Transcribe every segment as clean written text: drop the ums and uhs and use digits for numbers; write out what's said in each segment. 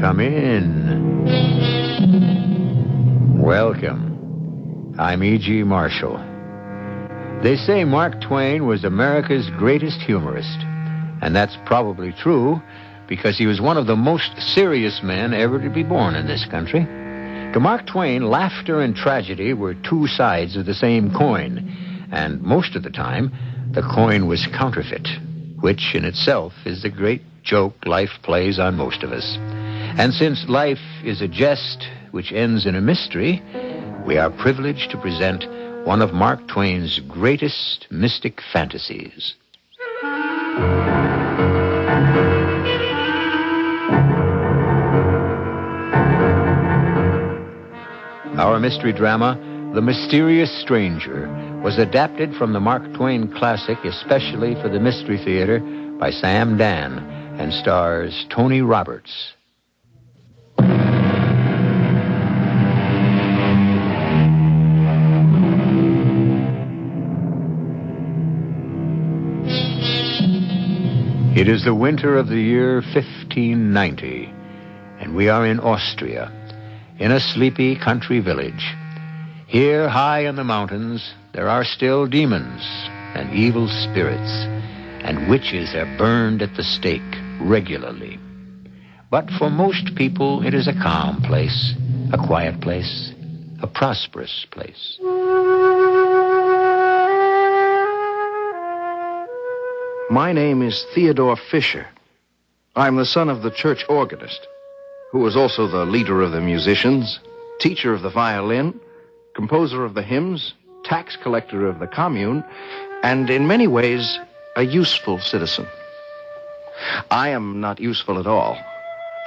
Come in. Welcome. I'm E.G. Marshall. They say Mark Twain was America's greatest humorist. And that's probably true because he was one of the most serious men ever to be born in this country. To Mark Twain, laughter and tragedy were two sides of the same coin. And most of the time, the coin was counterfeit, which in itself is the great joke life plays on most of us. And since life is a jest which ends in a mystery, we are privileged to present one of Mark Twain's greatest mystic fantasies. Our mystery drama, The Mysterious Stranger, was adapted from the Mark Twain classic especially for the Mystery Theater by Sam Dan and stars Tony Roberts. It is the winter of the year 1590, and we are in Austria, in a sleepy country village. Here, high in the mountains, there are still demons and evil spirits, and witches are burned at the stake regularly. But for most people, it is a calm place, a quiet place, a prosperous place. My name is Theodore Fisher. I'm the son of the church organist, who was also the leader of the musicians, teacher of the violin, composer of the hymns, tax collector of the commune, and in many ways, a useful citizen. I am not useful at all.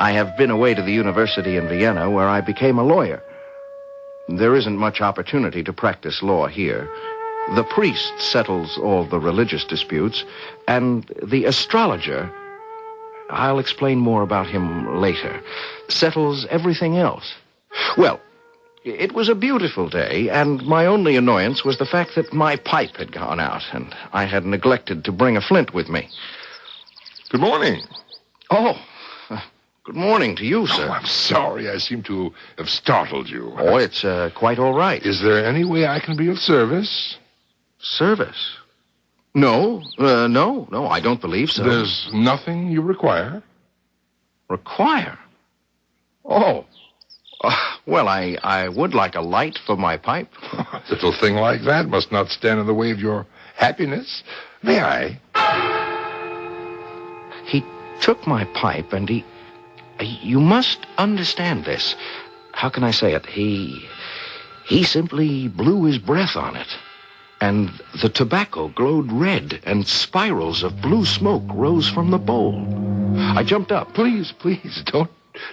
I have been away to the university in Vienna, where I became a lawyer. There isn't much opportunity to practice law here. The priest settles all the religious disputes, and the astrologer, I'll explain more about him later, settles everything else. Well, it was a beautiful day, and my only annoyance was the fact that my pipe had gone out, and I had neglected to bring a flint with me. Good morning. Oh, good morning to you, sir. Oh, I'm sorry. I seem to have startled you. Oh, it's quite all right. Is there any way I can be of service? Service? No, I don't believe so. There's nothing you require? Require? Oh. Well, I would like a light for my pipe. A little thing like that must not stand in the way of your happiness. May I? He took my pipe and you must understand this. How can I say it? He simply blew his breath on it. And the tobacco glowed red, and spirals of blue smoke rose from the bowl. I jumped up. Please,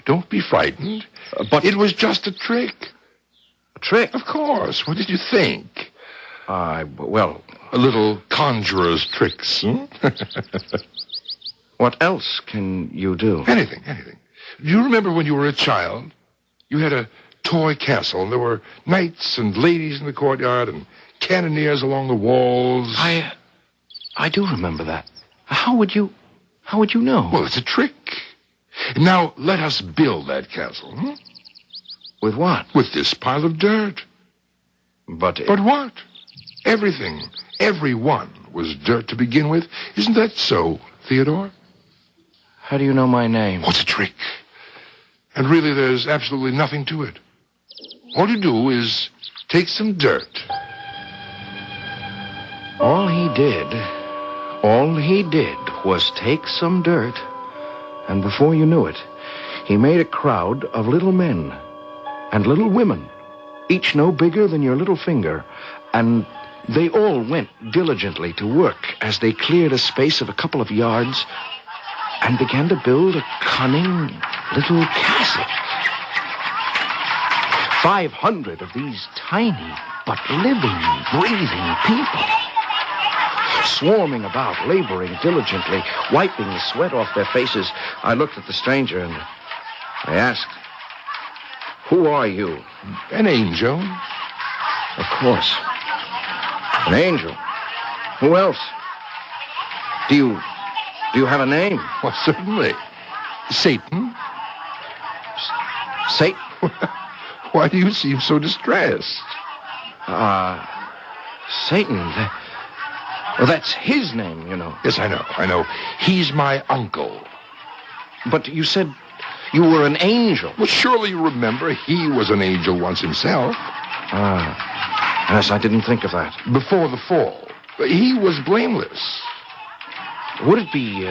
don't be frightened. But it was just a trick. A trick? Of course. What did you think? Well... A little conjurer's tricks, hmm? What else can you do? Anything. Do you remember when you were a child? You had a toy castle, and there were knights and ladies in the courtyard, and cannoneers along the walls. I do remember that. How would you know? Well, it's a trick. Now, let us build that castle, hmm? With what? With this pile of dirt. But what? Everything, everyone was dirt to begin with. Isn't that so, Theodore? How do you know my name? Oh, it's a trick. And really, there's absolutely nothing to it. All you do is take some dirt. All he did was take some dirt, and before you knew it, he made a crowd of little men and little women, each no bigger than your little finger, and they all went diligently to work as they cleared a space of a couple of yards and began to build a cunning little castle. 500 of these tiny but living, breathing people, swarming about, laboring diligently, wiping the sweat off their faces. I looked at the stranger and I asked, "Who are you?" An angel. Of course. An angel. Who else? Do you have a name? Well, certainly. Satan. Satan? Why do you seem so distressed? Satan. Well, that's his name, you know. Yes, I know. He's my uncle. But you said you were an angel. Well, surely you remember he was an angel once himself. Yes, I didn't think of that. Before the fall. He was blameless. Would it be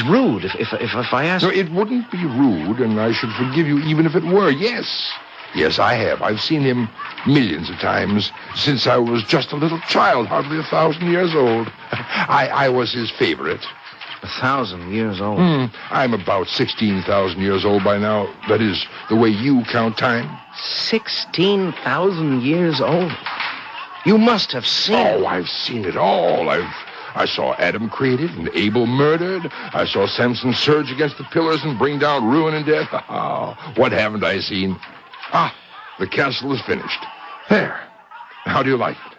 rude if I asked? No, it wouldn't be rude, and I should forgive you even if it were. Yes, I have. I've seen him millions of times since I was just a little child, hardly 1,000 years old. I was his favorite. 1,000 years old? I'm about 16,000 years old by now. That is the way you count time. 16,000 years old? You must have seen it. Oh, I've seen it all. I saw Adam created and Abel murdered. I saw Samson surge against the pillars and bring down ruin and death. Oh, what haven't I seen? The castle is finished. There. How do you like it?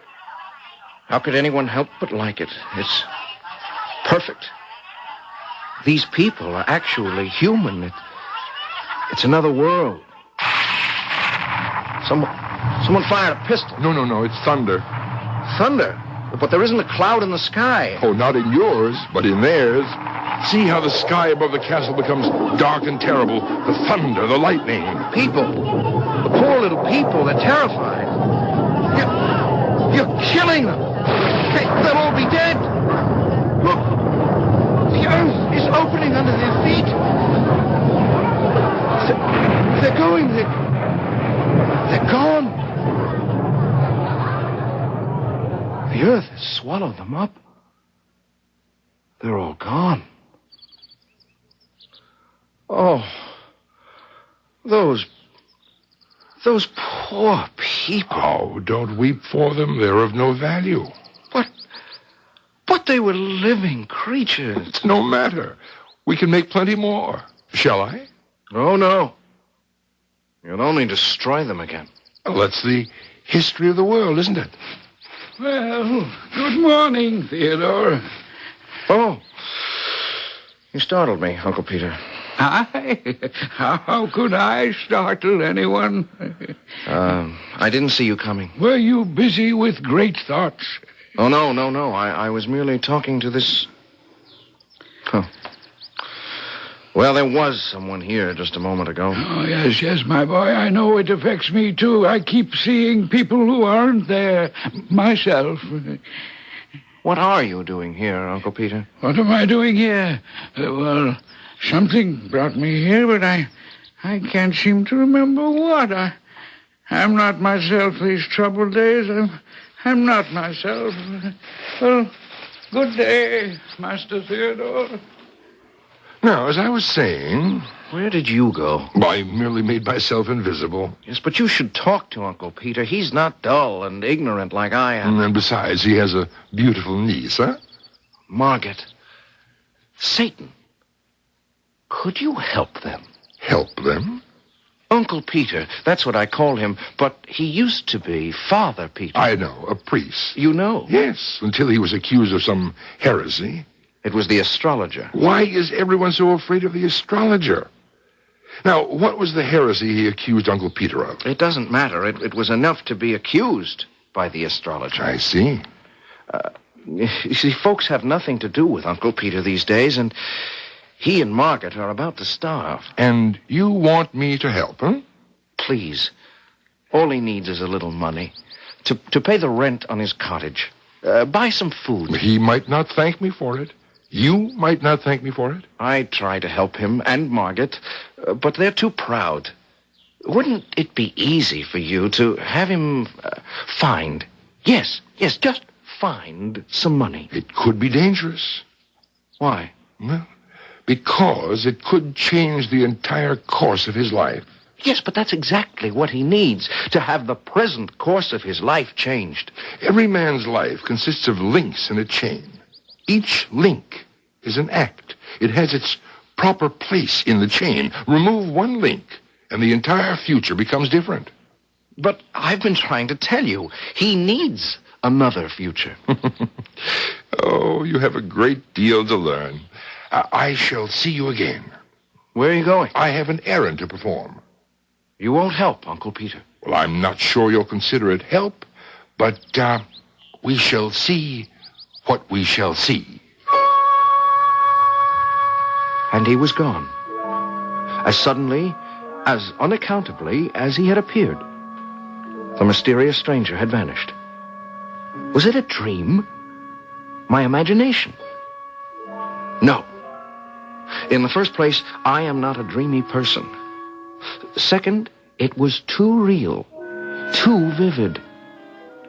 How could anyone help but like it? It's perfect. These people are actually human. It's another world. Someone fired a pistol. No, it's thunder. Thunder? But there isn't a cloud in the sky. Oh, not in yours, but in theirs. See how the sky above the castle becomes dark and terrible. The thunder, the lightning. People. The poor little people. They're terrified. You're killing them. They'll all be dead. Look. The earth is opening under their feet. They're going. They're gone. The earth has swallowed them up. They're all gone. Oh, those poor people. Oh, don't weep for them. They're of no value. But they were living creatures. It's no matter. We can make plenty more. Shall I? Oh, no. You'll only destroy them again. Well, that's the history of the world, isn't it? Well, good morning, Theodore. Oh, you startled me, Uncle Peter. How could I startle anyone? I didn't see you coming. Were you busy with great thoughts? Oh, no. I was merely talking to this... Huh. Well, there was someone here just a moment ago. Oh, yes, my boy. I know it affects me, too. I keep seeing people who aren't there myself. What are you doing here, Uncle Peter? What am I doing here? Well, something brought me here, but I can't seem to remember what. I'm not myself these troubled days. I'm not myself. Well, good day, Master Theodore. Now, as I was saying... Where did you go? I merely made myself invisible. Yes, but you should talk to Uncle Peter. He's not dull and ignorant like I am. And besides, he has a beautiful niece, huh? Margaret. Satan. Could you help them? Help them? Uncle Peter, that's what I call him, but he used to be Father Peter. I know, a priest. You know? Yes, until he was accused of some heresy. It was the astrologer. Why is everyone so afraid of the astrologer? Now, what was the heresy he accused Uncle Peter of? It doesn't matter. It was enough to be accused by the astrologer. I see. You see, folks have nothing to do with Uncle Peter these days, and he and Margaret are about to starve. And you want me to help, huh? Please. All he needs is a little money to pay the rent on his cottage. Buy some food. He might not thank me for it. You might not thank me for it. I try to help him and Margaret, but they're too proud. Wouldn't it be easy for you to have him find... Yes, just find some money? It could be dangerous. Why? Well, because it could change the entire course of his life. Yes, but that's exactly what he needs, to have the present course of his life changed. Every man's life consists of links in a chain. Each link is an act. It has its proper place in the chain. Remove one link, and the entire future becomes different. But I've been trying to tell you, he needs another future. Oh, you have a great deal to learn. I shall see you again. Where are you going? I have an errand to perform. You won't help, Uncle Peter. Well, I'm not sure you'll consider it help, but we shall see what we shall see. And he was gone. As suddenly, as unaccountably as he had appeared. The mysterious stranger had vanished. Was it a dream? My imagination? No. In the first place, I am not a dreamy person. Second, it was too real, too vivid.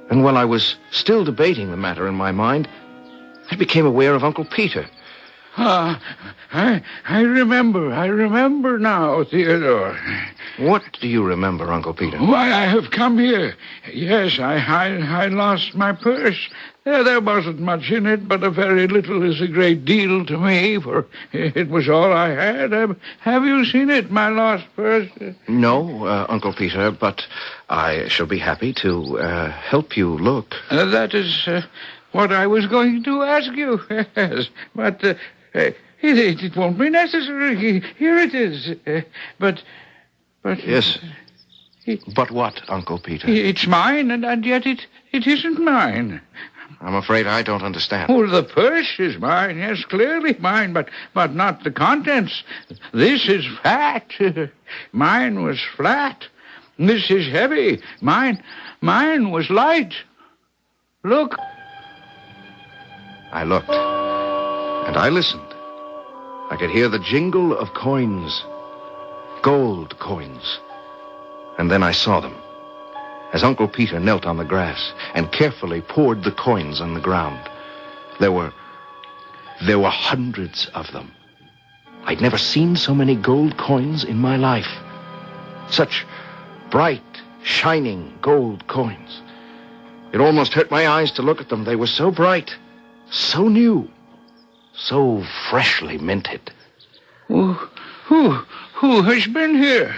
And while I was still debating the matter in my mind, I became aware of Uncle Peter. I remember now, Theodore. What do you remember, Uncle Peter? Why, I have come here. Yes, I lost my purse. There wasn't much in it, but a very little is a great deal to me, for it was all I had. Have you seen it, my lost purse? No, Uncle Peter, but I shall be happy to help you look. That is what I was going to ask you. Yes, but it won't be necessary. Here it is. But... Yes. But what, Uncle Peter? It's mine, and yet it isn't mine. I'm afraid I don't understand. Oh, the purse is mine, yes, clearly mine, but not the contents. This is fat. Mine was flat. This is heavy. Mine was light. Look. I looked, and I listened. I could hear the jingle of coins, gold coins. And then I saw them, as Uncle Peter knelt on the grass and carefully poured the coins on the ground. There were hundreds of them. I'd never seen so many gold coins in my life. Such bright, shining gold coins. It almost hurt my eyes to look at them. They were so bright, so new, so freshly minted. Who has been here?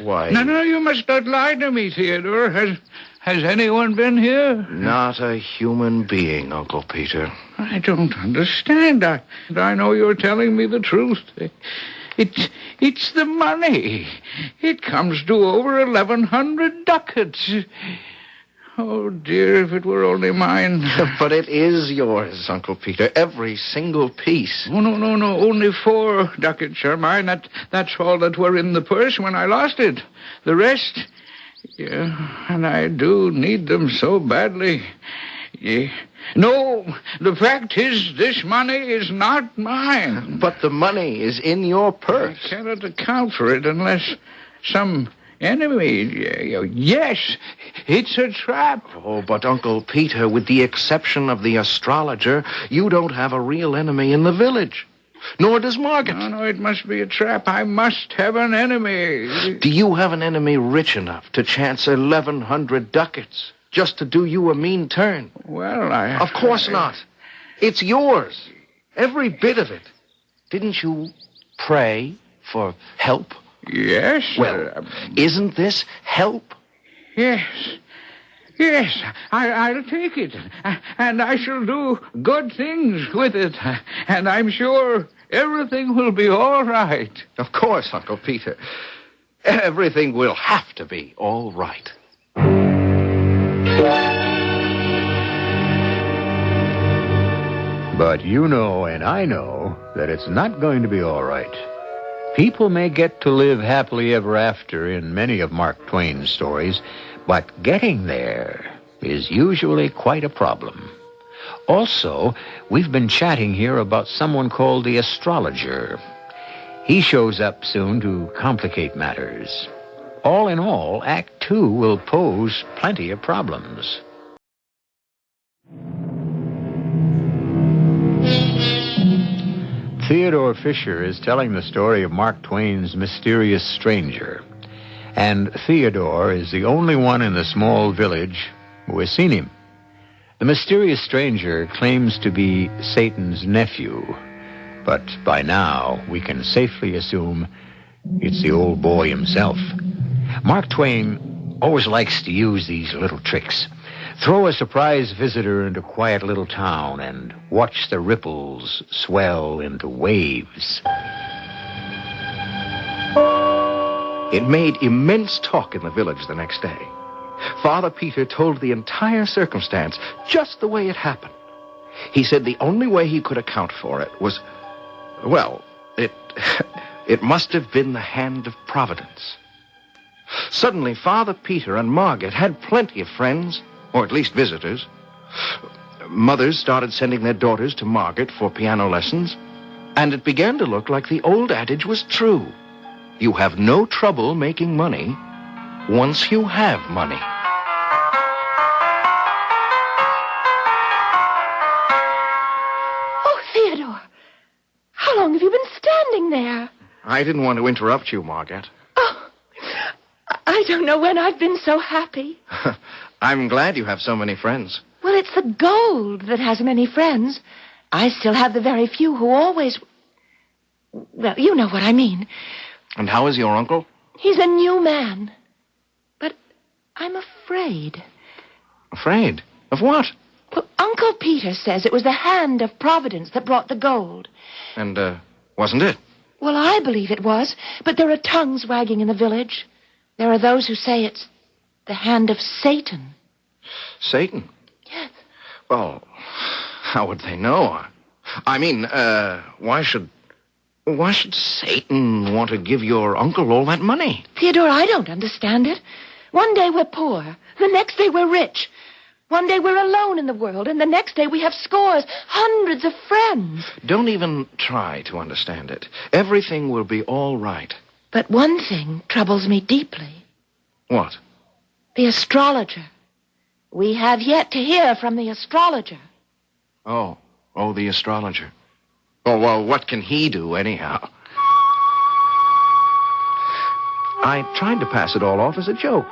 Why? No, you must not lie to me, Theodore. Has anyone been here? Not a human being, Uncle Peter. I don't understand. I know you're telling me the truth. It's the money. It comes to over 1,100 ducats. Oh, dear, if it were only mine. But it is yours, Uncle Peter. Every single piece. Oh, no. Only 4 ducats are mine. That's all that were in the purse when I lost it. The rest... Yeah, and I do need them so badly. Yeah. No, the fact is, this money is not mine. But the money is in your purse. I cannot account for it unless some... enemy. Yes, it's a trap. Oh, but Uncle Peter, with the exception of the astrologer, you don't have a real enemy in the village. Nor does Margaret. No, it must be a trap. I must have an enemy. Do you have an enemy rich enough to chance 1,100 ducats just to do you a mean turn? Well, Of course not. It's yours. Every bit of it. Didn't you pray for help? Yes. Well, isn't this help? Yes, I'll take it, and I shall do good things with it, and I'm sure everything will be all right. Of course, Uncle Peter. Everything will have to be all right. But you know and I know that it's not going to be all right. People may get to live happily ever after in many of Mark Twain's stories, but getting there is usually quite a problem. Also, we've been chatting here about someone called the astrologer. He shows up soon to complicate matters. All in all, Act 2 will pose plenty of problems. Theodore Fisher is telling the story of Mark Twain's mysterious stranger. And Theodore is the only one in the small village who has seen him. The mysterious stranger claims to be Satan's nephew, but by now we can safely assume it's the old boy himself. Mark Twain always likes to use these little tricks. Throw a surprise visitor into a quiet little town and watch the ripples swell into waves. It made immense talk in the village the next day. Father Peter told the entire circumstance just the way it happened. He said the only way he could account for it was, well, it must have been the hand of Providence. Suddenly, Father Peter and Margaret had plenty of friends, or at least visitors. Mothers started sending their daughters to Margaret for piano lessons, and it began to look like the old adage was true. You have no trouble making money once you have money. Oh, Theodore, how long have you been standing there? I didn't want to interrupt you, Margaret. Oh, I don't know when I've been so happy. I'm glad you have so many friends. Well, it's the gold that has many friends. I still have the very few who always... Well, you know what I mean. And how is your uncle? He's a new man. But I'm afraid. Afraid? Of what? Well, Uncle Peter says it was the hand of Providence that brought the gold. And, wasn't it? Well, I believe it was, but there are tongues wagging in the village. There are those who say it's the hand of Satan. Satan? Yes. Well, how would they know? I mean, why should Satan want to give your uncle all that money? Theodore, I don't understand it. One day we're poor. The next day we're rich. One day we're alone in the world, and the next day we have scores, hundreds of friends. Don't even try to understand it. Everything will be all right. But one thing troubles me deeply. What? The astrologer. We have yet to hear from the astrologer. Oh, the astrologer. Oh, well, what can he do, anyhow? I tried to pass it all off as a joke.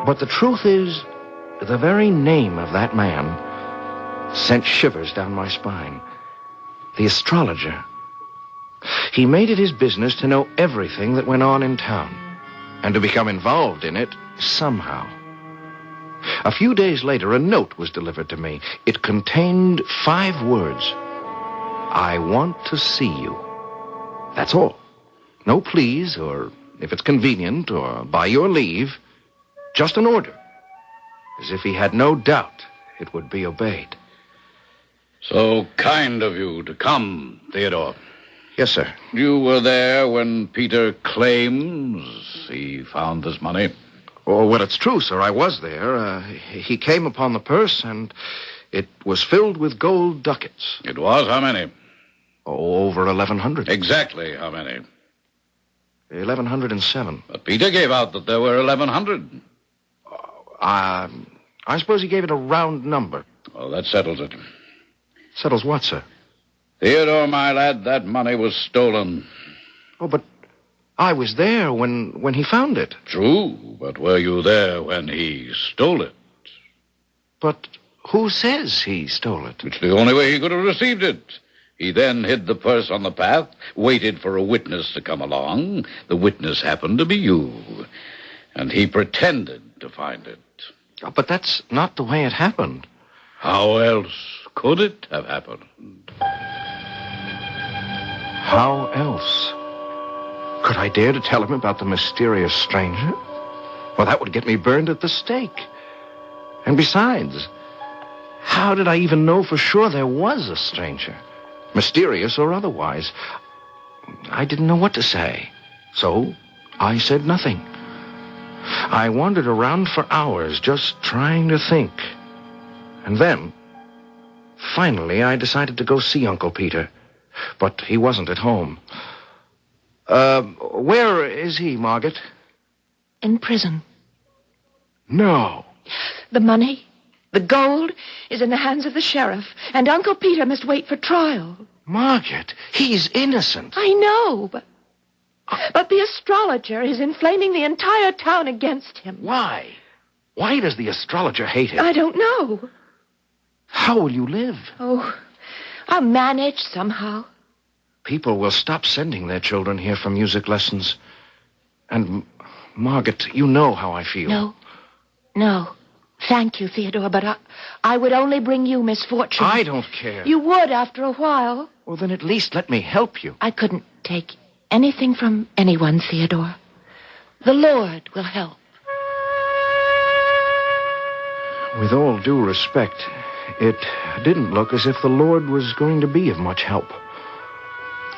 But the truth is, the very name of that man sent shivers down my spine. The astrologer. He made it his business to know everything that went on in town, and to become involved in it somehow. A few days later, a note was delivered to me. It contained 5 words. I want to see you. That's all. No please, or if it's convenient, or by your leave. Just an order. As if he had no doubt it would be obeyed. So kind of you to come, Theodore. Yes, sir. You were there when Peter claims he found this money? Oh, well, it's true, sir. I was there. He came upon the purse, and it was filled with gold ducats. It was? How many? Oh, over 1,100. Exactly how many? 1,107. But Peter gave out that there were 1,100. I suppose he gave it a round number. Well, that settles it. Settles what, sir? Theodore, my lad, that money was stolen. Oh, but I was there when he found it. True, but were you there when he stole it? But who says he stole it? It's the only way he could have received it. He then hid the purse on the path, waited for a witness to come along. The witness happened to be you, and he pretended to find it. Oh, but that's not the way it happened. How else could it have happened? How else? Could I dare to tell him about the mysterious stranger? Well, that would get me burned at the stake. And besides, how did I even know for sure there was a stranger? Mysterious or otherwise. I didn't know what to say. So I said nothing. I wandered around for hours just trying to think. And then, finally, I decided to go see Uncle Peter. But he wasn't at home. Where is he, Margaret? In prison. No. The money, the gold, is in the hands of the sheriff, and Uncle Peter must wait for trial. Margaret, he's innocent. I know, but the astrologer is inflaming the entire town against him. Why? Why does the astrologer hate him? I don't know. How will you live? Oh, I'll manage somehow. People will stop sending their children here for music lessons. And, Margaret, you know how I feel. No. Thank you, Theodore, but I would only bring you misfortune. I don't care. You would after a while. Well, then at least let me help you. I couldn't take anything from anyone, Theodore. The Lord will help. With all due respect, it didn't look as if the Lord was going to be of much help.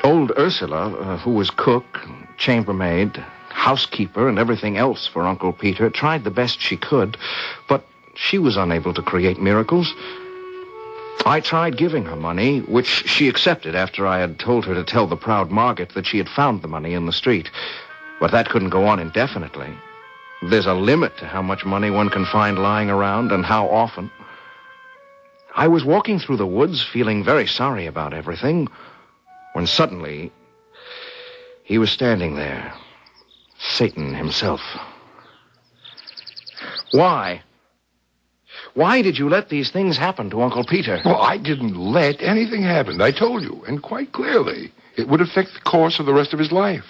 Old Ursula, who was cook, chambermaid, housekeeper, and everything else for Uncle Peter, tried the best she could, but she was unable to create miracles. I tried giving her money, which she accepted after I had told her to tell the proud Margaret that she had found the money in the street. But that couldn't go on indefinitely. There's a limit to how much money one can find lying around and how often. I was walking through the woods feeling very sorry about everything when suddenly he was standing there, Satan himself. Why? Why did you let these things happen to Uncle Peter? Well, I didn't let anything happen. I told you, and quite clearly. It would affect the course of the rest of his life.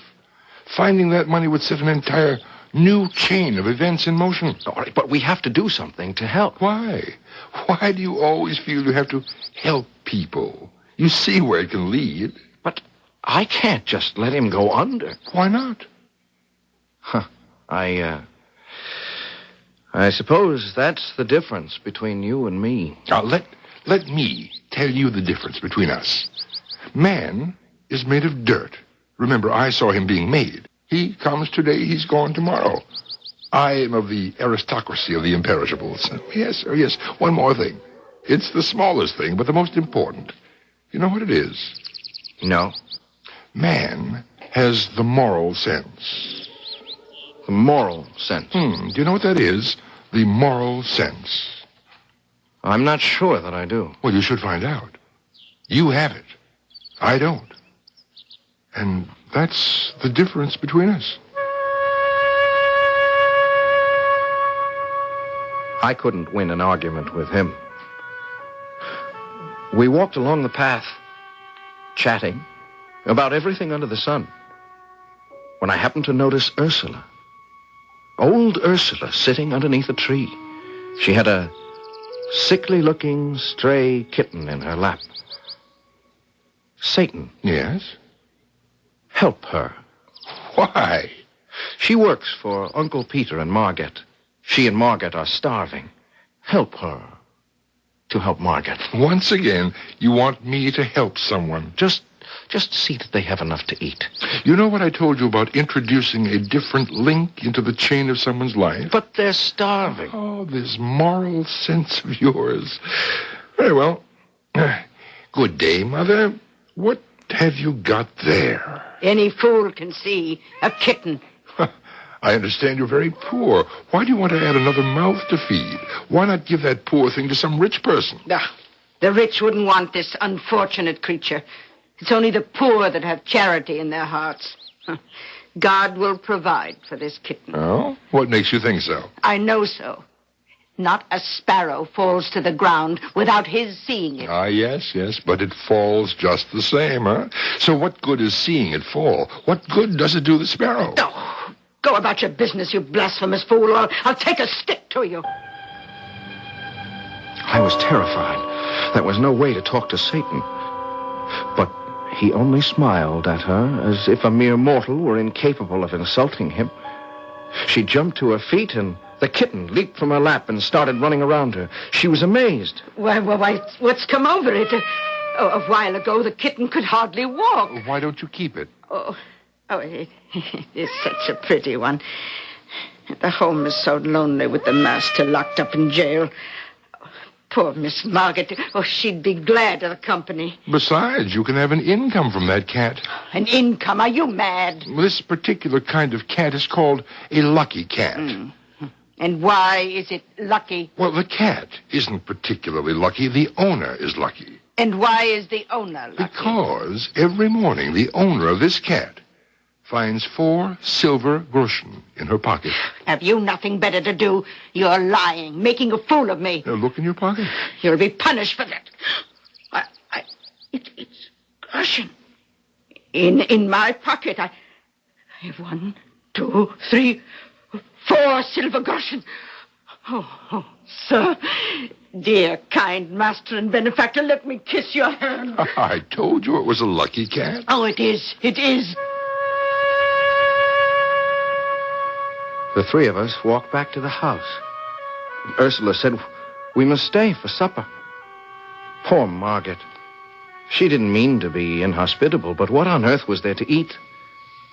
Finding that money would set an entire new chain of events in motion. All right, but we have to do something to help. Why? Why do you always feel you have to help people? You see where it can lead. But I can't just let him go under. Why not? I suppose that's the difference between you and me. Now, let me tell you the difference between us. Man is made of dirt. Remember, I saw him being made. He comes today, he's gone tomorrow. I am of the aristocracy of the imperishables. Yes, one more thing. It's the smallest thing, but the most important. You know what it is? No. Man has the moral sense. The moral sense? Do you know what that is? The moral sense. I'm not sure that I do. Well, you should find out. You have it. I don't. And that's the difference between us. I couldn't win an argument with him. We walked along the path, chatting about everything under the sun, when I happened to notice Ursula. Old Ursula sitting underneath a tree. She had a sickly-looking stray kitten in her lap. Satan. Yes? Help her. Why? She works for Uncle Peter and Margaret. She and Margaret are starving. Help her to help Margaret. Once again, you want me to help someone. Just see that they have enough to eat. You know what I told you about introducing a different link into the chain of someone's life? But they're starving. Oh, this moral sense of yours. Very well. Good day, Mother. What have you got there? Any fool can see. A kitten. I understand you're very poor. Why do you want to add another mouth to feed? Why not give that poor thing to some rich person? The rich wouldn't want this unfortunate creature. It's only the poor that have charity in their hearts. God will provide for this kitten. Oh? What makes you think so? I know so. Not a sparrow falls to the ground without his seeing it. Ah, yes, but it falls just the same, huh? So what good is seeing it fall? What good does it do the sparrow? Oh, go about your business, you blasphemous fool, or I'll take a stick to you. I was terrified. There was no way to talk to Satan. But he only smiled at her as if a mere mortal were incapable of insulting him. She jumped to her feet, and the kitten leaped from her lap and started running around her. She was amazed. Why, what's come over it? A while ago, the kitten could hardly walk. Why don't you keep it? It is such a pretty one. The home is so lonely with the master locked up in jail. Poor Miss Margaret. She'd be glad of the company. Besides, you can have an income from that cat. An income? Are you mad? This particular kind of cat is called a lucky cat. And why is it lucky? Well, the cat isn't particularly lucky. The owner is lucky. And why is the owner lucky? Because every morning the owner of this cat finds 4 silver groschen in her pocket. Have you nothing better to do? You're lying, making a fool of me. Now look in your pocket. You'll be punished for that. It's groschen. In my pocket, I have 1, 2, 3, 4 silver groschen. Oh, sir, dear, kind master and benefactor, let me kiss your hand. I told you it was a lucky cat. Oh, it is. The three of us walked back to the house. Ursula said we must stay for supper. Poor Margaret. She didn't mean to be inhospitable, but what on earth was there to eat?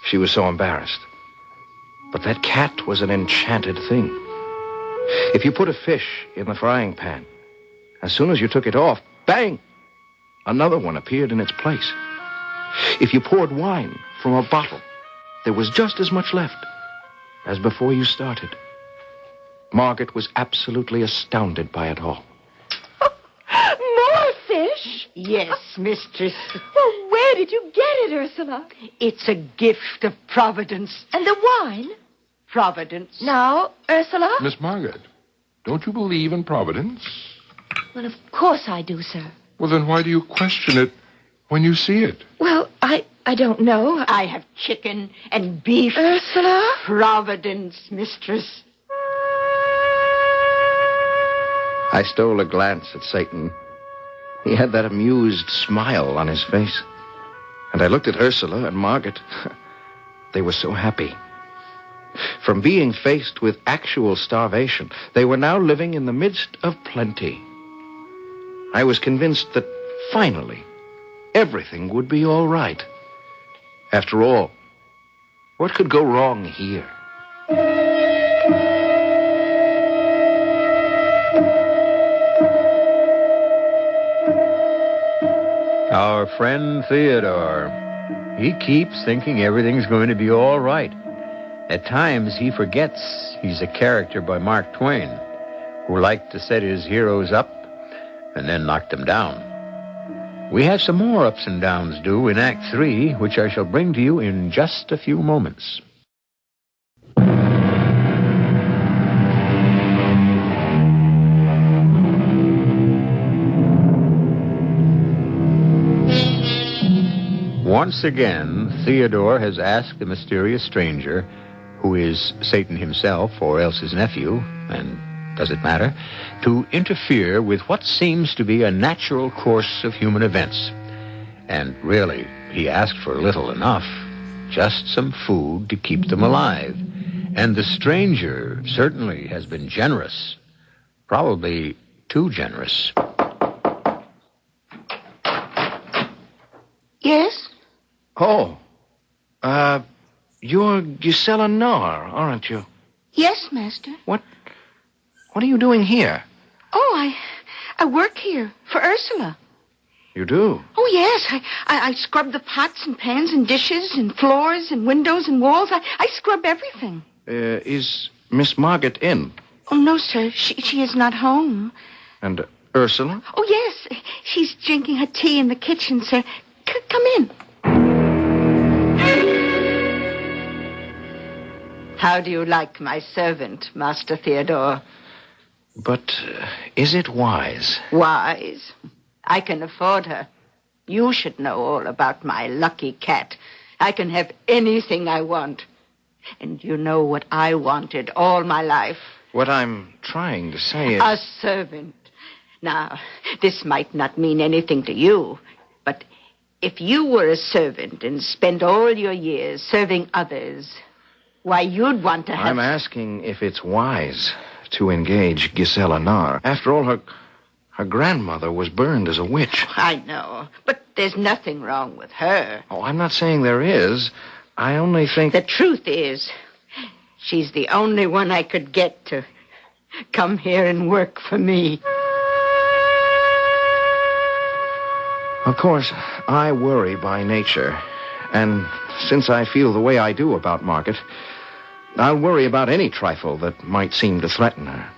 She was so embarrassed. But that cat was an enchanted thing. If you put a fish in the frying pan, as soon as you took it off, bang! Another one appeared in its place. If you poured wine from a bottle, there was just as much left as before you started. Margaret was absolutely astounded by it all. More fish? Yes, mistress. Well, where did you get it, Ursula? It's a gift of Providence. And the wine? Providence. Now, Ursula? Miss Margaret, don't you believe in Providence? Well, of course I do, sir. Well, then why do you question it when you see it? Well, I don't know. I have chicken and beef. Ursula? Providence, mistress. I stole a glance at Satan. He had that amused smile on his face. And I looked at Ursula and Margaret. They were so happy. From being faced with actual starvation, they were now living in the midst of plenty. I was convinced that finally everything would be all right. After all, what could go wrong here? Our friend Theodore. He keeps thinking everything's going to be all right. At times, he forgets he's a character by Mark Twain, who liked to set his heroes up and then knock them down. We have some more ups and downs due in Act 3, which I shall bring to you in just a few moments. Once again, Theodore has asked the mysterious stranger, who is Satan himself or else his nephew, and does it matter, to interfere with what seems to be a natural course of human events. And really, he asked for little enough, just some food to keep them alive. And the stranger certainly has been generous, probably too generous. Yes? Oh, you're Gisela Nar, aren't you? Yes, master. What are you doing here? Oh, I work here for Ursula. You do? Oh, yes. I scrub the pots and pans and dishes and floors and windows and walls. I scrub everything. Is Miss Margaret in? Oh, no, sir. She is not home. And Ursula? Oh, yes. She's drinking her tea in the kitchen, sir. Come in. How do you like my servant, Master Theodore? But is it wise? Wise. I can afford her. You should know all about my lucky cat. I can have anything I want. And you know what I wanted all my life. What I'm trying to say is... A servant. Now, this might not mean anything to you, but if you were a servant and spent all your years serving others, why, you'd want to have... I'm asking if it's wise to engage Gisela Nar. After all, her grandmother was burned as a witch. I know, but there's nothing wrong with her. Oh, I'm not saying there is. I only think... The truth is, she's the only one I could get to come here and work for me. Of course, I worry by nature. And since I feel the way I do about Margaret, I'll worry about any trifle that might seem to threaten her.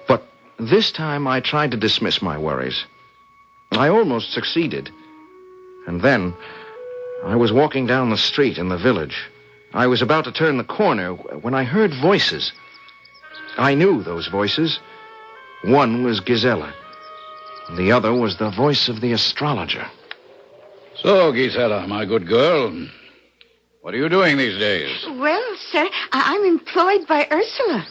But this time I tried to dismiss my worries. I almost succeeded. And then I was walking down the street in the village. I was about to turn the corner when I heard voices. I knew those voices. One was Gisela. The other was the voice of the astrologer. So, Gisela, my good girl, what are you doing these days? Well, sir, I'm employed by Ursula.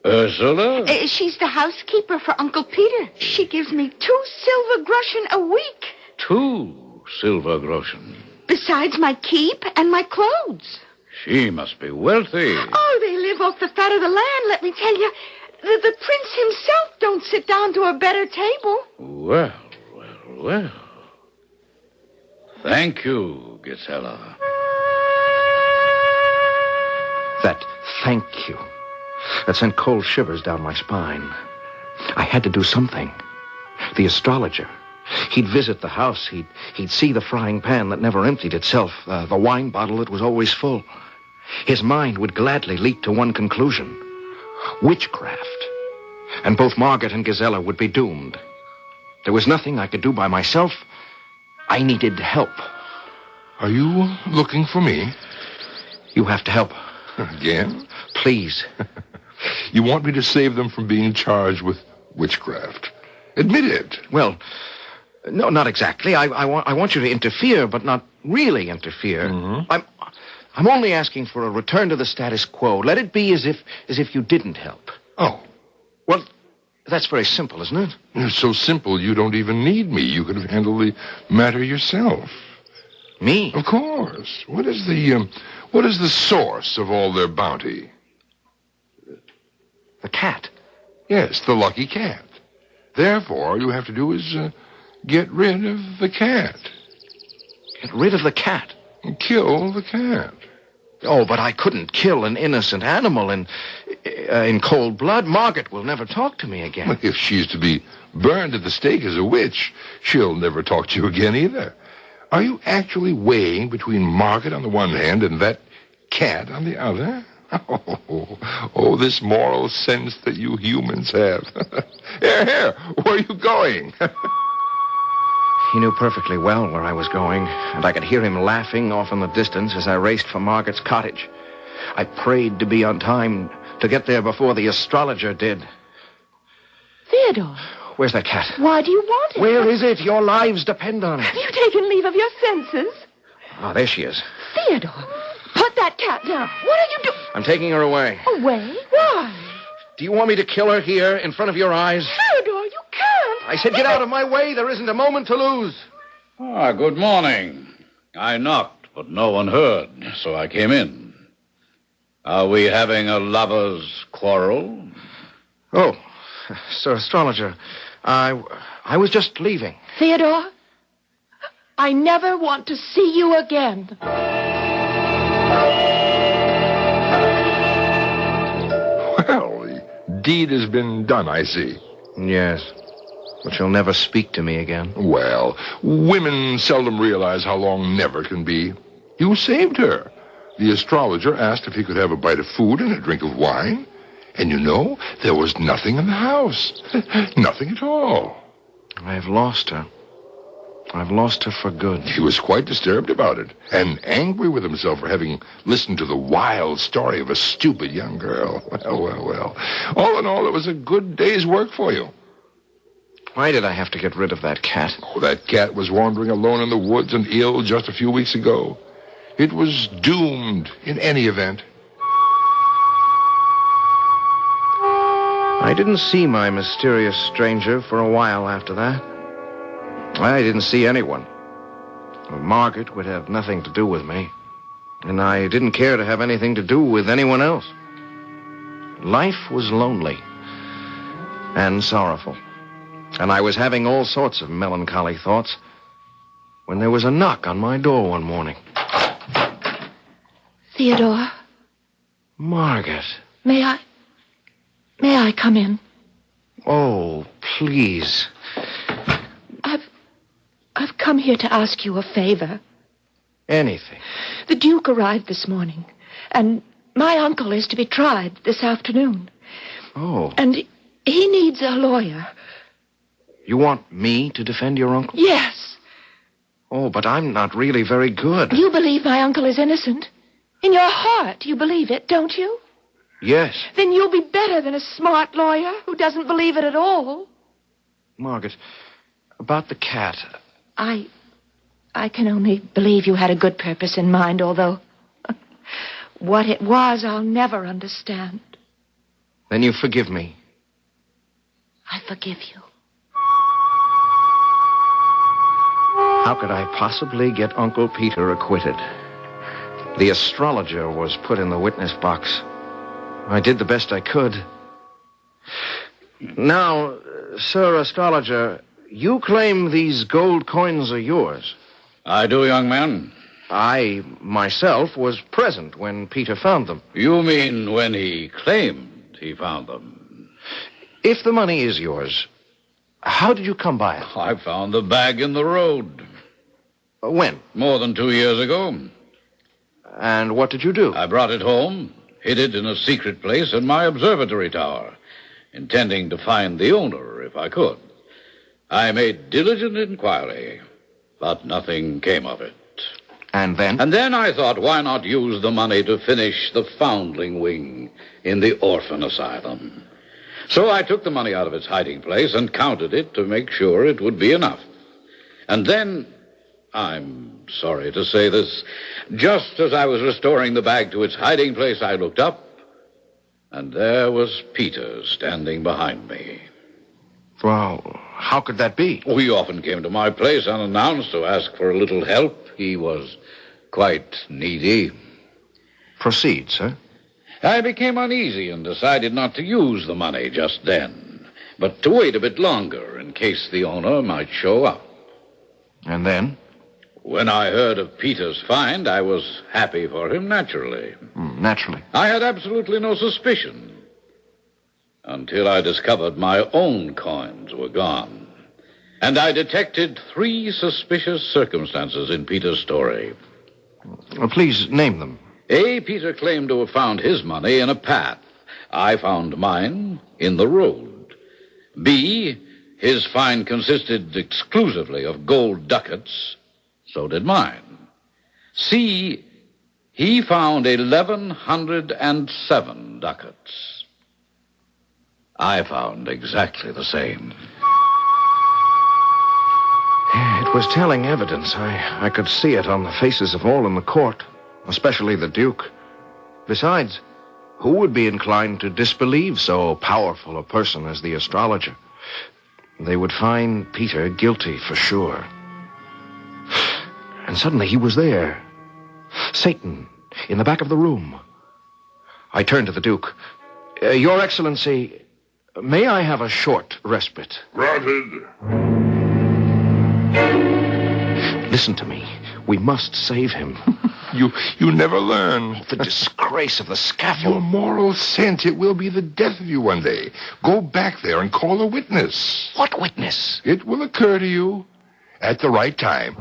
Ursula? She's the housekeeper for Uncle Peter. She gives me 2 silver groschen a week. 2 silver groschen. Besides my keep and my clothes. She must be wealthy. Oh, they live off the fat of the land, let me tell you. The prince himself don't sit down to a better table. Well, well, well. Thank you, Gisela. That thank you. That sent cold shivers down my spine. I had to do something. The astrologer. He'd visit the house. He'd see the frying pan that never emptied itself, the wine bottle that was always full. His mind would gladly leap to one conclusion. Witchcraft. And both Margaret and Gisela would be doomed. There was nothing I could do by myself. I needed help. Are you looking for me? You have to help. Again? Please. You want me to save them from being charged with witchcraft? Admit it. Well, no, not exactly. I want you to interfere, but not really interfere. Mm-hmm. I'm only asking for a return to the status quo. Let it be as if you didn't help. Oh. Well, that's very simple, isn't it? It's so simple you don't even need me. You could have handled the matter yourself. Me? Of course. What is the source of all their bounty? The cat. Yes, the lucky cat. Therefore, all you have to do is get rid of the cat. Get rid of the cat? And kill the cat. Oh, but I couldn't kill an innocent animal in cold blood. Margaret will never talk to me again. Well, if she's to be burned at the stake as a witch, she'll never talk to you again either. Are you actually weighing between Margaret on the one hand and that cat on the other? Oh, this moral sense that you humans have. Here, where are you going? He knew perfectly well where I was going, and I could hear him laughing off in the distance as I raced for Margaret's cottage. I prayed to be on time, to get there before the astrologer did. Theodore. Where's that cat? Why do you want it? Where is it? Your lives depend on it. Have you taken leave of your senses? Ah, there she is. Theodore, put that cat down. What are you doing? I'm taking her away. Away? Why? Do you want me to kill her here in front of your eyes? Theodore, you can't. I said get out of my way. There isn't a moment to lose. Ah, good morning. I knocked, but no one heard, so I came in. Are we having a lover's quarrel? Oh, Sir Astrologer, I was just leaving. Theodore, I never want to see you again. Well, the deed has been done, I see. Yes, but she'll never speak to me again. Well, women seldom realize how long never can be. You saved her. The astrologer asked if he could have a bite of food and a drink of wine. And you know, there was nothing in the house. Nothing at all. I've lost her. I've lost her for good. He was quite disturbed about it, and angry with himself for having listened to the wild story of a stupid young girl. Well. All in all, it was a good day's work for you. Why did I have to get rid of that cat? Oh, that cat was wandering alone in the woods and ill just a few weeks ago. It was doomed in any event. I didn't see my mysterious stranger for a while after that. I didn't see anyone. Margaret would have nothing to do with me, and I didn't care to have anything to do with anyone else. Life was lonely and sorrowful, and I was having all sorts of melancholy thoughts when there was a knock on my door one morning. Theodore. Margaret. May I come in? Oh, please. I've come here to ask you a favor. Anything. The Duke arrived this morning, and my uncle is to be tried this afternoon. Oh. And he needs a lawyer. You want me to defend your uncle? Yes. Oh, but I'm not really very good. You believe my uncle is innocent? In your heart, you believe it, don't you? Yes. Then you'll be better than a smart lawyer who doesn't believe it at all. Margaret, about the cat. I can only believe you had a good purpose in mind, although what it was, I'll never understand. Then you forgive me. I forgive you. How could I possibly get Uncle Peter acquitted? The astrologer was put in the witness box. I did the best I could. Now, Sir Astrologer, you claim these gold coins are yours. I do, young man. I, myself, was present when Peter found them. You mean when he claimed he found them? If the money is yours, how did you come by it? I found the bag in the road. When? More than 2 years ago. And what did you do? I brought it home, hid it in a secret place in my observatory tower, intending to find the owner if I could. I made diligent inquiry, but nothing came of it. And then? And then I thought, why not use the money to finish the foundling wing in the orphan asylum? So I took the money out of its hiding place and counted it to make sure it would be enough. And then, I'm sorry to say this, just as I was restoring the bag to its hiding place, I looked up, and there was Peter standing behind me. Well, how could that be? He often came to my place unannounced to ask for a little help. He was quite needy. Proceed, sir. I became uneasy and decided not to use the money just then, but to wait a bit longer in case the owner might show up. And then? When I heard of Peter's find, I was happy for him, naturally. Naturally. I had absolutely no suspicion until I discovered my own coins were gone. And I detected 3 suspicious circumstances in Peter's story. Well, please name them. A, Peter claimed to have found his money in a path. I found mine in the road. B, his find consisted exclusively of gold ducats. So did mine. C, he found 1,107 ducats. I found exactly the same. It was telling evidence. I could see it on the faces of all in the court, especially the Duke. Besides, who would be inclined to disbelieve so powerful a person as the astrologer? They would find Peter guilty for sure. And suddenly he was there. Satan, in the back of the room. I turned to the Duke. Your Excellency, may I have a short respite? Granted. Listen to me. We must save him. You never learn. The disgrace of the scaffold. Your moral sense, it will be the death of you one day. Go back there and call a witness. What witness? It will occur to you at the right time.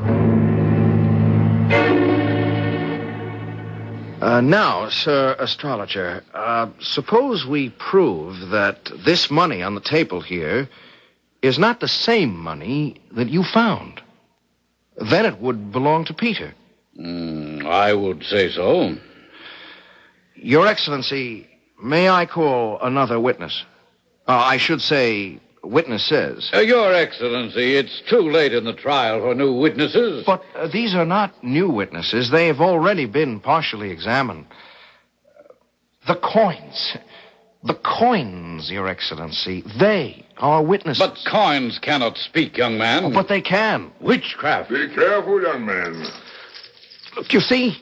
Now, Sir Astrologer, suppose we prove that this money on the table here is not the same money that you found. Then it would belong to Peter. I would say so. Your Excellency, may I call another witness? I should say witnesses. Your Excellency, it's too late in the trial for new witnesses. But these are not new witnesses. They have already been partially examined. The coins. The coins, Your Excellency. They are witnesses. But coins cannot speak, young man. Oh, but they can. Witchcraft. Be careful, young man. Look, you see,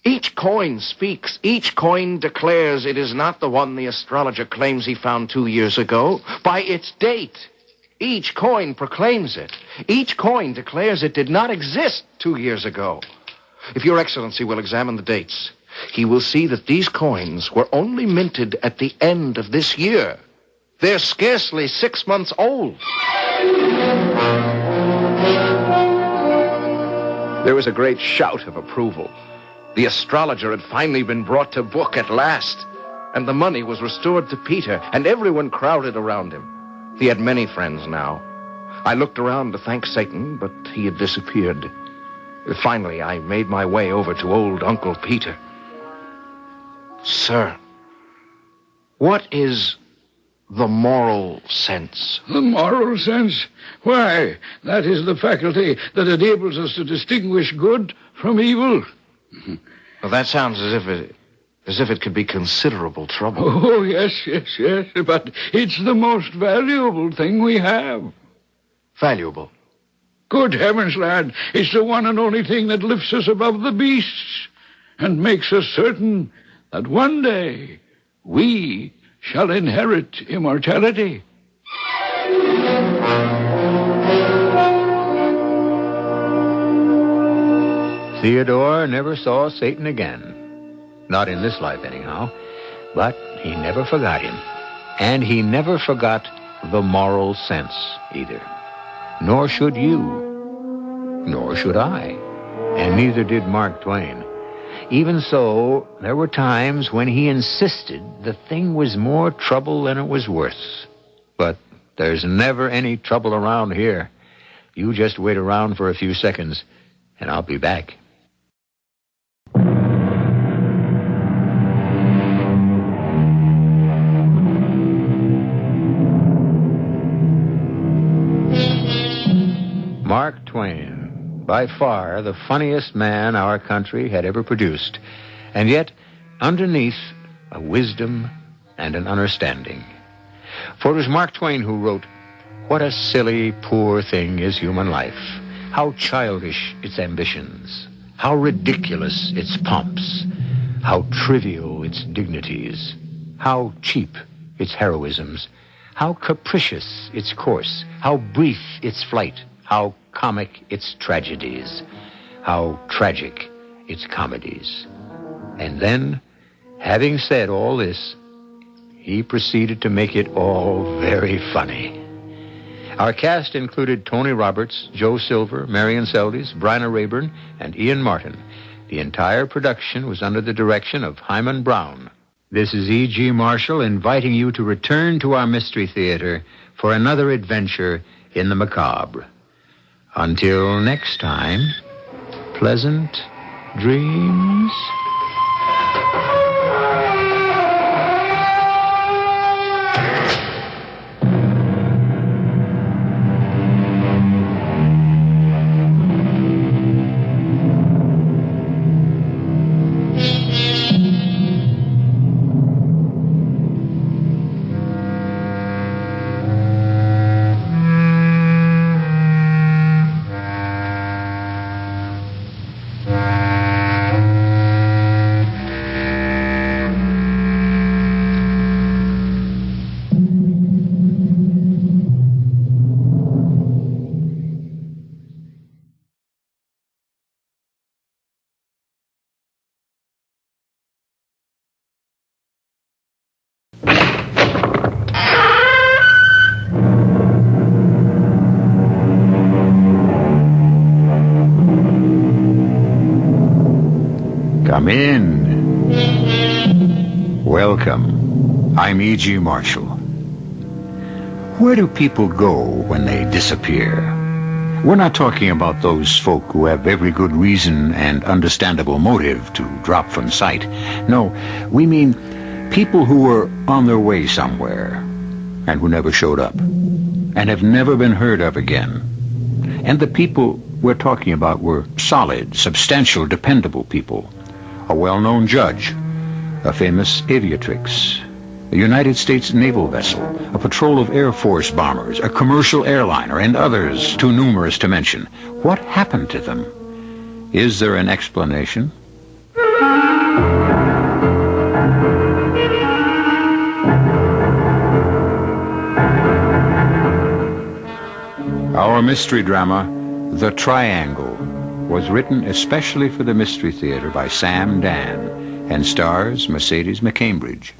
each coin speaks. Each coin declares it is not the one the astrologer claims he found 2 years ago. By its date, each coin proclaims it. Each coin declares it did not exist 2 years ago. If Your Excellency will examine the dates, he will see that these coins were only minted at the end of this year. They're scarcely 6 months old. There was a great shout of approval. The astrologer had finally been brought to book at last, and the money was restored to Peter, and everyone crowded around him. He had many friends now. I looked around to thank Satan, but he had disappeared. Finally, I made my way over to old Uncle Peter. Sir, what is the moral sense? The moral sense? Why, that is the faculty that enables us to distinguish good from evil. Well, that sounds as if it could be considerable trouble. Oh, yes, but it's the most valuable thing we have. Valuable? Good heavens, lad, it's the one and only thing that lifts us above the beasts. and makes us certain that one day we shall inherit immortality. Theodore never saw Satan again. Not in this life, anyhow. But he never forgot him. And he never forgot the moral sense, either. Nor should you. Nor should I. And neither did Mark Twain. Even so, there were times when he insisted the thing was more trouble than it was worth. But there's never any trouble around here. You just wait around for a few seconds, and I'll be back. Mark Twain, by far the funniest man our country had ever produced, and yet underneath a wisdom and an understanding. For it was Mark Twain who wrote, "What a silly, poor thing is human life. How childish its ambitions. How ridiculous its pomps. How trivial its dignities. How cheap its heroisms. How capricious its course. How brief its flight. How comic its tragedies. How tragic its comedies." And then, having said all this, he proceeded to make it all very funny. Our cast included Tony Roberts, Joe Silver, Marion Seldes, Bryna Rayburn, and Ian Martin. The entire production was under the direction of Hyman Brown. This is E.G. Marshall inviting you to return to our Mystery Theater for another adventure in the macabre. Until next time, pleasant dreams. Come in. Welcome. I'm E.G. Marshall. Where do people go when they disappear? We're not talking about those folk who have every good reason and understandable motive to drop from sight. No, we mean people who were on their way somewhere and who never showed up and have never been heard of again. And the people we're talking about were solid, substantial, dependable people. A well-known judge, a famous aviatrix, a United States naval vessel, a patrol of Air Force bombers, a commercial airliner, and others too numerous to mention. What happened to them? Is there an explanation? Our mystery drama, The Triangle, was written especially for the Mystery Theater by Sam Dan and stars Mercedes McCambridge.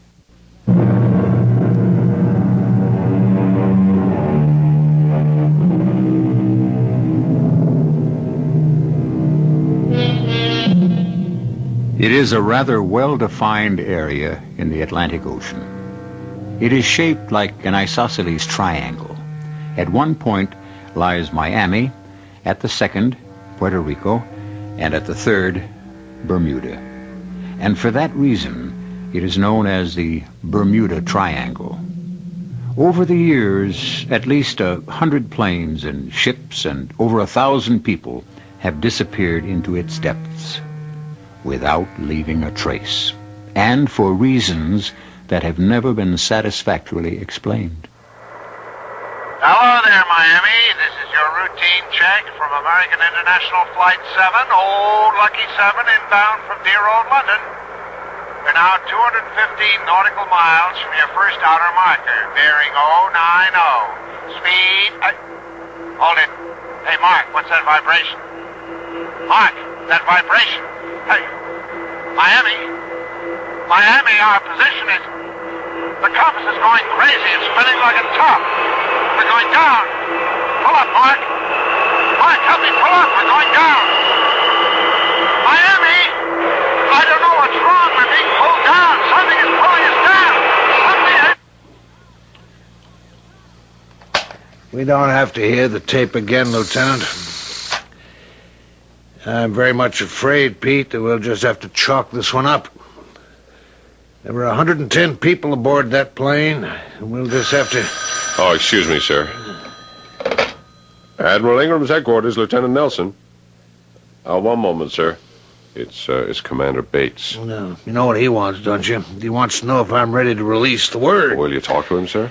It is a rather well-defined area in the Atlantic Ocean. It is shaped like an isosceles triangle. At one point lies Miami, at the second, Puerto Rico, and at the third, Bermuda. And for that reason, it is known as the Bermuda Triangle. Over the years, at least 100 planes and ships and over 1,000 people have disappeared into its depths without leaving a trace, and for reasons that have never been satisfactorily explained. Hello there, Miami. This is your routine check from American International Flight 7, old Lucky 7, inbound from dear old London. We're now 215 nautical miles from your first outer marker, bearing 090. Speed... hold it. Hey, Mark, what's that vibration? Mark, that vibration. Hey, Miami. Miami, our position is... The compass is going crazy. It's spinning like a top. We're going down. Pull up, Mark. Mark, help me pull up. We're going down. Miami! I don't know what's wrong. We're being pulled down. Something is pulling us down. Something... We don't have to hear the tape again, Lieutenant. I'm very much afraid, Pete, that we'll just have to chalk this one up. There were 110 people aboard that plane, and we'll just have to... Oh, excuse me, sir. Admiral Ingram's headquarters, Lieutenant Nelson. One moment, sir. It's Commander Bates. No, you know what he wants, don't you? He wants to know if I'm ready to release the word. Will you talk to him, sir?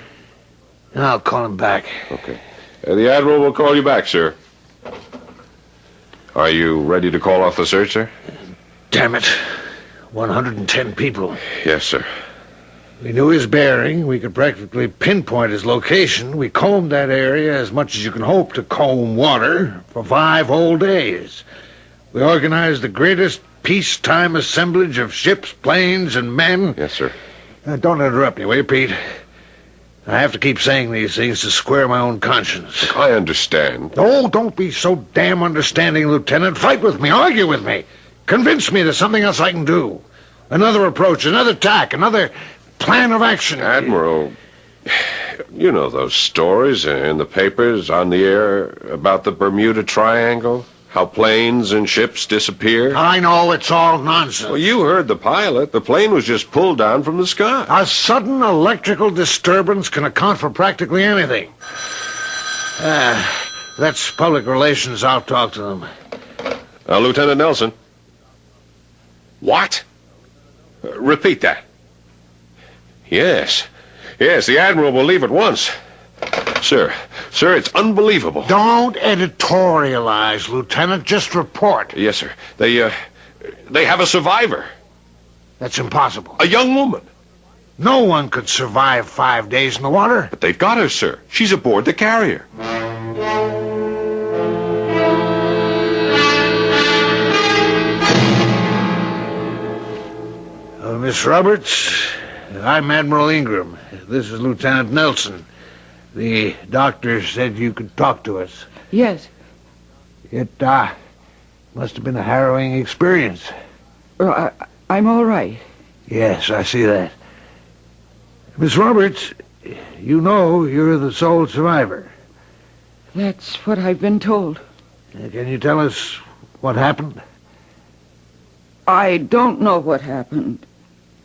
I'll call him back. Okay. The Admiral will call you back, sir. Are you ready to call off the search, sir? Damn it. 110 people. Yes, sir. We knew his bearing. We could practically pinpoint his location. We combed that area as much as you can hope to comb water for 5 whole days. We organized the greatest peacetime assemblage of ships, planes, and men. Yes, sir. Don't interrupt me, will you, Pete? I have to keep saying these things to square my own conscience. Look, I understand. Oh, don't be so damn understanding, Lieutenant. Fight with me. Argue with me. Convince me there's something else I can do. Another approach, another tack, another plan of action. Admiral, you know those stories in the papers, on the air, about the Bermuda Triangle? How planes and ships disappear? I know, it's all nonsense. Well, you heard the pilot. The plane was just pulled down from the sky. A sudden electrical disturbance can account for practically anything. That's public relations. I'll talk to them. Lieutenant Nelson. What? Repeat that. Yes, the Admiral will leave at once. Sir, it's unbelievable. Don't editorialize, Lieutenant. Just report. Yes, sir. They have a survivor. That's impossible. A young woman. No one could survive 5 days in the water. But they've got her, sir. She's aboard the carrier. Miss Roberts, I'm Admiral Ingram. This is Lieutenant Nelson. The doctor said you could talk to us. Yes. It must have been a harrowing experience. Well, I'm all right. Yes, I see that. Miss Roberts, you know you're the sole survivor. That's what I've been told. Can you tell us what happened? I don't know what happened.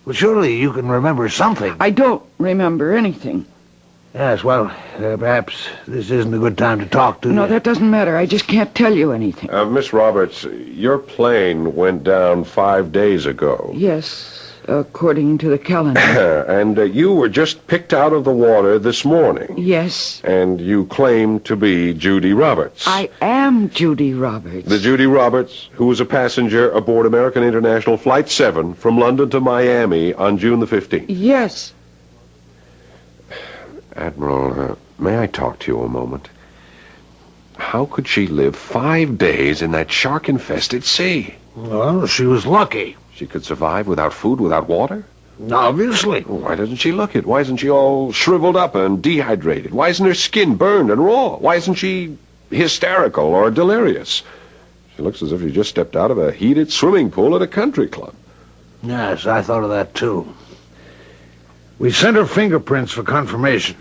Well, surely you can remember something. I don't remember anything. Yes, well, perhaps this isn't a good time to talk to you. No, that doesn't matter. I just can't tell you anything. Miss Roberts, your plane went down 5 days ago. Yes, according to the calendar. And you were just picked out of the water this morning. Yes. And you claim to be Judy Roberts. I am Judy Roberts. The Judy Roberts who was a passenger aboard American International Flight 7 from London to Miami on June the 15th. Yes. Admiral, may I talk to you a moment? How could she live 5 days in that shark-infested sea? Well, she was lucky. She could survive without food, without water? Obviously. Why doesn't she look it? Why isn't she all shriveled up and dehydrated? Why isn't her skin burned and raw? Why isn't she hysterical or delirious? She looks as if she just stepped out of a heated swimming pool at a country club. Yes, I thought of that, too. We sent her fingerprints for confirmation.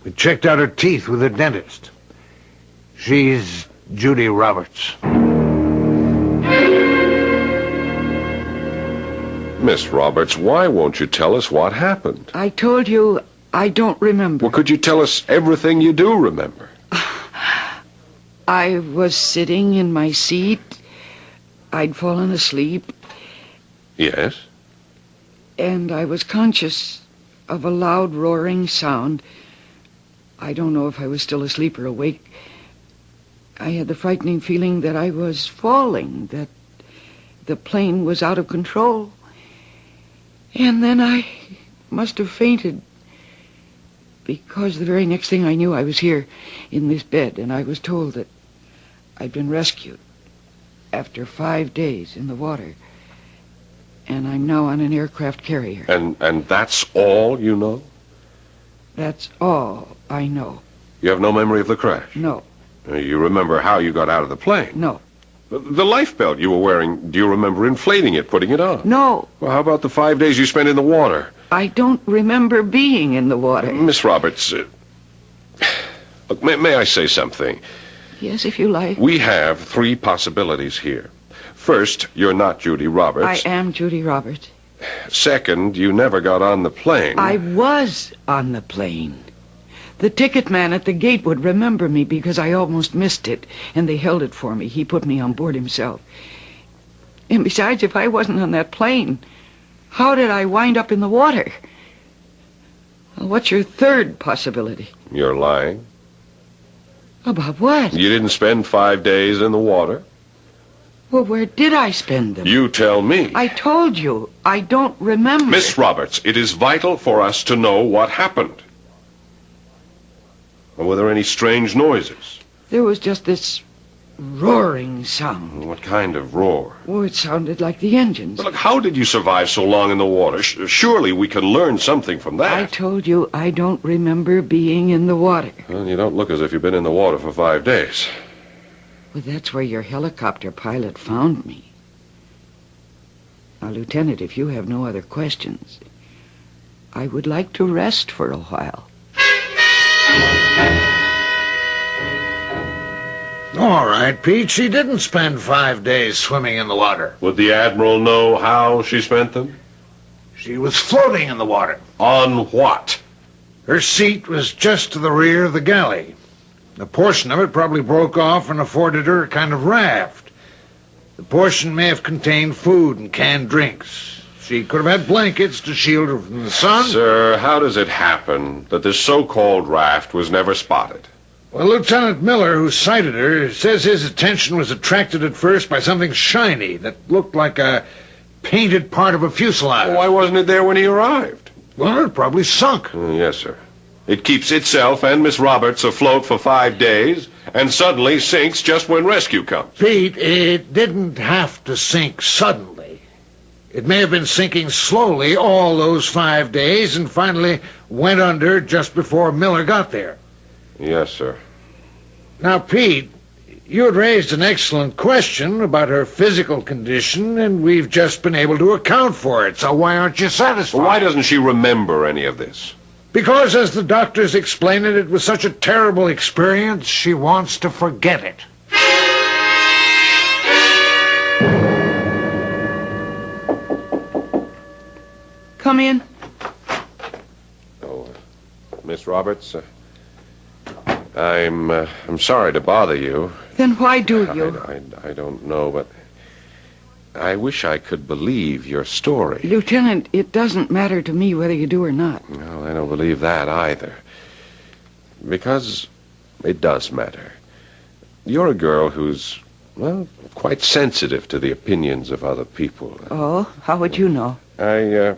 We checked out her teeth with her dentist. She's Judy Roberts. Miss Roberts, why won't you tell us what happened? I told you I don't remember. Well, could you tell us everything you do remember? I was sitting in my seat. I'd fallen asleep. Yes? And I was conscious of a loud roaring sound. I don't know if I was still asleep or awake. I had the frightening feeling that I was falling, that the plane was out of control. And then I must have fainted, because the very next thing I knew, I was here in this bed, and I was told that I'd been rescued after 5 days in the water. And I'm now on an aircraft carrier. And that's all you know? That's all I know. You have no memory of the crash? No. You remember how you got out of the plane? No. The life belt you were wearing, do you remember inflating it, putting it on? No. Well, how about the 5 days you spent in the water? I don't remember being in the water. Miss Roberts, look, may I say something? Yes, if you like. We have 3 possibilities here. First, you're not Judy Roberts. I am Judy Roberts. Second, you never got on the plane. I was on the plane. The ticket man at the gate would remember me because I almost missed it, and they held it for me. He put me on board himself. And besides, if I wasn't on that plane, how did I wind up in the water? Well, what's your third possibility? You're lying. About what? You didn't spend 5 days in the water. Well, where did I spend them? You tell me. I told you. I don't remember. Miss Roberts, it is vital for us to know what happened. Were there any strange noises? There was just this roaring sound. What kind of roar? Oh, it sounded like the engines. But look, how did you survive so long in the water? Surely we can learn something from that. I told you I don't remember being in the water. Well, you don't look as if you've been in the water for 5 days. Well, that's where your helicopter pilot found me. Now, Lieutenant, if you have no other questions, I would like to rest for a while. All right, Pete. She didn't spend 5 days swimming in the water. Would the Admiral know how she spent them? She was floating in the water. On what? Her seat was just to the rear of the galley. A portion of it probably broke off and afforded her a kind of raft. The portion may have contained food and canned drinks. She could have had blankets to shield her from the sun. Sir, how does it happen that this so-called raft was never spotted? Well, Lieutenant Miller, who sighted her, says his attention was attracted at first by something shiny that looked like a painted part of a fuselage. Why wasn't it there when he arrived? Well, it probably sunk. Yes, sir. It keeps itself and Miss Roberts afloat for 5 days and suddenly sinks just when rescue comes. Pete, it didn't have to sink suddenly. It may have been sinking slowly all those 5 days and finally went under just before Miller got there. Yes, sir. Now, Pete, you had raised an excellent question about her physical condition, and we've just been able to account for it, so why aren't you satisfied? Well, why doesn't she remember any of this? Because, as the doctors explain it, it was such a terrible experience, she wants to forget it. Come in. Oh, Miss Roberts, I'm sorry to bother you. Then why do you? I don't know, but I wish I could believe your story. Lieutenant, it doesn't matter to me whether you do or not. No, I don't believe that either. Because it does matter. You're a girl who's, well, quite sensitive to the opinions of other people. Oh, how would you know? I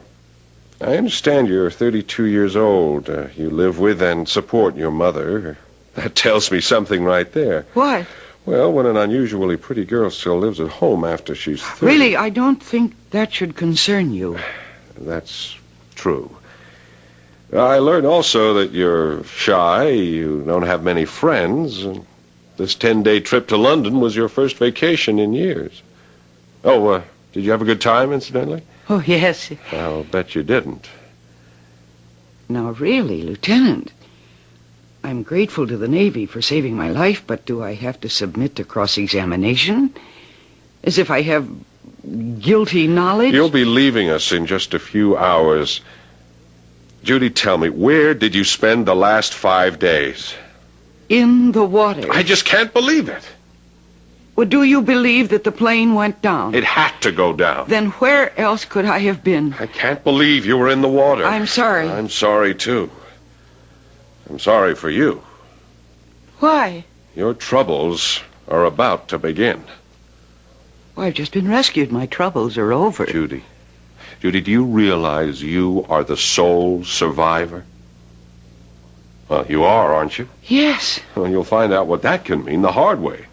understand you're 32 years old. You live with and support your mother. That tells me something right there. What? Well, when an unusually pretty girl still lives at home after she's 30... Really, I don't think that should concern you. That's true. I learned also that you're shy, you don't have many friends, and this 10-day trip to London was your first vacation in years. Oh, did you have a good time, incidentally? Oh, yes. I'll bet you didn't. Now, really, Lieutenant, I'm grateful to the Navy for saving my life, but do I have to submit to cross-examination? As if I have guilty knowledge? You'll be leaving us in just a few hours. Judy, tell me, where did you spend the last 5 days? In the water. I just can't believe it. Well, do you believe that the plane went down? It had to go down. Then where else could I have been? I can't believe you were in the water. I'm sorry. I'm sorry, too. I'm sorry for you. Why? Your troubles are about to begin. Well, I've just been rescued. My troubles are over. Judy. Judy, do you realize you are the sole survivor? Well, you are, aren't you? Yes. Well, you'll find out what that can mean the hard way.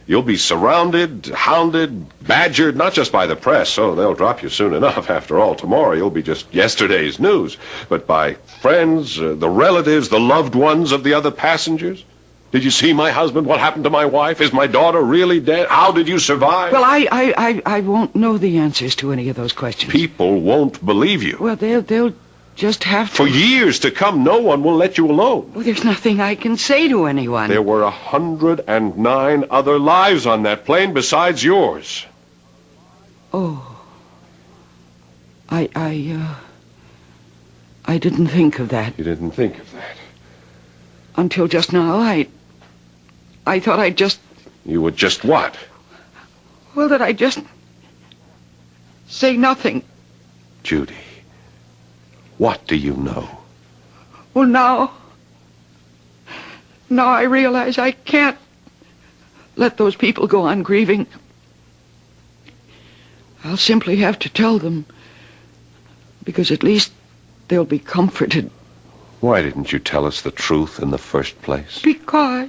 You'll be surrounded, hounded, badgered, not just by the press, so they'll drop you soon enough. After all, tomorrow you'll be just yesterday's news, but by friends, the relatives, the loved ones of the other passengers. Did you see my husband? What happened to my wife? Is my daughter really dead? How did you survive? Well, I won't know the answers to any of those questions. People won't believe you. Well, they'll just have to... For years to come, no one will let you alone. Well, there's nothing I can say to anyone. There were 109 other lives on that plane besides yours. Oh. I didn't think of that. You didn't think of that? Until just now, I thought I'd just... You would just what? Well, that I'd just say nothing. Judy, what do you know? Well, now I realize I can't let those people go on grieving. I'll simply have to tell them, because at least they'll be comforted. Why didn't you tell us the truth in the first place? Because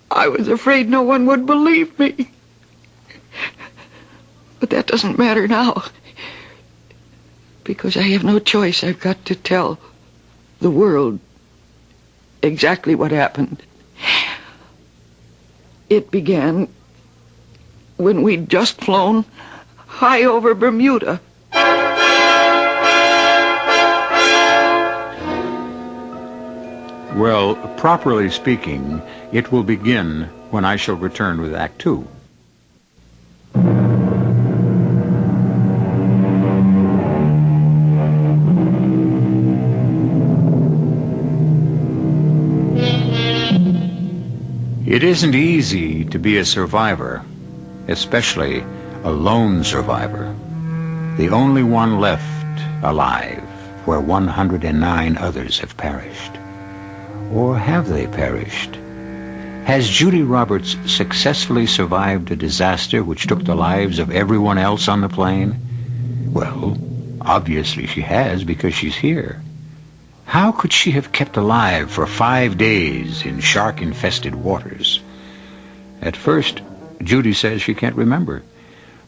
I was afraid no one would believe me. But that doesn't matter now. Because I have no choice. I've got to tell the world exactly what happened. It began when we'd just flown high over Bermuda. Well, properly speaking, it will begin when I shall return with Act Two. It isn't easy to be a survivor, especially a lone survivor. The only one left alive, where 109 others have perished. Or have they perished? Has Judy Roberts successfully survived a disaster which took the lives of everyone else on the plane? Well, obviously she has, because she's here. How could she have kept alive for 5 days in shark-infested waters? At first, Judy says she can't remember.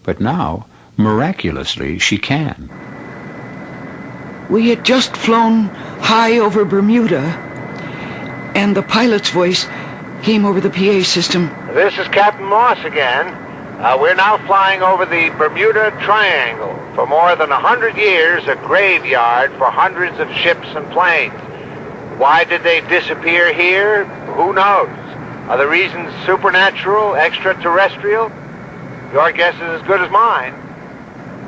But now, miraculously, she can. We had just flown high over Bermuda, and the pilot's voice came over the PA system. This is Captain Moss again. We're now flying over the Bermuda Triangle. For more than 100 years, a graveyard for hundreds of ships and planes. Why did they disappear here? Who knows? Are the reasons supernatural, extraterrestrial? Your guess is as good as mine.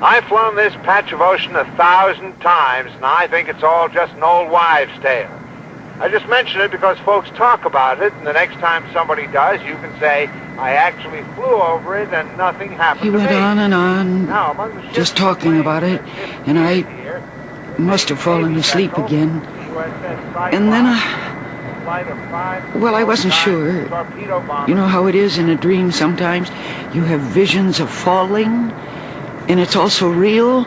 I've flown this patch of ocean 1,000 times, and I think it's all just an old wives' tale. I just mention it because folks talk about it, and the next time somebody does, you can say, I actually flew over it and nothing happened to me. He went on and on, just talking about it, and I must have fallen asleep again. And then I wasn't sure. You know how it is in a dream sometimes? You have visions of falling, and it's also real.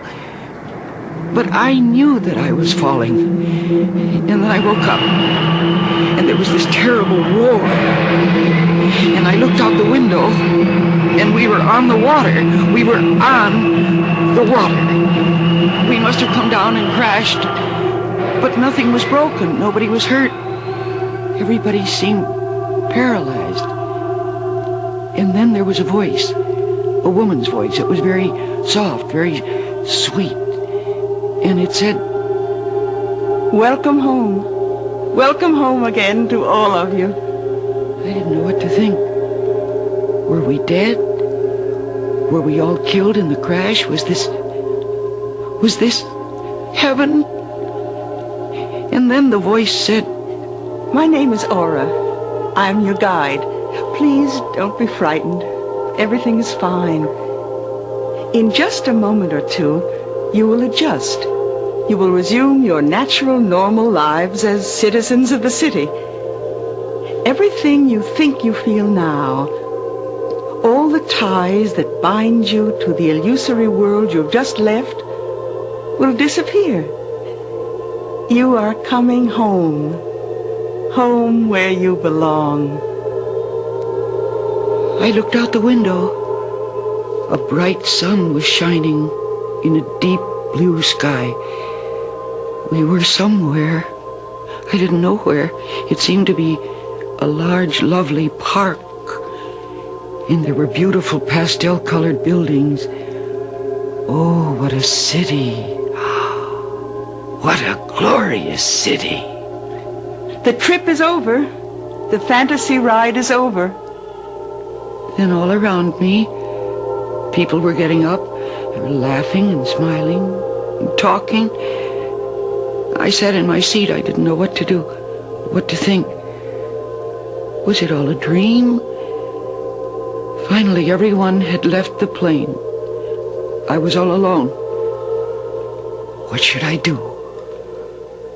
But I knew that I was falling. And then I woke up, and there was this terrible roar. And I looked out the window, and we were on the water. We were on the water. We must have come down and crashed. But nothing was broken. Nobody was hurt. Everybody seemed paralyzed. And then there was a voice, a woman's voice. It was very soft, very sweet. And it said, "Welcome home. Welcome home again to all of you." I didn't know what to think. Were we dead? Were we all killed in the crash? Was this heaven? And then the voice said, "My name is Aura. I'm your guide. Please don't be frightened. Everything is fine. In just a moment or two, you will adjust You will resume your natural, normal lives as citizens of the city. Everything you think you feel now, all the ties that bind you to the illusory world you've just left, will disappear. You are coming home. Home where you belong. I looked out the window. A bright sun was shining in a deep blue sky. We were somewhere. I didn't know where. It seemed to be a large, lovely park. And there were beautiful pastel-colored buildings. Oh, what a city. What a glorious city. The trip is over. The fantasy ride is over. Then all around me, people were getting up. They were laughing and smiling and talking. I sat in my seat. I didn't know what to do, what to think. Was it all a dream? Finally, everyone had left the plane. I was all alone. What should I do?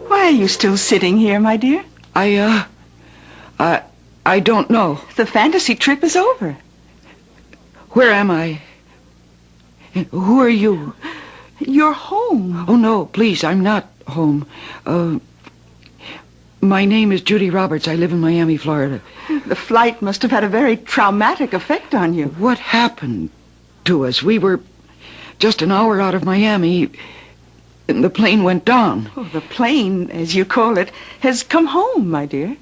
Why are you still sitting here, my dear? I don't know. The fantasy trip is over. Where am I? Who are you? You're home. Oh, no, please, I'm not home. My name is Judy Roberts. I live in Miami, Florida. The flight must have had a very traumatic effect on you. What happened to us? We were just an hour out of Miami, and the plane went down. Oh, the plane, as you call it, has come home, my dear.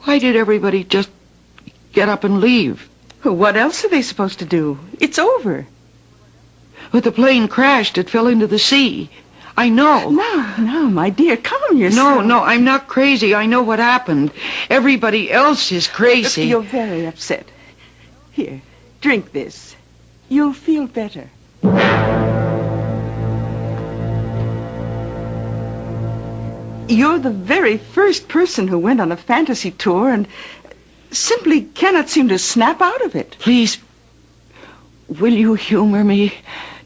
Why did everybody just get up and leave? Well, what else are they supposed to do? It's over. But the plane crashed. It fell into the sea. I know. No, my dear, calm yourself. No, I'm not crazy. I know what happened. Everybody else is crazy. You're very upset. Here, drink this. You'll feel better. You're the very first person who went on a fantasy tour and simply cannot seem to snap out of it. Please, will you humor me?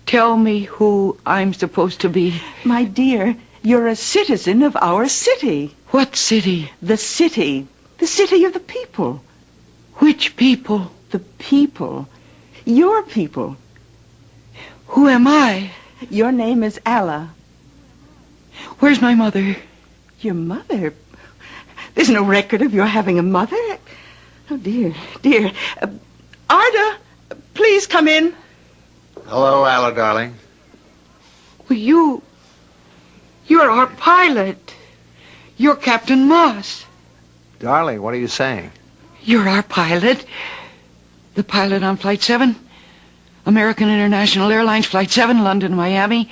Tell me who I'm supposed to be. My dear, you're a citizen of our city. What city? The city. The city of the people. Which people? The people. Your people. Who am I? Your name is Allah. Where's my mother? Your mother? There's no record of your having a mother. Oh, dear. Arda, please come in. Hello, Alla, darling. Well, you're our pilot. You're Captain Moss. Darling, what are you saying? You're our pilot. The pilot on Flight 7. American International Airlines, Flight 7, London to Miami.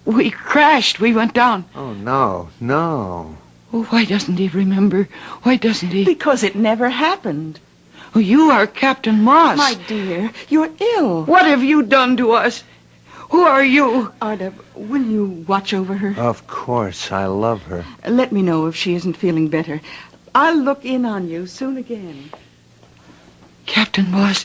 We crashed. We went down. Oh, no. Oh, why doesn't he remember? Why doesn't he? Because it never happened. Oh, you are Captain Moss. My dear, you're ill. What have you done to us? Who are you? Arda, will you watch over her? Of course. I love her. Let me know if she isn't feeling better. I'll look in on you soon again. Captain Moss,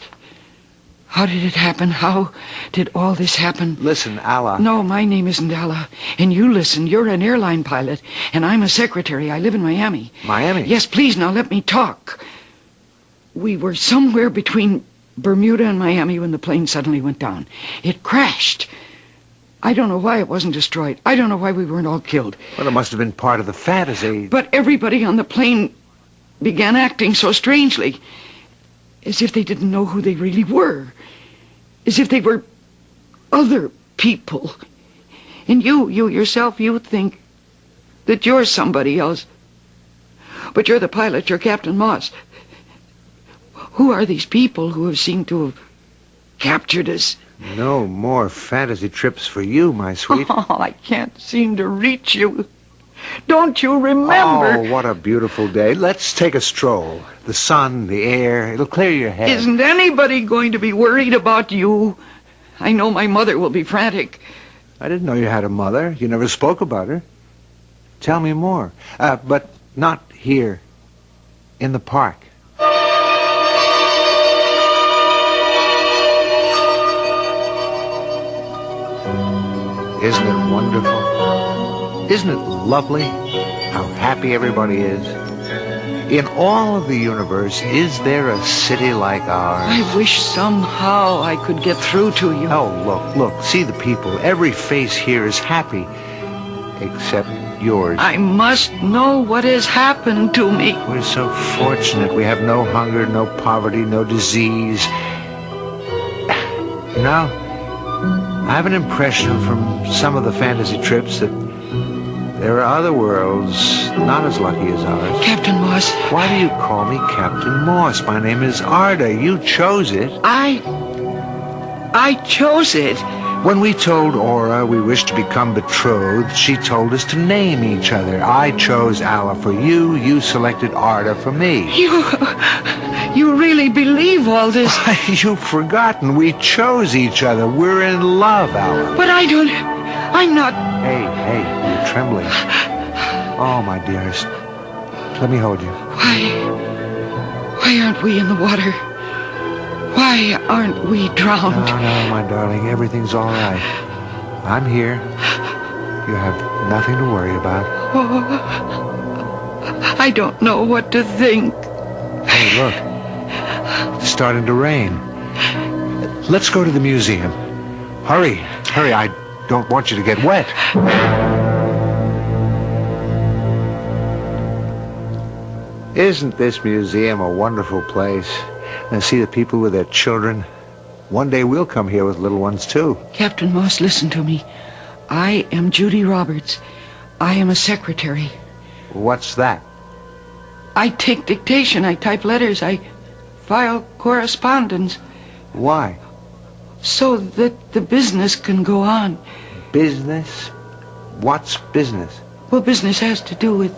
how did it happen? How did all this happen? Listen, Alla. No, my name isn't Alla. And you listen, you're an airline pilot, and I'm a secretary. I live in Miami. Miami? Yes, please, now let me talk. We were somewhere between Bermuda and Miami when the plane suddenly went down. It crashed. I don't know why it wasn't destroyed. I don't know why we weren't all killed. Well, it must have been part of the fantasy. But everybody on the plane began acting so strangely, as if they didn't know who they really were, as if they were other people. And you yourself, you think that you're somebody else. But you're the pilot, you're Captain Moss. Who are these people who have seemed to have captured us? No more fantasy trips for you, my sweet. Oh, I can't seem to reach you. Don't you remember? Oh, what a beautiful day. Let's take a stroll. The sun, the air, it'll clear your head. Isn't anybody going to be worried about you? I know my mother will be frantic. I didn't know you had a mother. You never spoke about her. Tell me more. But not here. In the park. Isn't it wonderful? Isn't it lovely how happy everybody is? In all of the universe, is there a city like ours? I wish somehow I could get through to you. Oh, look, see the people. Every face here is happy, except yours. I must know what has happened to me. We're so fortunate. We have no hunger, no poverty, no disease. You know, I have an impression from some of the fantasy trips that there are other worlds not as lucky as ours. Captain Moss. Why do you call me Captain Moss? My name is Arda. You chose it. I chose it. When we told Aura we wished to become betrothed, she told us to name each other. I chose Alla for you. You selected Arda for me. You really believe all this? You've forgotten. We chose each other. We're in love, Alla. But I'm not... Hey, you're trembling. Oh, my dearest. Let me hold you. Why aren't we in the water? Why aren't we drowned? No, my darling. Everything's all right. I'm here. You have nothing to worry about. Oh, I don't know what to think. Hey, look. It's starting to rain. Let's go to the museum. Hurry. I don't want you to get wet. Isn't this museum a wonderful place? And see the people with their children. One day we'll come here with little ones, too. Captain Moss, listen to me. I am Judy Roberts. I am a secretary. What's that? I take dictation. I type letters. I file correspondence. Why? So that the business can go on. Business? What's business? Well, business has to do with...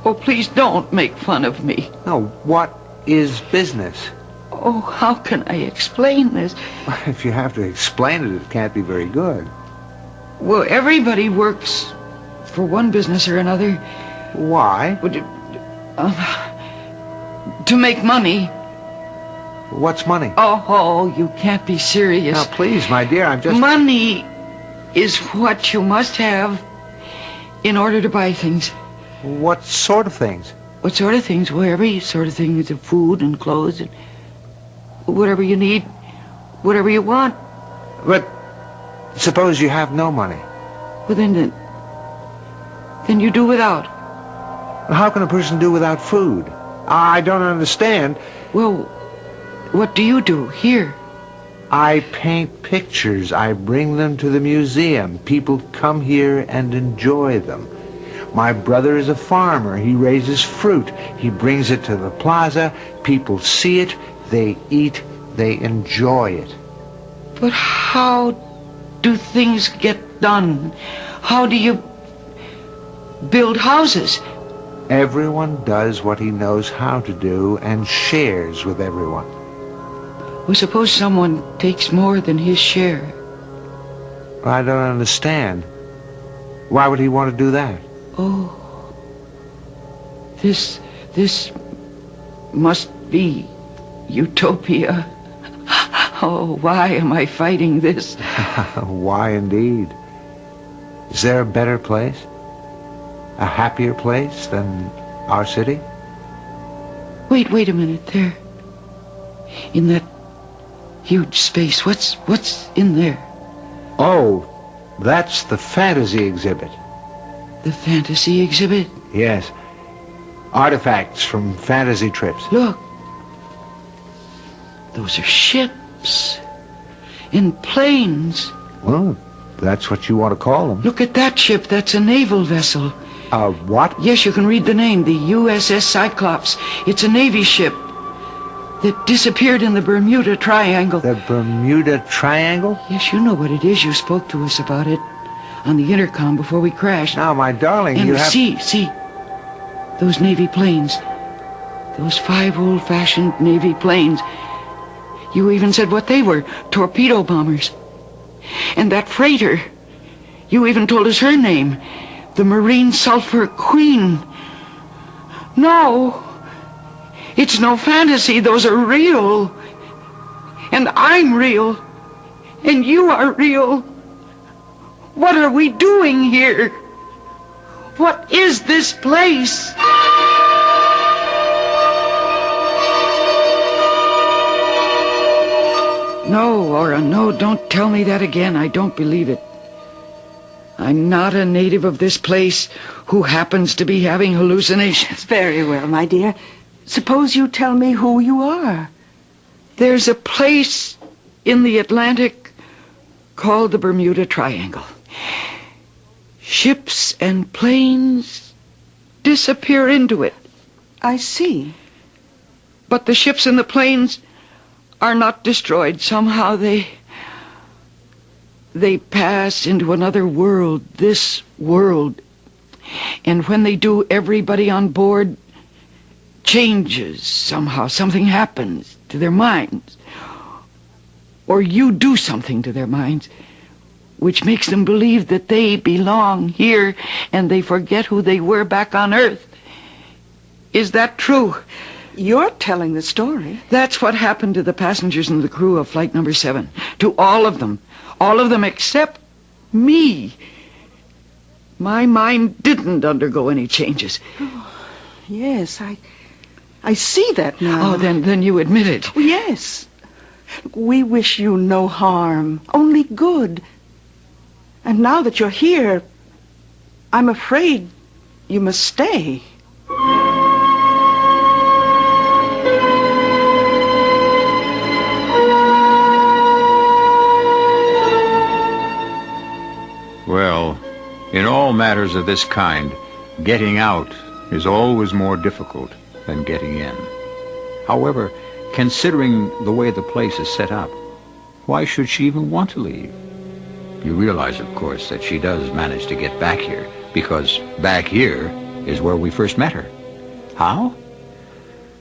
Oh, please don't make fun of me. No, what is business? Oh, how can I explain this? If you have to explain it, it can't be very good. Well, everybody works for one business or another. Why? To make money. What's money? Oh, you can't be serious. Now, please, my dear, I'm just... Money is what you must have in order to buy things. What sort of things? What sort of things? Well, every sort of thing is food and clothes and whatever you need, whatever you want. But suppose you have no money. Well, then you do without. How can a person do without food? I don't understand. Well, what do you do here? I paint pictures. I bring them to the museum. People come here and enjoy them. My brother is a farmer. He raises fruit. He brings it to the plaza. People see it. They eat. They enjoy it. But how do things get done? How do you build houses? Everyone does what he knows how to do and shares with everyone. Well, suppose someone takes more than his share. I don't understand. Why would he want to do that? Oh, this must be utopia. Oh, why am I fighting this? Why indeed? Is there a better place? A happier place than our city? Wait a minute, there. In that huge space, what's in there? Oh, that's the fantasy exhibit. The fantasy exhibit? Yes. Artifacts from fantasy trips. Look. Those are ships. And planes. Well, that's what you want to call them. Look at that ship. That's a naval vessel. What? Yes, you can read the name. The USS Cyclops. It's a Navy ship that disappeared in the Bermuda Triangle. The Bermuda Triangle? Yes, you know what it is. You spoke to us about it on the intercom before we crashed. Now, my darling, and you have... See. Those Navy planes. Those 5 old-fashioned Navy planes. You even said what they were. Torpedo bombers. And that freighter. You even told us her name. The Marine Sulphur Queen. No. It's no fantasy. Those are real. And I'm real. And you are real. What are we doing here? What is this place? No, Aura, no, don't tell me that again. I don't believe it. I'm not a native of this place who happens to be having hallucinations. Very well, my dear. Suppose you tell me who you are. There's a place in the Atlantic called the Bermuda Triangle. Ships and planes disappear into it. I see. But the ships and the planes are not destroyed. Somehow they pass into another world, this world. And when they do, everybody on board changes somehow. Something happens to their minds. Or you do something to their minds, which makes them believe that they belong here and they forget who they were back on Earth. Is that true? You're telling the story. That's what happened to the passengers and the crew of Flight Number 7. To all of them. All of them except me. My mind didn't undergo any changes. Oh, yes, I see that now. Oh, then you admit it. Oh, yes. We wish you no harm, only good. And now that you're here, I'm afraid you must stay. Well, in all matters of this kind, getting out is always more difficult than getting in. However, considering the way the place is set up, why should she even want to leave? You realize, of course, that she does manage to get back here, because back here is where we first met her. How?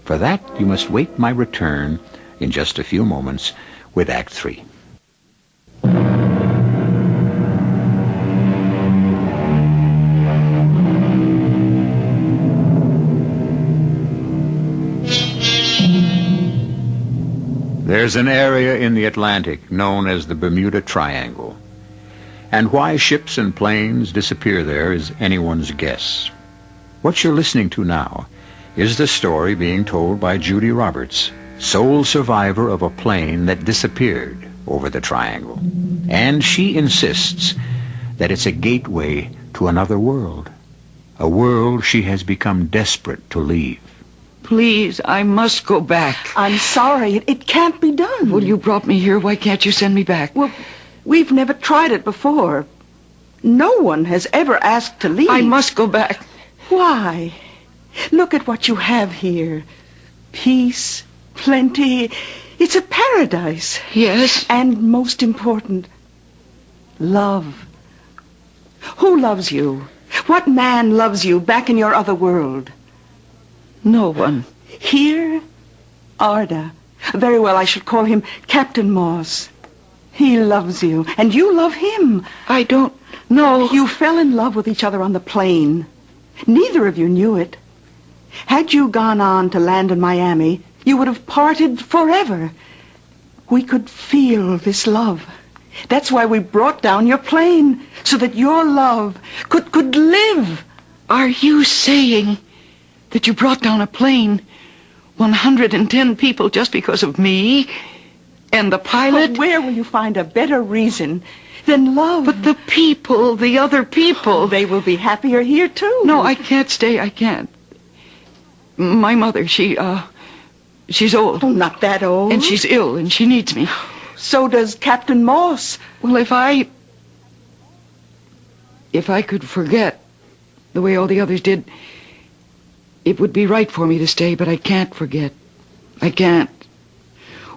For that, you must wait my return in just a few moments with Act 3. There's an area in the Atlantic known as the Bermuda Triangle. And why ships and planes disappear there is anyone's guess. What you're listening to now is the story being told by Judy Roberts, sole survivor of a plane that disappeared over the triangle. And she insists that it's a gateway to another world, a world she has become desperate to leave. Please, I must go back. I'm sorry. It can't be done. Well, you brought me here. Why can't you send me back? Well, we've never tried it before. No one has ever asked to leave. I must go back. Why? Look at what you have here. Peace, plenty. It's a paradise. Yes. And most important, love. Who loves you? What man loves you back in your other world? No one. Here, Arda. Very well, I should call him Captain Moss. He loves you, and you love him. I don't know. You fell in love with each other on the plane. Neither of you knew it. Had you gone on to land in Miami, you would have parted forever. We could feel this love. That's why we brought down your plane, so that your love could live. Are you saying that you brought down a plane, 110 people, just because of me and the pilot? But where will you find a better reason than love? But the people, the other people. They will be happier here, too. No, I can't stay. I can't. My mother, she's old. Oh, not that old. And she's ill, and she needs me. So does Captain Moss. Well, if I could forget the way all the others did, it would be right for me to stay, but I can't forget. I can't.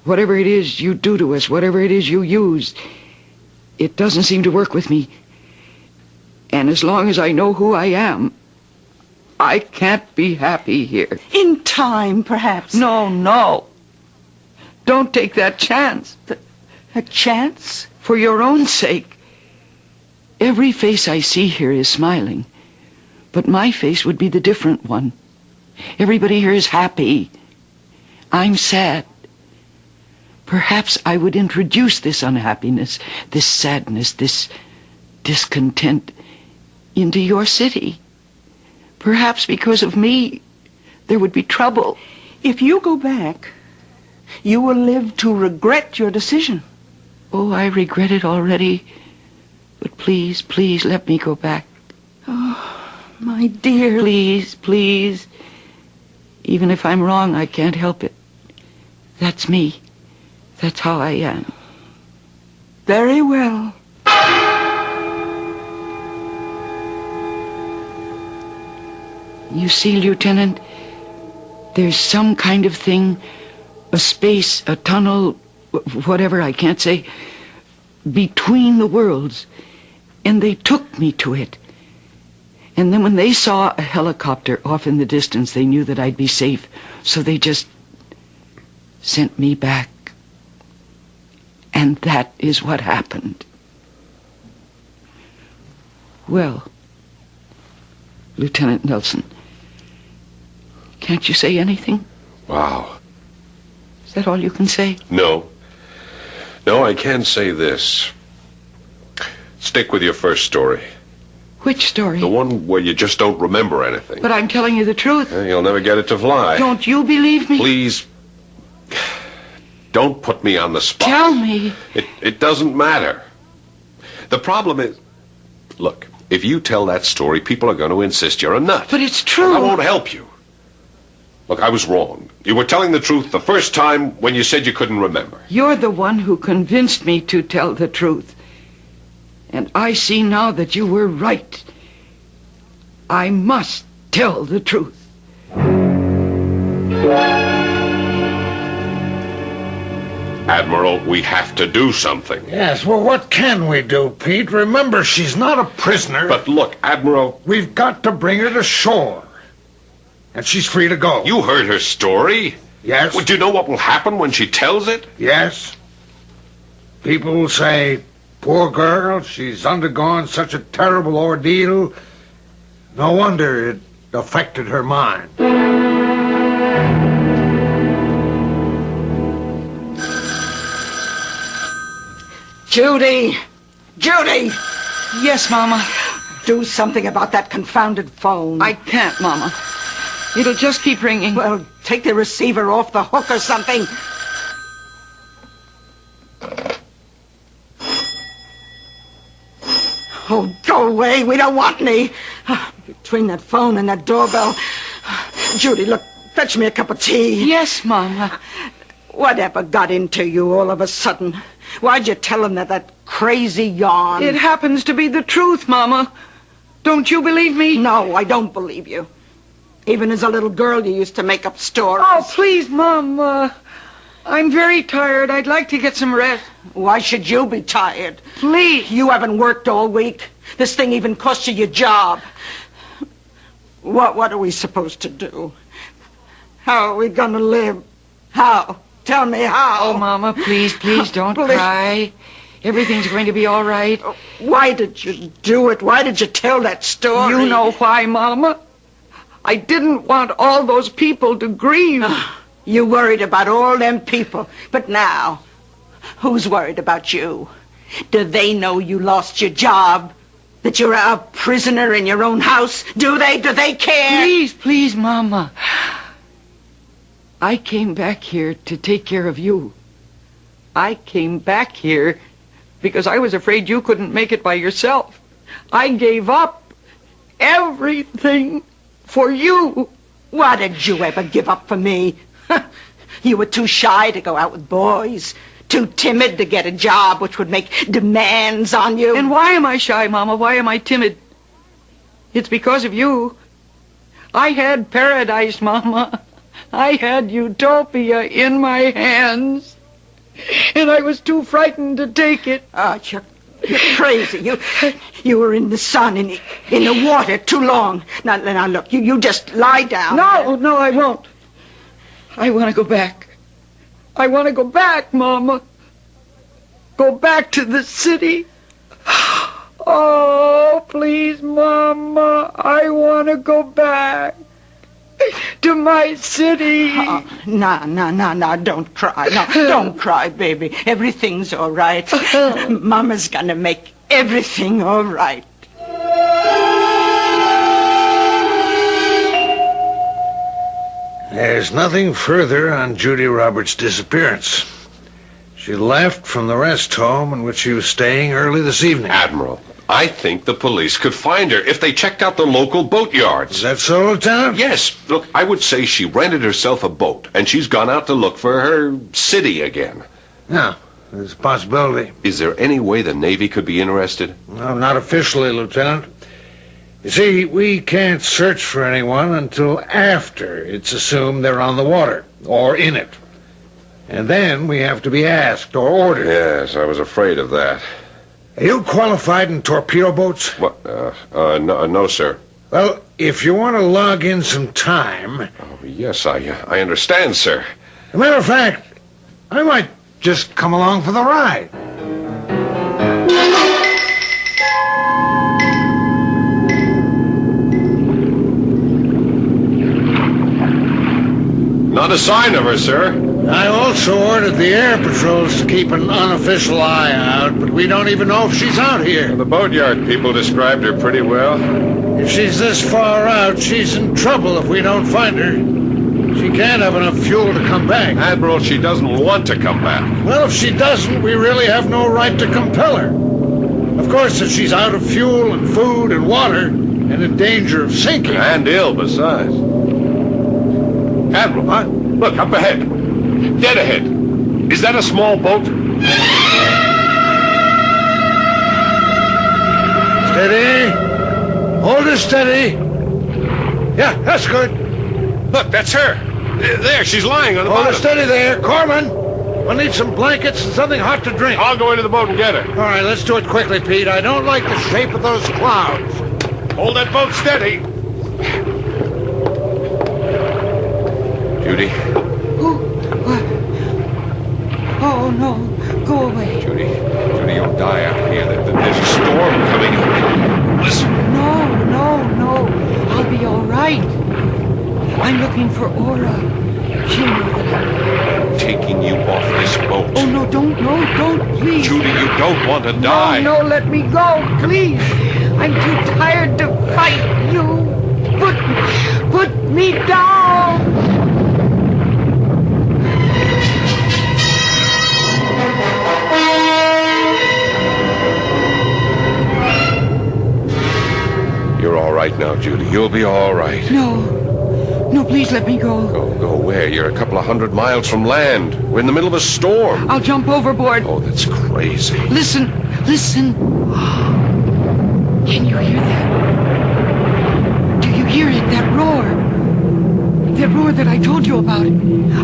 Whatever it is you do to us, whatever it is you use, it doesn't seem to work with me. And as long as I know who I am, I can't be happy here. In time, perhaps. No. Don't take that chance. A chance? For your own sake. Every face I see here is smiling, but my face would be the different one. Everybody here is happy. I'm sad. Perhaps I would introduce this unhappiness, this sadness, this discontent into your city. Perhaps because of me, there would be trouble. If you go back, you will live to regret your decision. Oh, I regret it already. But please, please let me go back. Oh, my dear. Please, please. Even if I'm wrong, I can't help it. That's me. That's how I am. Very well. You see, Lieutenant, there's some kind of thing, a space, a tunnel, whatever, I can't say, between the worlds. And they took me to it. And then when they saw a helicopter off in the distance, they knew that I'd be safe. So they just sent me back. And that is what happened. Well, Lieutenant Nelson, can't you say anything? Wow. Is that all you can say? No. No, I can say this. Stick with your first story. Which story? The one where you just don't remember anything. But I'm telling you the truth. You'll never get it to fly. Don't you believe me? Please, don't put me on the spot. Tell me. It doesn't matter. The problem is, look, if you tell that story, people are going to insist you're a nut. But it's true. Well, I won't help you. Look, I was wrong. You were telling the truth the first time when you said you couldn't remember. You're the one who convinced me to tell the truth. And I see now that you were right. I must tell the truth. Admiral, we have to do something. Yes, well, what can we do, Pete? Remember, she's not a prisoner. But look, Admiral... We've got to bring her to shore. And she's free to go. You heard her story. Yes. Well, do you know what will happen when she tells it? Yes. People will say, poor girl, she's undergone such a terrible ordeal. No wonder it affected her mind. Judy! Judy! Yes, Mama. Do something about that confounded phone. I can't, Mama. It'll just keep ringing. Well, take the receiver off the hook or something. Oh, go away. We don't want any. Between that phone and that doorbell. Judy, look, fetch me a cup of tea. Yes, Mama. Whatever got into you all of a sudden? Why'd you tell him that crazy yarn? It happens to be the truth, Mama. Don't you believe me? No, I don't believe you. Even as a little girl, you used to make up stories. Oh, please, Mom. I'm very tired. I'd like to get some rest. Why should you be tired? Please. You haven't worked all week. This thing even cost you your job. What are we supposed to do? How are we going to live? How? Tell me how. Oh, Mama, please don't cry. Everything's going to be all right. Why did you do it? Why did you tell that story? You know why, Mama. I didn't want all those people to grieve. You worried about all them people. But now, who's worried about you? Do they know you lost your job? That you're a prisoner in your own house? Do they? Do they care? Please, Mama. I came back here to take care of you. I came back here because I was afraid you couldn't make it by yourself. I gave up everything for you. Why did you ever give up for me? You were too shy to go out with boys. Too timid to get a job which would make demands on you. And why am I shy, Mama? Why am I timid? It's because of you. I had paradise, Mama. I had utopia in my hands. And I was too frightened to take it. Oh, you're crazy. You were in the sun, in the water too long. Now look, you just lie down. No, I won't. I want to go back. I want to go back, Mama. Go back to the city. Oh, please, Mama. I want to go back to my city. No, don't cry. No, don't cry, baby. Everything's all right. Mama's gonna make everything all right? There's nothing further on Judy Roberts' disappearance. She left from the rest home in which she was staying early this evening. Admiral, I think the police could find her if they checked out the local boatyards. Is that so, Lieutenant? Yes. Look, I would say she rented herself a boat, and she's gone out to look for her city again. Yeah, there's a possibility. Is there any way the Navy could be interested? No, not officially, Lieutenant. You see, we can't search for anyone until after it's assumed they're on the water, or in it. And then we have to be asked or ordered. Yes, I was afraid of that. Are you qualified in torpedo boats? What? No, sir. Well, if you want to log in some time... Oh, yes, I understand, sir. As a matter of fact, I might just come along for the ride. Not a sign of her, sir. I also ordered the air patrols to keep an unofficial eye out, but we don't even know if she's out here. The boatyard people described her pretty well. If she's this far out, she's in trouble if we don't find her. She can't have enough fuel to come back. Admiral, she doesn't want to come back. Well, if she doesn't, we really have no right to compel her. Of course, if she's out of fuel and food and water and in danger of sinking... And ill, besides. Admiral, huh? Look, up ahead. Dead ahead. Is that a small boat? Steady. Hold her steady. Yeah, that's good. Look, that's her. There, she's lying on the Hold bottom. her steady there. Corman, we'll need some blankets and something hot to drink. I'll go into the boat and get her. All right, let's do it quickly, Pete. I don't like the shape of those clouds. Hold that boat steady. Judy. Oh, no. Go away. Judy, you'll die out here. There's a storm coming. Listen. No. I'll be all right. I'm looking for Aura. She'll know that I'm taking you off this boat. Oh, no, don't, please. Judy, you don't want to die. No, let me go, please. I'm too tired to fight you. Put me down. You're all right now, Judy. You'll be all right. No, please let me go. Go where? You're a couple of 100 miles from land. We're in the middle of a storm. I'll jump overboard. Oh, that's crazy. Listen. Can you hear that? Do you hear it? That roar. That roar that I told you about.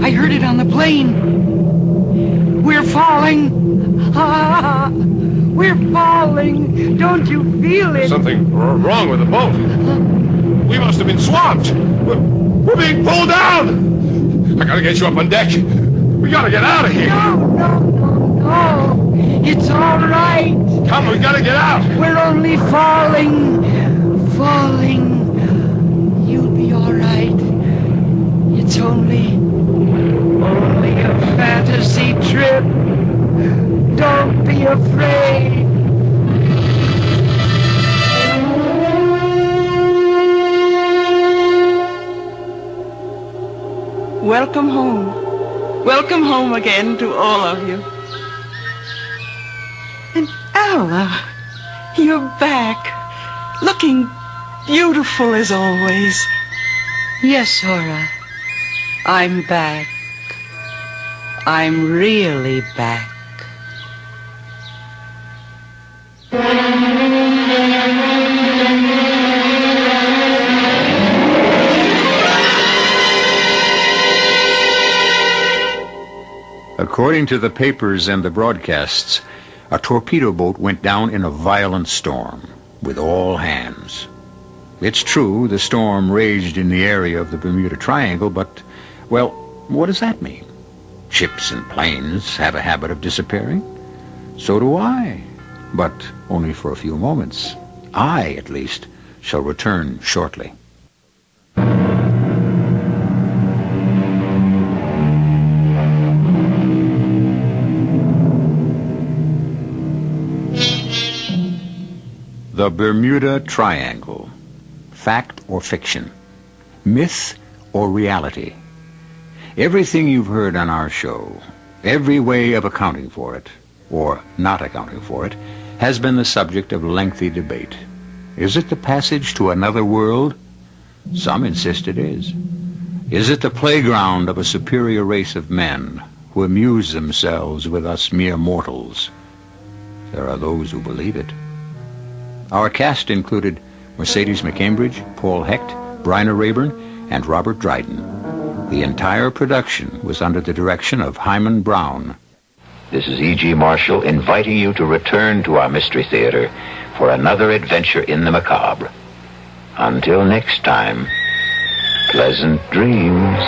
I heard it on the plane. We're falling. We're falling. Don't you feel it? Something wrong with the boat. We must have been swamped. We're being pulled down. I gotta get you up on deck. We gotta get out of here. No. It's all right. Come, we gotta get out. We're only falling. You'll be all right. It's only a fantasy trip. Don't be afraid. Welcome home. Welcome home again to all of you. And Alma, you're back. Looking beautiful as always. Yes, Aura. I'm back. I'm really back. According to the papers and the broadcasts, a torpedo boat went down in a violent storm with all hands. It's true the storm raged in the area of the Bermuda Triangle, but, well, what does that mean? Ships and planes have a habit of disappearing. So do I, but only for a few moments. I, at least, shall return shortly. The Bermuda Triangle. Fact or fiction? Myth or reality? Everything you've heard on our show, every way of accounting for it, or not accounting for it, has been the subject of lengthy debate. Is it the passage to another world? Some insist it is. Is it the playground of a superior race of men who amuse themselves with us mere mortals? There are those who believe it. Our cast included Mercedes McCambridge, Paul Hecht, Bryna Rayburn, and Robert Dryden. The entire production was under the direction of Hyman Brown. This is E.G. Marshall inviting you to return to our Mystery Theater for another adventure in the macabre. Until next time, pleasant dreams.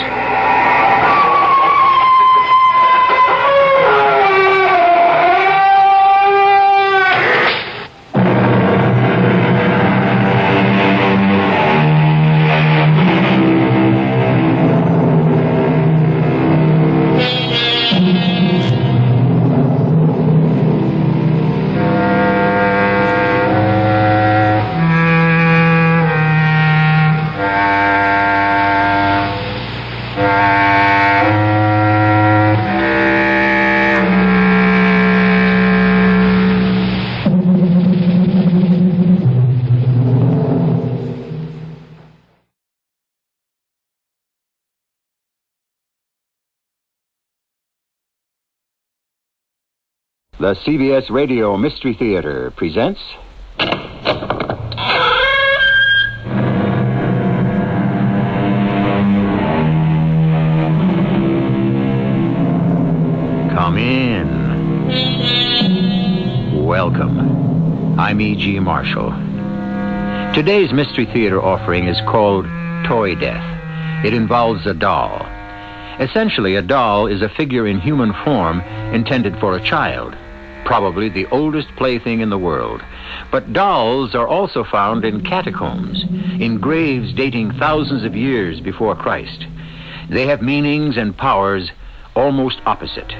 The CBS Radio Mystery Theater presents... Come in. Welcome. I'm E.G. Marshall. Today's Mystery Theater offering is called Toy Death. It involves a doll. Essentially, a doll is a figure in human form intended for a child. Probably the oldest plaything in the world. But dolls are also found in catacombs, in graves dating thousands of years before Christ. They have meanings and powers almost opposite.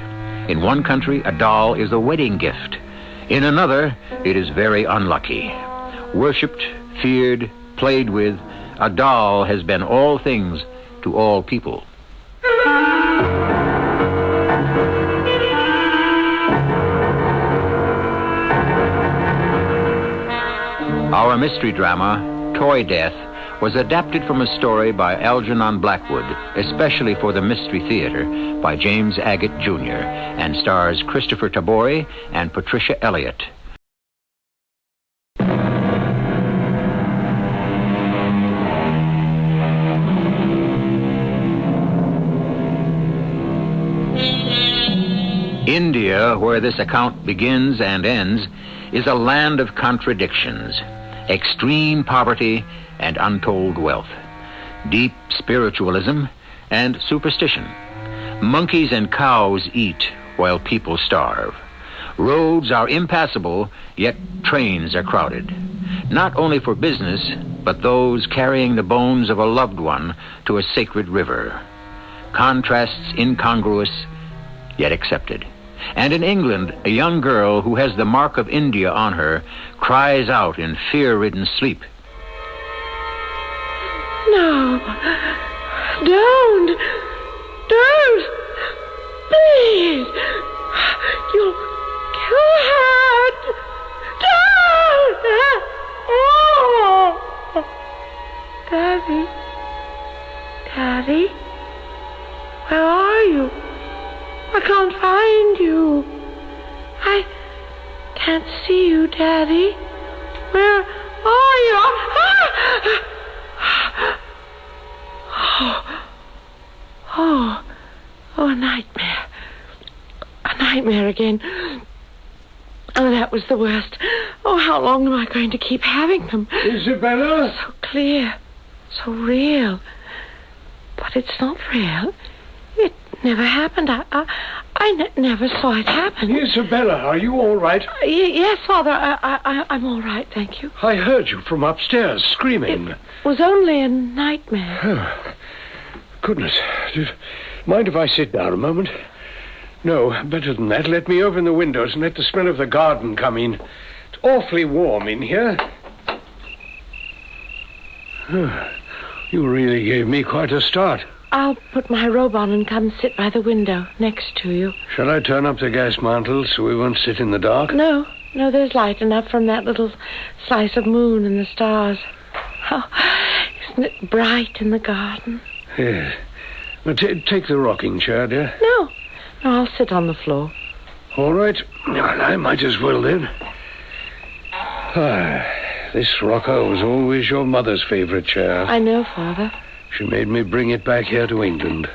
In one country, a doll is a wedding gift. In another, it is very unlucky. Worshipped, feared, played with, a doll has been all things to all people. Our mystery drama, Toy Death, was adapted from a story by Algernon Blackwood, especially for the Mystery Theater, by James Agate, Jr., and stars Christopher Tabori and Patricia Elliott. India, where this account begins and ends, is a land of contradictions. Extreme poverty and untold wealth, deep spiritualism and superstition. Monkeys and cows eat while people starve. Roads are impassable, yet trains are crowded. Not only for business, but those carrying the bones of a loved one to a sacred river. Contrasts incongruous, yet accepted. And in England, a young girl who has the mark of India on her cries out in fear-ridden sleep. No. Don't. Please. You can't. Don't. Oh. Daddy? Where are you? I can't find you. I can't see you, Daddy. Where are you? Oh, a nightmare. A nightmare again. Oh, that was the worst. Oh, how long am I going to keep having them? Isabella? So clear, so real. But it's not real. It never happened. I never saw it happen. Isabella, are you all right? Yes, Father, I'm all right, thank you. I heard you from upstairs screaming. It was only a nightmare. Oh, goodness. Mind if I sit down a moment? No, better than that. Let me open the windows and let the smell of the garden come in. It's awfully warm in here. You really gave me quite a start. I'll put my robe on and come sit by the window next to you. Shall I turn up the gas mantle so we won't sit in the dark? No, there's light enough from that little slice of moon and the stars. Oh, isn't it bright in the garden? Yes. Well, take the rocking chair, dear. No, I'll sit on the floor. All right. Well, I might as well then. This rocker was always your mother's favorite chair. I know, Father. She made me bring it back here to England.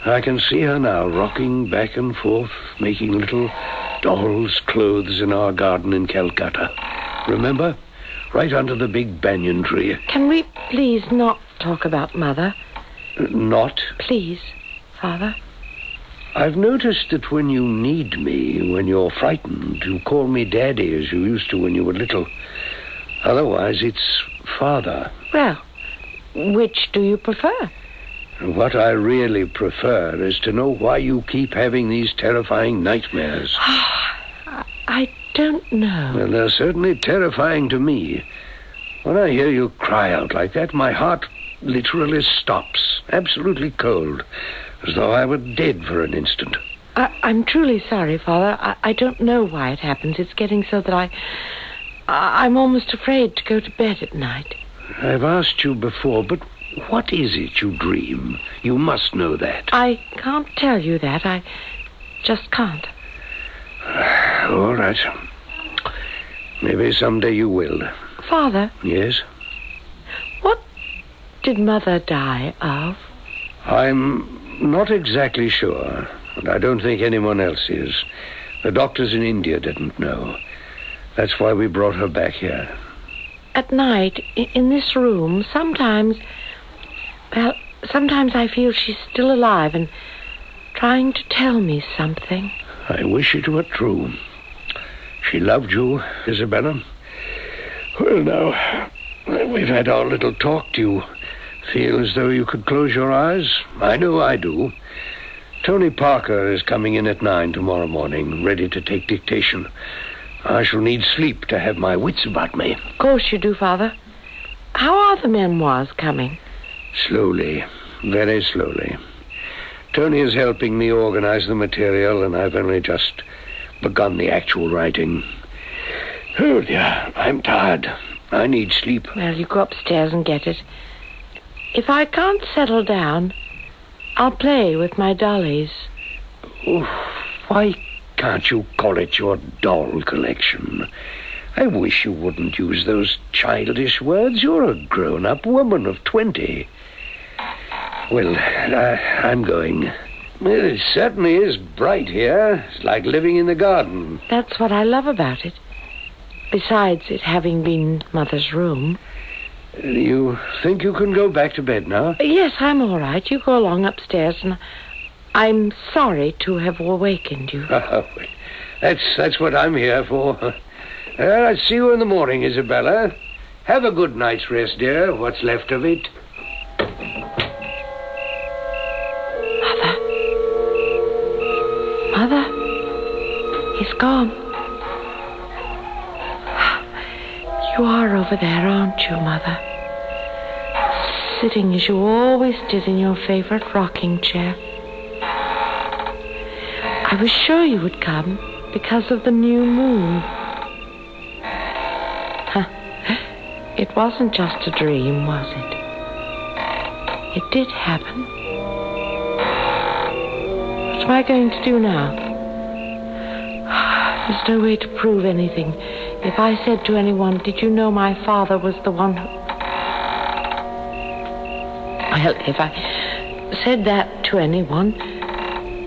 I can see her now, rocking back and forth, making little dolls' clothes in our garden in Calcutta. Remember? Right under the big banyan tree. Can we please not talk about Mother? Not? Please, Father. I've noticed that when you need me, when you're frightened, you call me Daddy as you used to when you were little. Otherwise, it's Father. Well, which do you prefer? What I really prefer is to know why you keep having these terrifying nightmares. I don't know. Well, they're certainly terrifying to me. When I hear you cry out like that, my heart literally stops, absolutely cold, as though I were dead for an instant. I'm truly sorry, Father. I don't know why it happens. It's getting so that I'm almost afraid to go to bed at night. I've asked you before, but what is it you dream? You must know that. I can't tell you that. I just can't. All right. Maybe someday you will. Father? Yes? What did Mother die of? I'm not exactly sure, and I don't think anyone else is. The doctors in India didn't know. That's why we brought her back here. At night, in this room, sometimes I feel she's still alive and trying to tell me something. I wish it were true. She loved you, Isabella. Well, now, we've had our little talk. Do you feel as though you could close your eyes? I know I do. Tony Parker is coming in at 9 tomorrow morning, ready to take dictation. I shall need sleep to have my wits about me. Of course you do, Father. How are the memoirs coming? Slowly, very slowly. Tony is helping me organize the material, and I've only just begun the actual writing. Oh, dear, I'm tired. I need sleep. Well, you go upstairs and get it. If I can't settle down, I'll play with my dollies. Oh, why can't you call it your doll collection? I wish you wouldn't use those childish words. You're a grown-up woman of 20. Well, I'm going. Well, it certainly is bright here. It's like living in the garden. That's what I love about it. Besides it having been Mother's room. You think you can go back to bed now? Yes, I'm all right. You go along upstairs, and I'm sorry to have awakened you. Oh, that's what I'm here for. I'll see you in the morning, Isabella. Have a good night's rest, dear, what's left of it. Mother, he's gone. You are over there, aren't you, Mother? Sitting as you always did in your favorite rocking chair. I was sure you would come because of the new moon. It wasn't just a dream, was it? It did happen. What am I going to do now? There's no way to prove anything. If I said to anyone, did you know my father was the one who... Well, if I said that to anyone,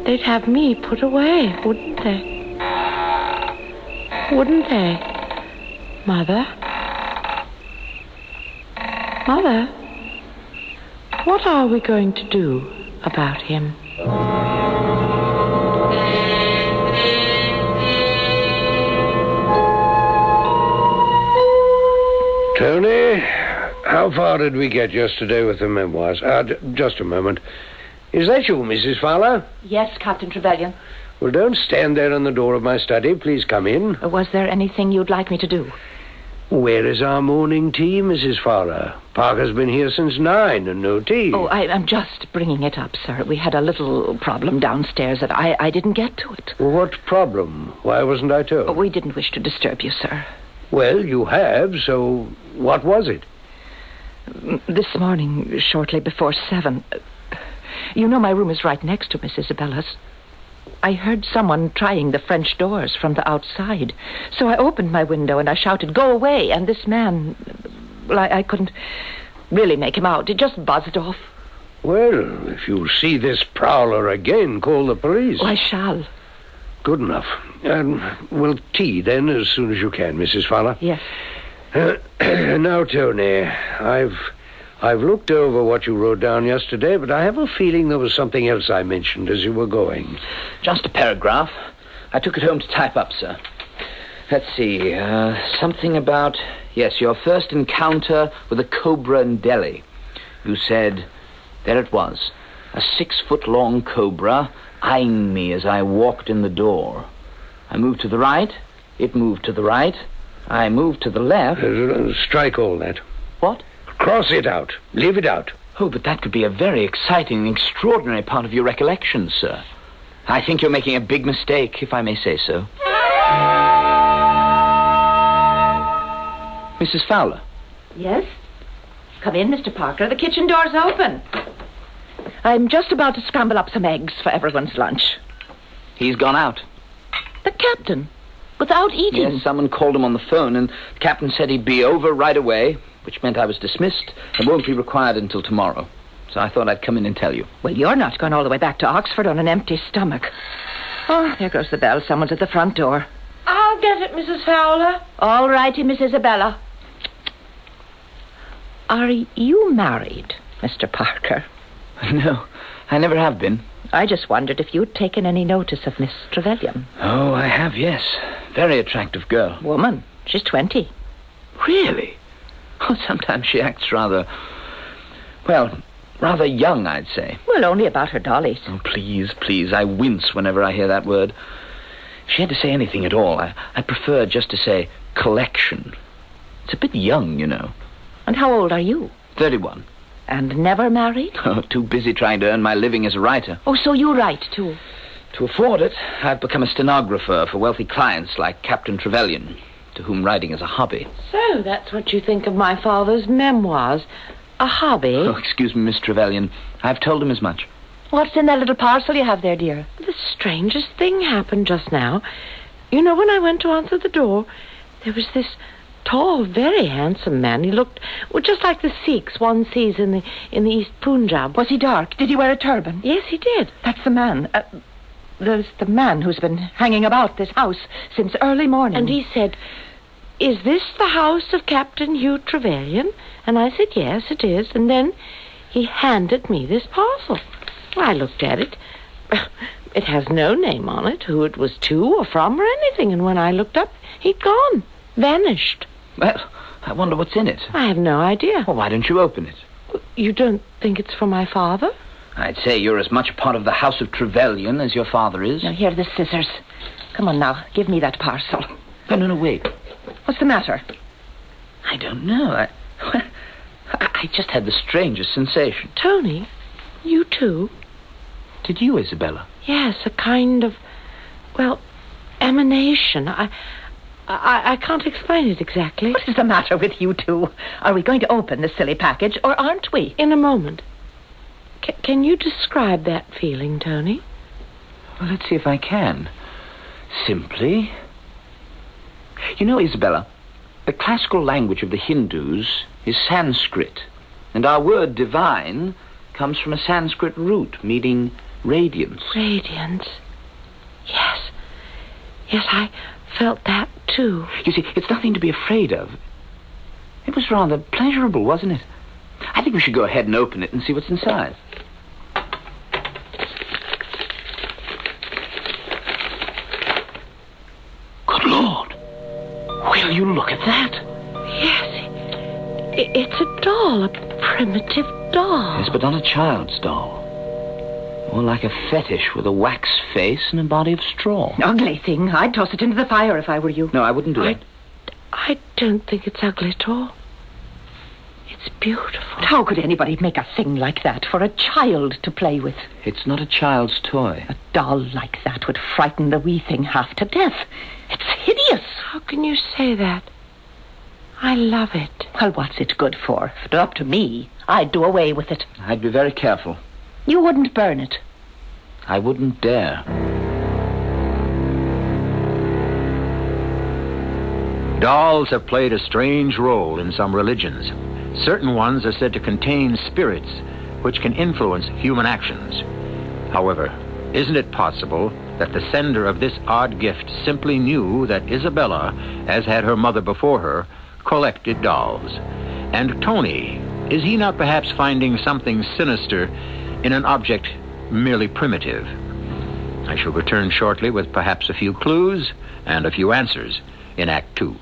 they'd have me put away, wouldn't they? Wouldn't they? Mother? Mother? What are we going to do about him? Tony, how far did we get yesterday with the memoirs? Just a moment. Is that you, Mrs. Fowler? Yes, Captain Trevelyan. Well, don't stand there in the door of my study. Please come in. Was there anything you'd like me to do? Where is our morning tea, Mrs. Fowler? Parker's been here since 9 and no tea. Oh, I'm just bringing it up, sir. We had a little problem downstairs that I didn't get to it. What problem? Why wasn't I told? Oh, we didn't wish to disturb you, sir. Well, you have, so what was it? This morning, shortly before 7. You know my room is right next to Miss Isabella's. I heard someone trying the French doors from the outside. So I opened my window and I shouted, "Go away!" And this man... Well, I couldn't really make him out. It just buzzed off. Well, if you see this prowler again, call the police. Oh, I shall. Good enough. Well, tea then, as soon as you can, Mrs. Fowler. Yes. Now, Tony, I've looked over what you wrote down yesterday, but I have a feeling there was something else I mentioned as you were going. Just a paragraph. I took it home to type up, sir. Let's see. Something about... Yes, your first encounter with a cobra in Delhi. You said... There it was. A 6-foot-long cobra eyeing me as I walked in the door. I moved to the right. It moved to the right. I moved to the left. Strike all that. What? Cross it out. Leave it out. Oh, but that could be a very exciting and extraordinary part of your recollections, sir. I think you're making a big mistake, if I may say so. Mrs. Fowler. Yes? Come in, Mr. Parker. The kitchen door's open. I'm just about to scramble up some eggs for everyone's lunch. He's gone out. The captain? Without eating? Yes, someone called him on the phone, and the captain said he'd be over right away, which meant I was dismissed and won't be required until tomorrow. So I thought I'd come in and tell you. Well, you're not going all the way back to Oxford on an empty stomach. Oh, there goes the bell. Someone's at the front door. I'll get it, Mrs. Fowler. All righty, Miss Isabella. Are you married, Mr. Parker? No, I never have been. I just wondered if you'd taken any notice of Miss Trevelyan. Oh, I have, yes. Very attractive girl. Woman. She's 20. Really? Oh, sometimes she acts rather... Well, rather young, I'd say. Well, only about her dollies. Oh, please, please. I wince whenever I hear that word. If she had to say anything at all, I prefer just to say collection. It's a bit young, you know. And how old are you? 31. And never married? Oh, too busy trying to earn my living as a writer. Oh, so you write, too? To afford it, I've become a stenographer for wealthy clients like Captain Trevelyan, to whom writing is a hobby. So that's what you think of my father's memoirs. A hobby? Oh, excuse me, Miss Trevelyan. I've told him as much. What's in that little parcel you have there, dear? The strangest thing happened just now. You know, when I went to answer the door, there was this tall, very handsome man. He looked, well, just like the Sikhs one sees in the East Punjab. Was he dark? Did he wear a turban? Yes, he did. That's the man. There's the man who's been hanging about this house since early morning. And he said, "Is this the house of Captain Hugh Trevelyan?" And I said, "Yes, it is." And then he handed me this parcel. I looked at it. It has no name on it, who it was to or from or anything. And when I looked up, he'd gone. Vanished. Well, I wonder what's in it. I have no idea. Well, why don't you open it? You don't think it's for my father? I'd say you're as much part of the House of Trevelyan as your father is. Now, here are the scissors. Come on now, give me that parcel. No, wait. What's the matter? I don't know. I just had the strangest sensation. Tony, you too? Did you, Isabella? Yes, a kind of, well, emanation. I can't explain it exactly. What is the matter with you two? Are we going to open this silly package, or aren't we? In a moment. Can you describe that feeling, Tony? Well, let's see if I can. Simply... You know, Isabella, the classical language of the Hindus is Sanskrit, and our word divine comes from a Sanskrit root meaning radiance. Radiance? Yes. Yes, I felt that, too. You see, it's nothing to be afraid of. It was rather pleasurable, wasn't it? I think we should go ahead and open it and see what's inside. Good Lord! Will you look at that? Yes, it's a doll, a primitive doll. Yes, but not a child's doll. More like a fetish with a wax face and a body of straw. Ugly thing. I'd toss it into the fire if I were you. No, I wouldn't do it. I don't think it's ugly at all. It's beautiful. But how could anybody make a thing like that for a child to play with? It's not a child's toy. A doll like that would frighten the wee thing half to death. It's hideous. How can you say that? I love it. Well, what's it good for? If it were up to me, I'd do away with it. I'd be very careful. You wouldn't burn it. I wouldn't dare. Dolls have played a strange role in some religions. Certain ones are said to contain spirits which can influence human actions. However, isn't it possible that the sender of this odd gift simply knew that Isabella, as had her mother before her, collected dolls? And Tony, is he not perhaps finding something sinister in an object merely primitive? I shall return shortly with perhaps a few clues and a few answers in Act 2.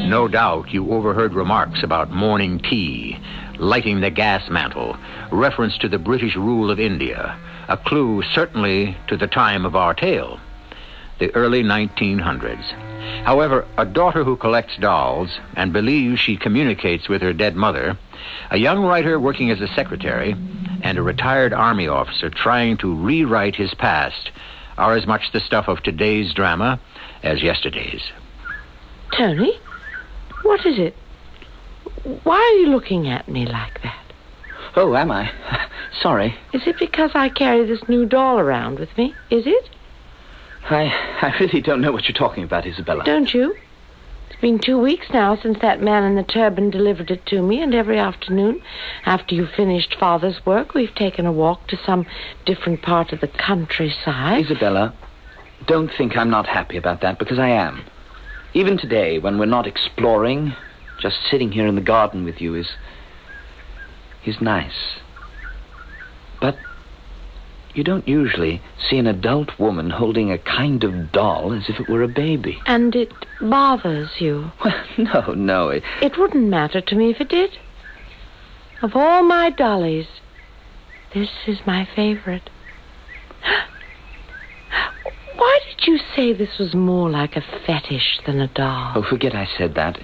No doubt you overheard remarks about morning tea, lighting the gas mantle, reference to the British rule of India, a clue certainly to the time of our tale, the early 1900s. However, a daughter who collects dolls and believes she communicates with her dead mother, a young writer working as a secretary, and a retired army officer trying to rewrite his past are as much the stuff of today's drama as yesterday's. Tony? What is it? Why are you looking at me like that? Oh, am I? Sorry. Is it because I carry this new doll around with me? Is it? I really don't know what you're talking about, Isabella. Don't you? It's been 2 weeks now since that man in the turban delivered it to me, and every afternoon, after you've finished Father's work, we've taken a walk to some different part of the countryside. Isabella, don't think I'm not happy about that, because I am. Even today, when we're not exploring, just sitting here in the garden with you is nice. But you don't usually see an adult woman holding a kind of doll as if it were a baby. And it bothers you? Well, no. It wouldn't matter to me if it did. Of all my dollies, this is my favorite. Why did you say this was more like a fetish than a doll? Oh, forget I said that.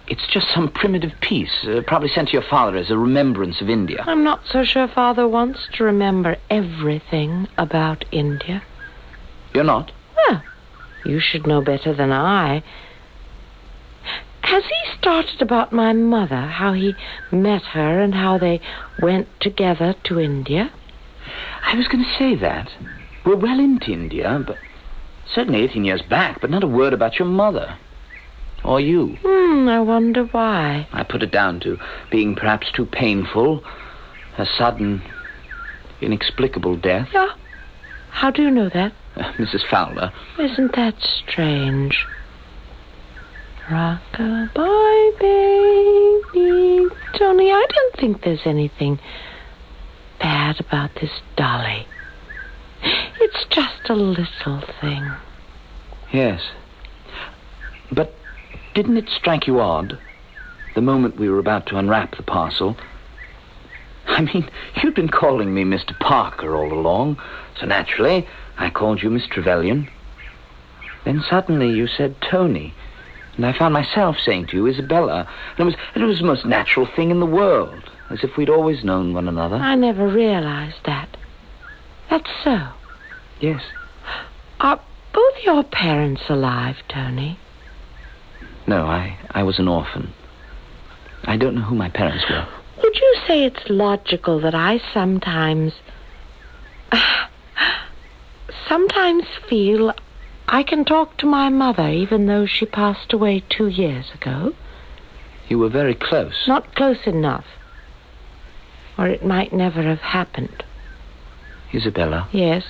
It's just some primitive piece, probably sent to your father as a remembrance of India. I'm not so sure Father wants to remember everything about India. You're not? Well, you should know better than I. Has he started about my mother, how he met her and how they went together to India? I was going to say that. We're well into India, but certainly 18 years back, but not a word about your mother. Or you. I wonder why. I put it down to being perhaps too painful, a sudden, inexplicable death. Yeah. How do you know that? Mrs. Fowler. Isn't that strange? Rock-a-bye, baby. Tony, I don't think there's anything bad about this dolly. It's just a little thing. Yes. But didn't it strike you odd, the moment we were about to unwrap the parcel? I mean, you'd been calling me Mr. Parker all along, so naturally I called you Miss Trevelyan. Then suddenly you said Tony, and I found myself saying to you Isabella, and it was the most natural thing in the world, as if we'd always known one another. I never realized that. That's so. Yes. Are both your parents alive, Tony? No, I was an orphan. I don't know who my parents were. Would you say it's logical that I sometimes feel I can talk to my mother even though she passed away 2 years ago? You were very close. Not close enough. Or it might never have happened. Isabella? Yes?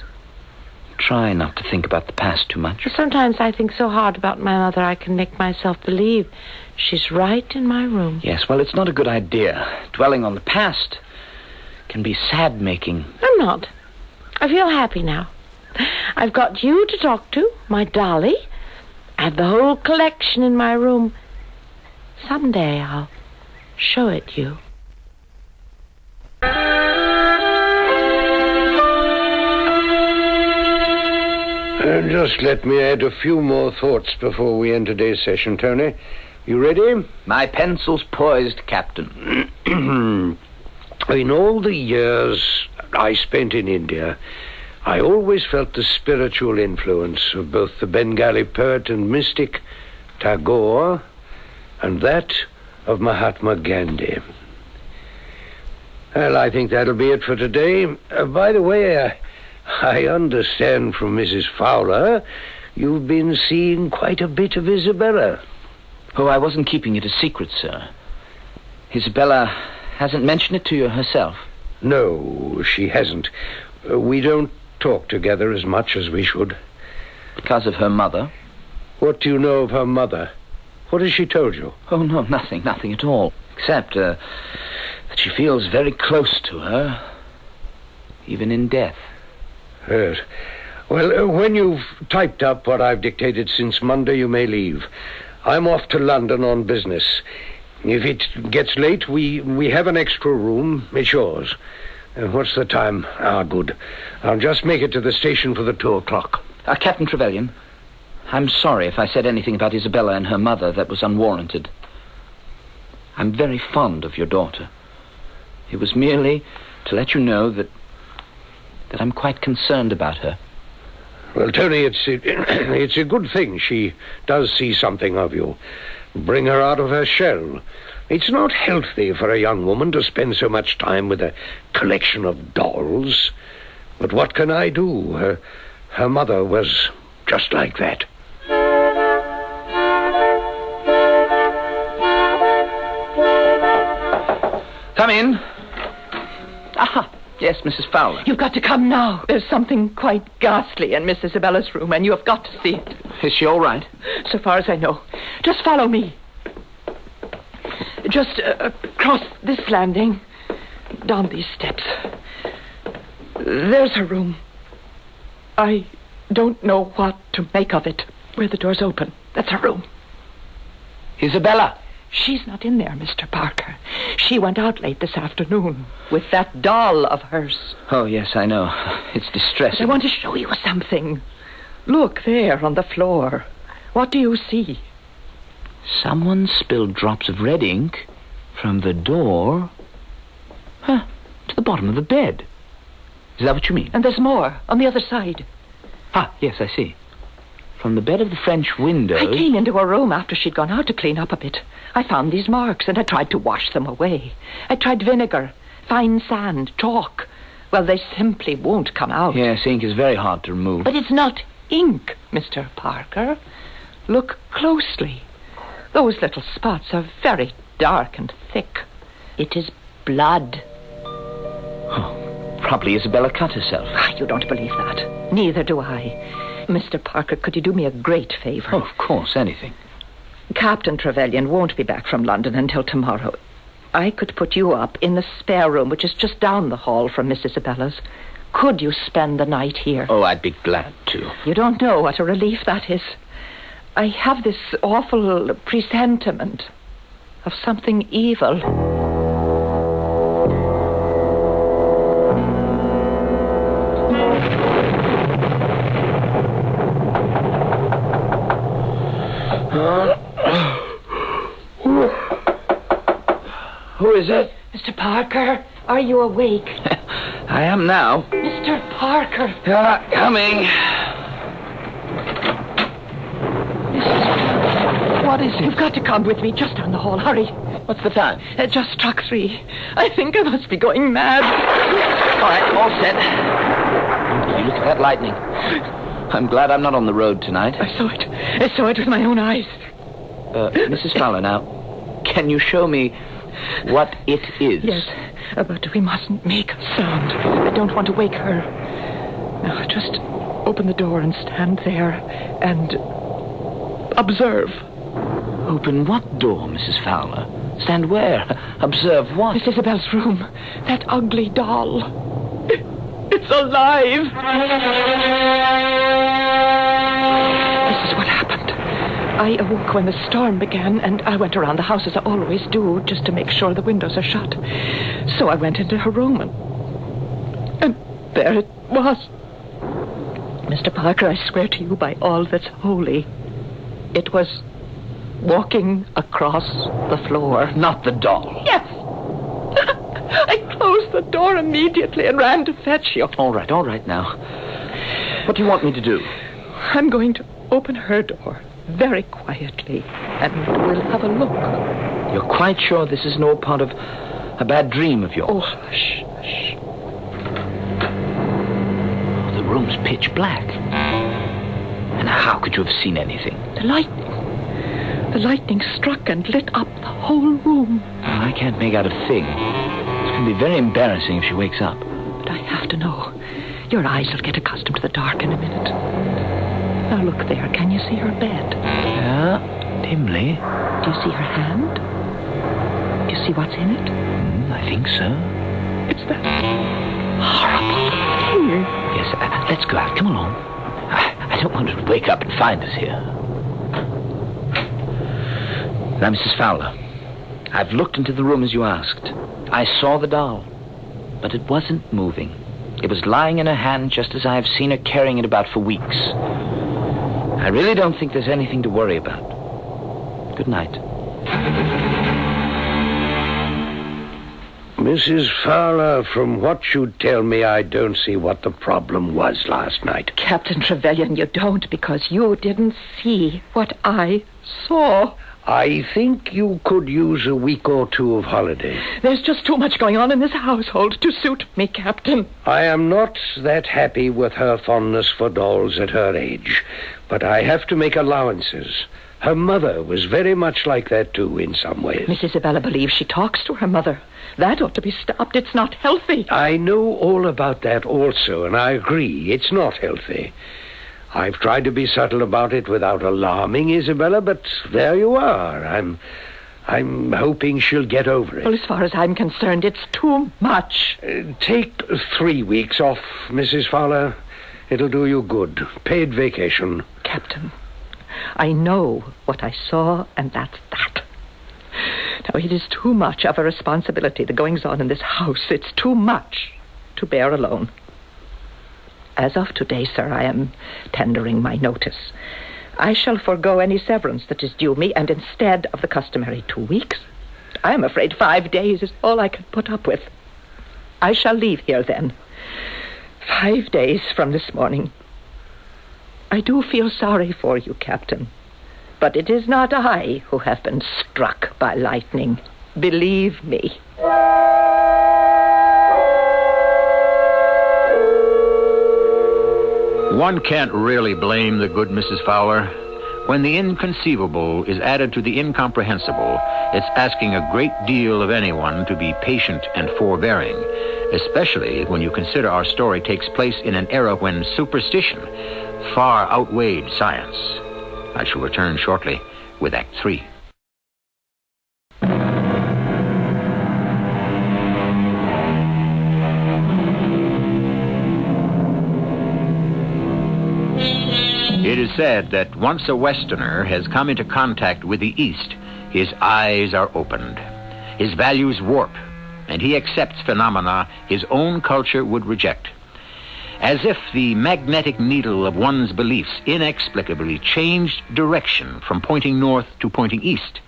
Try not to think about the past too much. Sometimes I think so hard about my mother I can make myself believe she's right in my room. Yes, well, it's not a good idea. Dwelling on the past can be sad-making. I'm not. I feel happy now. I've got you to talk to, my dolly. I have the whole collection in my room. Someday I'll show it you. Just let me add a few more thoughts before we end today's session, Tony. You ready? My pencil's poised, Captain. In all the years I spent in India, I always felt the spiritual influence of both the Bengali poet and mystic Tagore and that of Mahatma Gandhi. Well, I think that'll be it for today. By the way, I understand from Mrs. Fowler you've been seeing quite a bit of Isabella. Oh, I wasn't keeping it a secret, sir. Isabella hasn't mentioned it to you herself? No, she hasn't. We don't talk together as much as we should. Because of her mother? What do you know of her mother? What has she told you? Oh, no, nothing at all. Except that she feels very close to her, even in death. Yes. Well, when you've typed up what I've dictated since Monday, you may leave. I'm off to London on business. If it gets late, we have an extra room. It's yours. What's the time? Good. I'll just make it to the station for the 2 o'clock. Captain Trevelyan, I'm sorry if I said anything about Isabella and her mother that was unwarranted. I'm very fond of your daughter. It was merely to let you know that I'm quite concerned about her. Well, Tony, it's a good thing she does see something of you. Bring her out of her shell. It's not healthy for a young woman to spend so much time with a collection of dolls. But what can I do? Her mother was just like that. Come in. Aha. Yes, Mrs. Fowler. You've got to come now. There's something quite ghastly in Miss Isabella's room, and you have got to see it. Is she all right? So far as I know. Just follow me. Just across this landing, down these steps. There's her room. I don't know what to make of it. Where the door's open. That's her room. Isabella. She's not in there, Mr. Parker. She went out late this afternoon with that doll of hers. Oh, yes, I know. It's distressing. But I want to show you something. Look there on the floor. What do you see? Someone spilled drops of red ink from the door to the bottom of the bed. Is that what you mean? And there's more on the other side. Yes, I see. From the bed of the French window. I came into her room after she'd gone out to clean up a bit. I found these marks, and I tried to wash them away. I tried vinegar, fine sand, chalk. Well, they simply won't come out. Yes, ink is very hard to remove. But it's not ink, Mr. Parker. Look closely. Those little spots are very dark and thick. It is blood. Oh, probably Isabella cut herself. You don't believe that. Neither do I. Mr. Parker, could you do me a great favor? Oh, of course, anything. Captain Trevelyan won't be back from London until tomorrow. I could put you up in the spare room, which is just down the hall from Miss Isabella's. Could you spend the night here? Oh, I'd be glad to. You don't know what a relief that is. I have this awful presentiment of something evil. Who is it? Mr. Parker, are you awake? I am now. Mr. Parker. Coming. What is it? You've got to come with me just down the hall. Hurry. What's the time? It just struck 3. I think I must be going mad. All right, all set. You look at that lightning. I'm glad I'm not on the road tonight. I saw it with my own eyes. Mrs. Fowler, now, can you show me what it is? Yes, but we mustn't make a sound. I don't want to wake her. Now, just open the door and stand there and observe. Open what door, Mrs. Fowler? Stand where? Observe what? Miss Isabel's room. That ugly doll. It's alive. This is what happened. I awoke when the storm began, and I went around the house as I always do, just to make sure the windows are shut. So I went into her room, and there it was. Mr. Parker, I swear to you by all that's holy, it was walking across the floor. Not the doll. Yes. I closed the door immediately and ran to fetch you. All right now. What do you want me to do? I'm going to open her door very quietly, and we'll have a look. You're quite sure this is no part of a bad dream of yours? Oh, hush, hush. Oh, the room's pitch black. And how could you have seen anything? The lightning struck and lit up the whole room. Well, I can't make out a thing. It's going to be very embarrassing if she wakes up. But I have to know. Your eyes will get accustomed to the dark in a minute. Now look there. Can you see her bed? Yeah, dimly. Do you see her hand? Do you see what's in it? I think so. It's that horrible thing. Yes, let's go out. Come along. I don't want her to wake up and find us here. Now, Mrs. Fowler, I've looked into the room as you asked. I saw the doll, but it wasn't moving. It was lying in her hand just as I have seen her carrying it about for weeks. I really don't think there's anything to worry about. Good night. Mrs. Fowler, from what you tell me, I don't see what the problem was last night. Captain Trevelyan, you don't, because you didn't see what I saw. I think you could use a week or two of holiday. There's just too much going on in this household to suit me, Captain. I am not that happy with her fondness for dolls at her age, but I have to make allowances. Her mother was very much like that, too, in some ways. Miss Isabella believes she talks to her mother. That ought to be stopped. It's not healthy. I know all about that also, and I agree. It's not healthy. I've tried to be subtle about it without alarming Isabella, but there you are. I'm hoping she'll get over it. Well, as far as I'm concerned, it's too much. Take 3 weeks off, Mrs. Fowler. It'll do you good. Paid vacation. Captain, I know what I saw, and that's that. Now, it is too much of a responsibility, the goings-on in this house. It's too much to bear alone. As of today, sir, I am tendering my notice. I shall forego any severance that is due me, and instead of the customary 2 weeks, I am afraid 5 days is all I can put up with. I shall leave here then. 5 days from this morning. I do feel sorry for you, Captain, but it is not I who have been struck by lightning. Believe me. One can't really blame the good Mrs. Fowler. When the inconceivable is added to the incomprehensible, it's asking a great deal of anyone to be patient and forbearing, especially when you consider our story takes place in an era when superstition far outweighed science. I shall return shortly with Act 3. It is said that once a Westerner has come into contact with the East, his eyes are opened, his values warp, and he accepts phenomena his own culture would reject. As if the magnetic needle of one's beliefs inexplicably changed direction from pointing north to pointing east.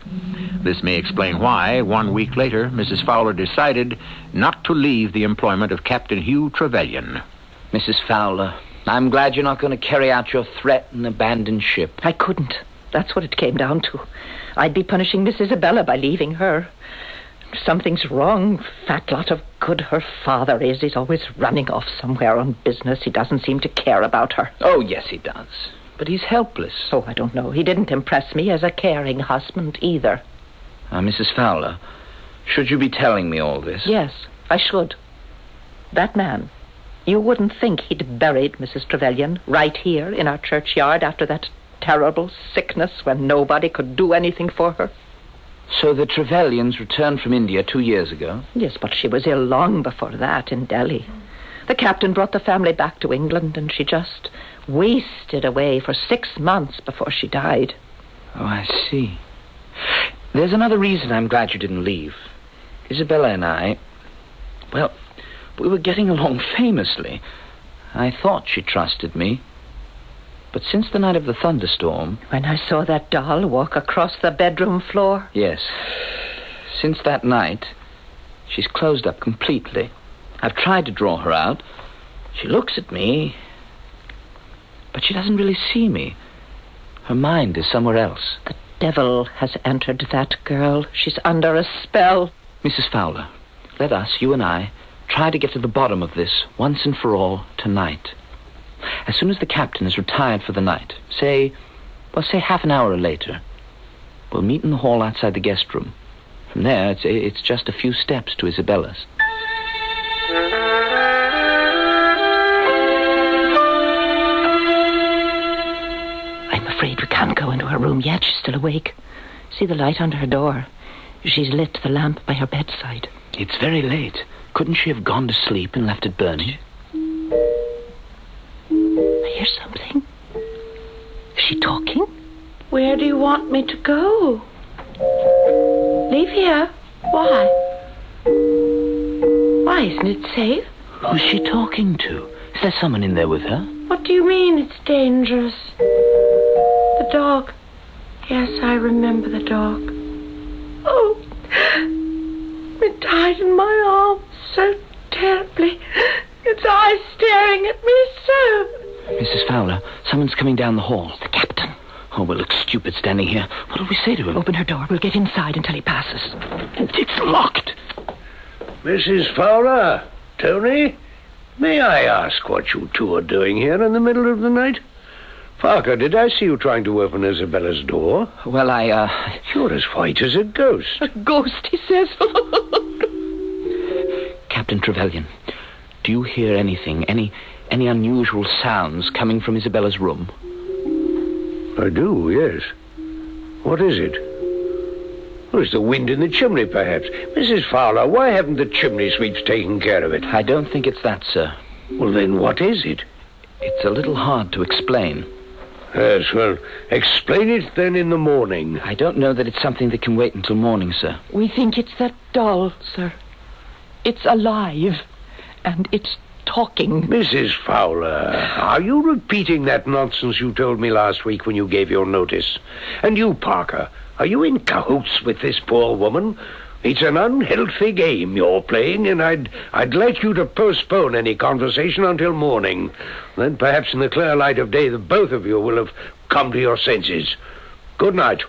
This may explain why, 1 week later, Mrs. Fowler decided not to leave the employment of Captain Hugh Trevelyan. Mrs. Fowler, I'm glad you're not going to carry out your threat and abandon ship. I couldn't. That's what it came down to. I'd be punishing Miss Isabella by leaving her. Something's wrong. Fat lot of good her father is. He's always running off somewhere on business. He doesn't seem to care about her. Oh, yes, he does. But he's helpless. Oh, I don't know. He didn't impress me as a caring husband either. Mrs. Fowler, should you be telling me all this? Yes, I should. That man, you wouldn't think he'd buried Mrs. Trevelyan right here in our churchyard after that terrible sickness when nobody could do anything for her. So the Trevelyans returned from India 2 years ago? Yes, but she was ill long before that in Delhi. The captain brought the family back to England, and she just wasted away for 6 months before she died. Oh, I see. There's another reason I'm glad you didn't leave. Isabella and I, well, we were getting along famously. I thought she trusted me. But since the night of the thunderstorm... When I saw that doll walk across the bedroom floor? Yes. Since that night, she's closed up completely. I've tried to draw her out. She looks at me, but she doesn't really see me. Her mind is somewhere else. The devil has entered that girl. She's under a spell. Mrs. Fowler, let us, you and I, try to get to the bottom of this once and for all tonight. As soon as the captain is retired for the night, say half an hour later, we'll meet in the hall outside the guest room. From there, it's just a few steps to Isabella's. I'm afraid we can't go into her room yet. She's still awake. See the light under her door. She's lit the lamp by her bedside. It's very late. Couldn't she have gone to sleep and left it burning? I hear something. Is she talking? Where do you want me to go? Leave here? Why? Why, isn't it safe? Who's she talking to? Is there someone in there with her? What do you mean it's dangerous? The dog. Yes, I remember the dog. Oh, it died in my arms so terribly. Its eyes staring at me so. Mrs. Fowler, someone's coming down the hall. The captain. Oh, we'll look stupid standing here. What'll we say to him? Open her door. We'll get inside until he passes. It's locked. Mrs. Fowler, Tony, may I ask what you two are doing here in the middle of the night? Parker, did I see you trying to open Isabella's door? Well, You're as white as a ghost. A ghost, he says. Captain Trevelyan, do you hear anything, any unusual sounds coming from Isabella's room? I do, yes. What is it? Well, it's the wind in the chimney, perhaps. Mrs. Fowler, why haven't the chimney sweeps taken care of it? I don't think it's that, sir. Well, then what is it? It's a little hard to explain. Yes, well, explain it then in the morning. I don't know that it's something that can wait until morning, sir. We think it's that doll, sir. It's alive, and it's talking. Mrs. Fowler, are you repeating that nonsense you told me last week when you gave your notice? And you, Parker, are you in cahoots with this poor woman? It's an unhealthy game you're playing, and I'd like you to postpone any conversation until morning. Then perhaps in the clear light of day the both of you will have come to your senses. Good night.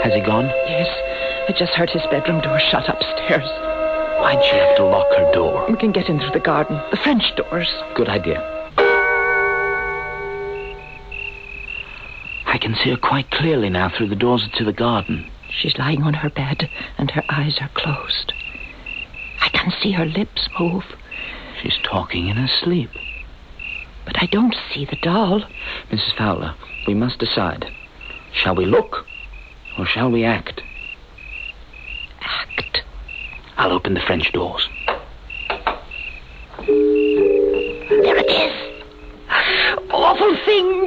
Has he gone? Yes. I just heard his bedroom door shut upstairs. Why'd she have to lock her door? We can get in through the garden. The French doors. Good idea. I can see her quite clearly now through the doors to the garden. She's lying on her bed, and her eyes are closed. I can see her lips move. She's talking in her sleep. But I don't see the doll. Mrs. Fowler, we must decide. Shall we look, or shall we act? Act. I'll open the French doors. There it is. Awful thing.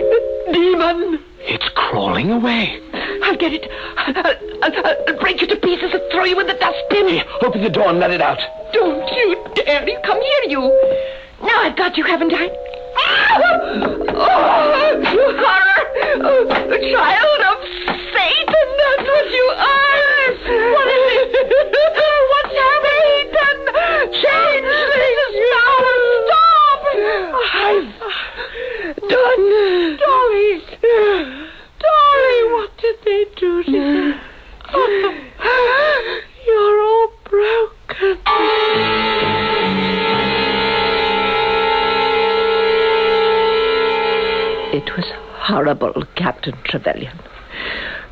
Demon. It's crawling away. I'll get it. I'll break you to pieces and throw you in the dustbin. Here, open the door and let it out. Don't you dare. You come here, you. Now I've got you, haven't I? Oh, you horror. Oh, the child of Satan. That's what you are. What is it? What's happening? Change things now and stop. I've done. Dolly, what did they do to you? Oh, you're all broken. It was horrible, Captain Trevelyan.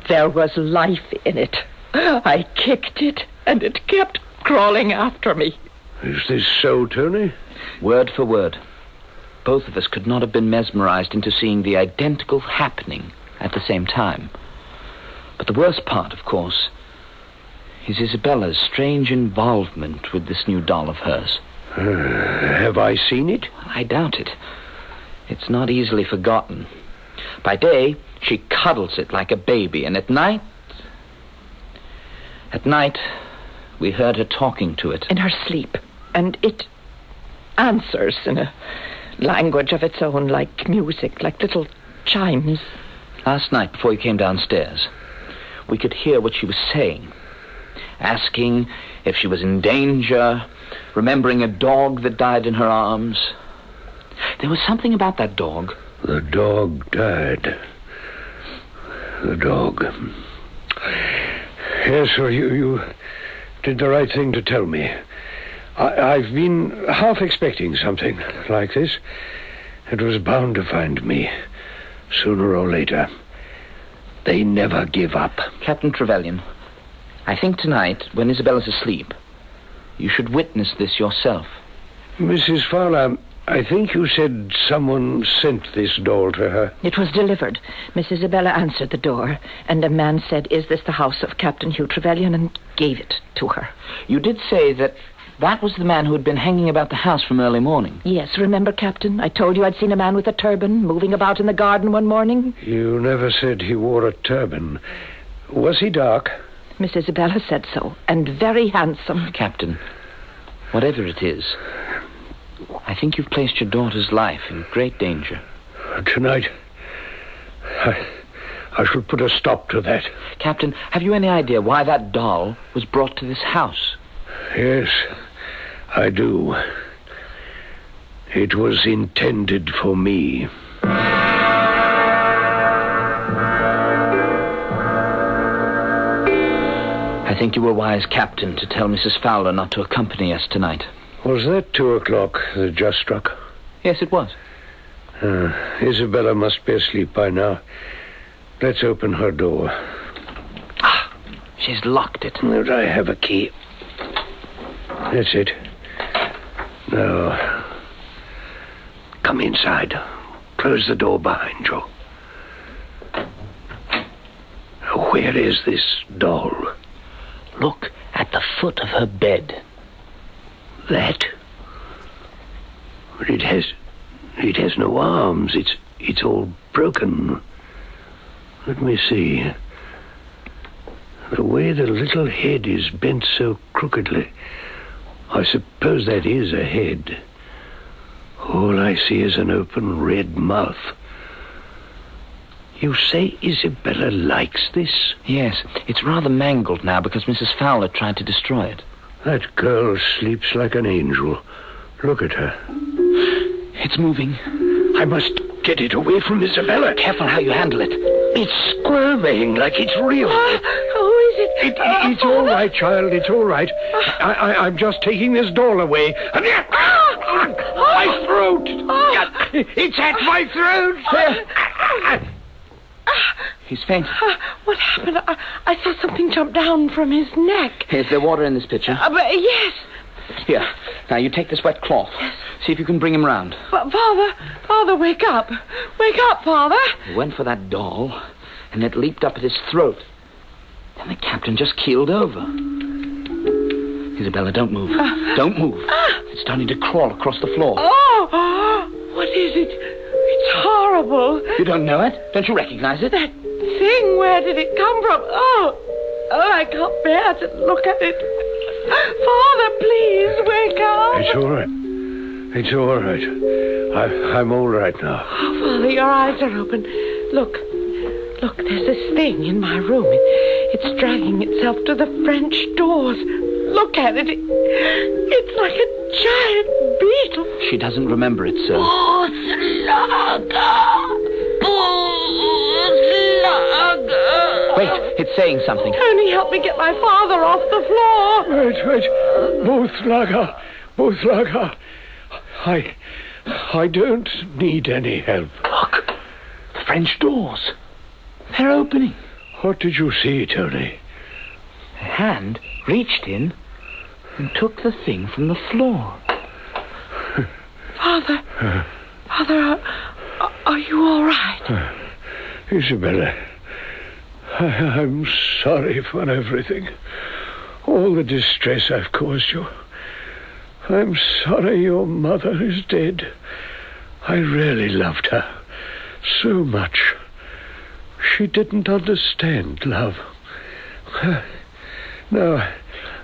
There was life in it. I kicked it, and it kept crawling after me. Is this so, Tony? Word for word. Both of us could not have been mesmerized into seeing the identical happening at the same time. But the worst part, of course, is Isabella's strange involvement with this new doll of hers. Have I seen it? I doubt it. It's not easily forgotten. By day, she cuddles it like a baby, and at night, we heard her talking to it. In her sleep. And it answers in a language of its own, like music, like little chimes. Last night, before you came downstairs, we could hear what she was saying. Asking if she was in danger, remembering a dog that died in her arms. There was something about that dog. The dog died. The dog. Yes, sir, you did the right thing to tell me. I've been half expecting something like this. It was bound to find me, sooner or later. They never give up. Captain Trevelyan, I think tonight, when Isabella's asleep, you should witness this yourself. Mrs. Fowler, I think you said someone sent this doll to her. It was delivered. Miss Isabella answered the door, and a man said, "Is this the house of Captain Hugh Trevelyan?" and gave it to her. You did say that was the man who had been hanging about the house from early morning. Yes, remember, Captain? I told you I'd seen a man with a turban moving about in the garden one morning. You never said he wore a turban. Was he dark? Miss Isabella said so, and very handsome. Captain, whatever it is, I think you've placed your daughter's life in great danger. Tonight, I shall put a stop to that. Captain, have you any idea why that doll was brought to this house? Yes, I do. It was intended for me. I think you were wise, Captain, to tell Mrs. Fowler not to accompany us tonight. Was that 2 o'clock that just struck? Yes, it was. Isabella must be asleep by now. Let's open her door. She's locked it. But I have a key. That's it. Now, come inside. Close the door behind you. Where is this doll? Look at the foot of her bed. That? It has no arms. It's all broken. Let me see. The way the little head is bent so crookedly. I suppose that is a head. All I see is an open red mouth. You say Isabella likes this? Yes, it's rather mangled now because Mrs. Fowler tried to destroy it. That girl sleeps like an angel. Look at her. It's moving. I must get it away from Isabella. Careful how you handle it. It's squirming like it's real. Who is it? It's all right, child. It's all right. I'm just taking this doll away. And my throat! It's at my throat! He's fainted. What happened? I saw something jump down from his neck. Is there water in this pitcher? Yes. Here. Now, you take this wet cloth. Yes. See if you can bring him round. Father, wake up. Wake up, Father. He went for that doll, and it leaped up at his throat. Then the captain just keeled over. Isabella, don't move. Don't move. It's starting to crawl across the floor. Oh, what is it? It's horrible. You don't know it? Don't you recognize it? That thing, where did it come from? Oh, I can't bear to look at it. Father, please, wake up. It's all right. It's all right. I'm all right now. Oh, Father, your eyes are open. Look, there's this thing in my room. It's dragging itself to the French doors. Look at it. It's like a giant beetle. She doesn't remember it, sir. Wait, it's saying something. Only help me get my father off the floor. Wait. Both Lager. I don't need any help. Look, the French doors. They're opening. What did you see, Tony? A hand reached in and took the thing from the floor. Father, are you all right? Isabella, I'm sorry for everything. All the distress I've caused you. I'm sorry your mother is dead. I really loved her so much. She didn't understand love. Now,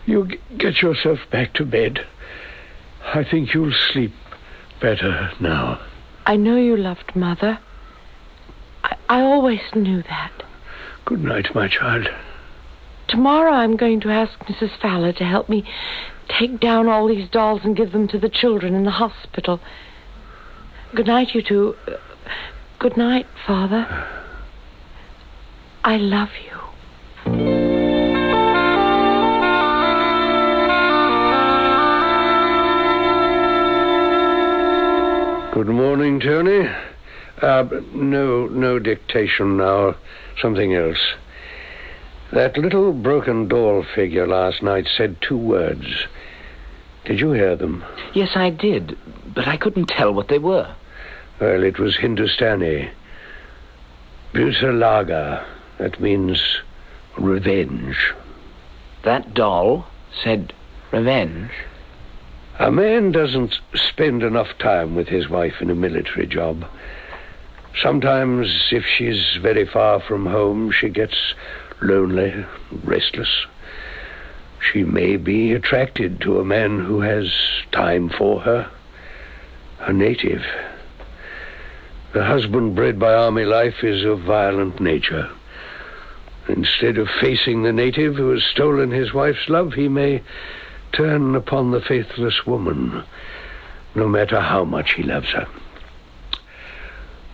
you get yourself back to bed. I think you'll sleep better now. I know you loved Mother. I always knew that. Good night, my child. Tomorrow I'm going to ask Mrs. Fowler to help me take down all these dolls and give them to the children in the hospital. Good night, you two. Good night, Father. I love you. Good morning, Tony. No dictation now. Something else. That little broken doll figure last night said 2 words. Did you hear them? Yes, I did, but I couldn't tell what they were. Well, it was Hindustani. Busalaga. That means revenge. That doll said revenge? A man doesn't spend enough time with his wife in a military job. Sometimes, if she's very far from home, she gets lonely, restless. She may be attracted to a man who has time for her. A native. The husband bred by army life is of violent nature. Instead of facing the native who has stolen his wife's love, he may turn upon the faithless woman, no matter how much he loves her.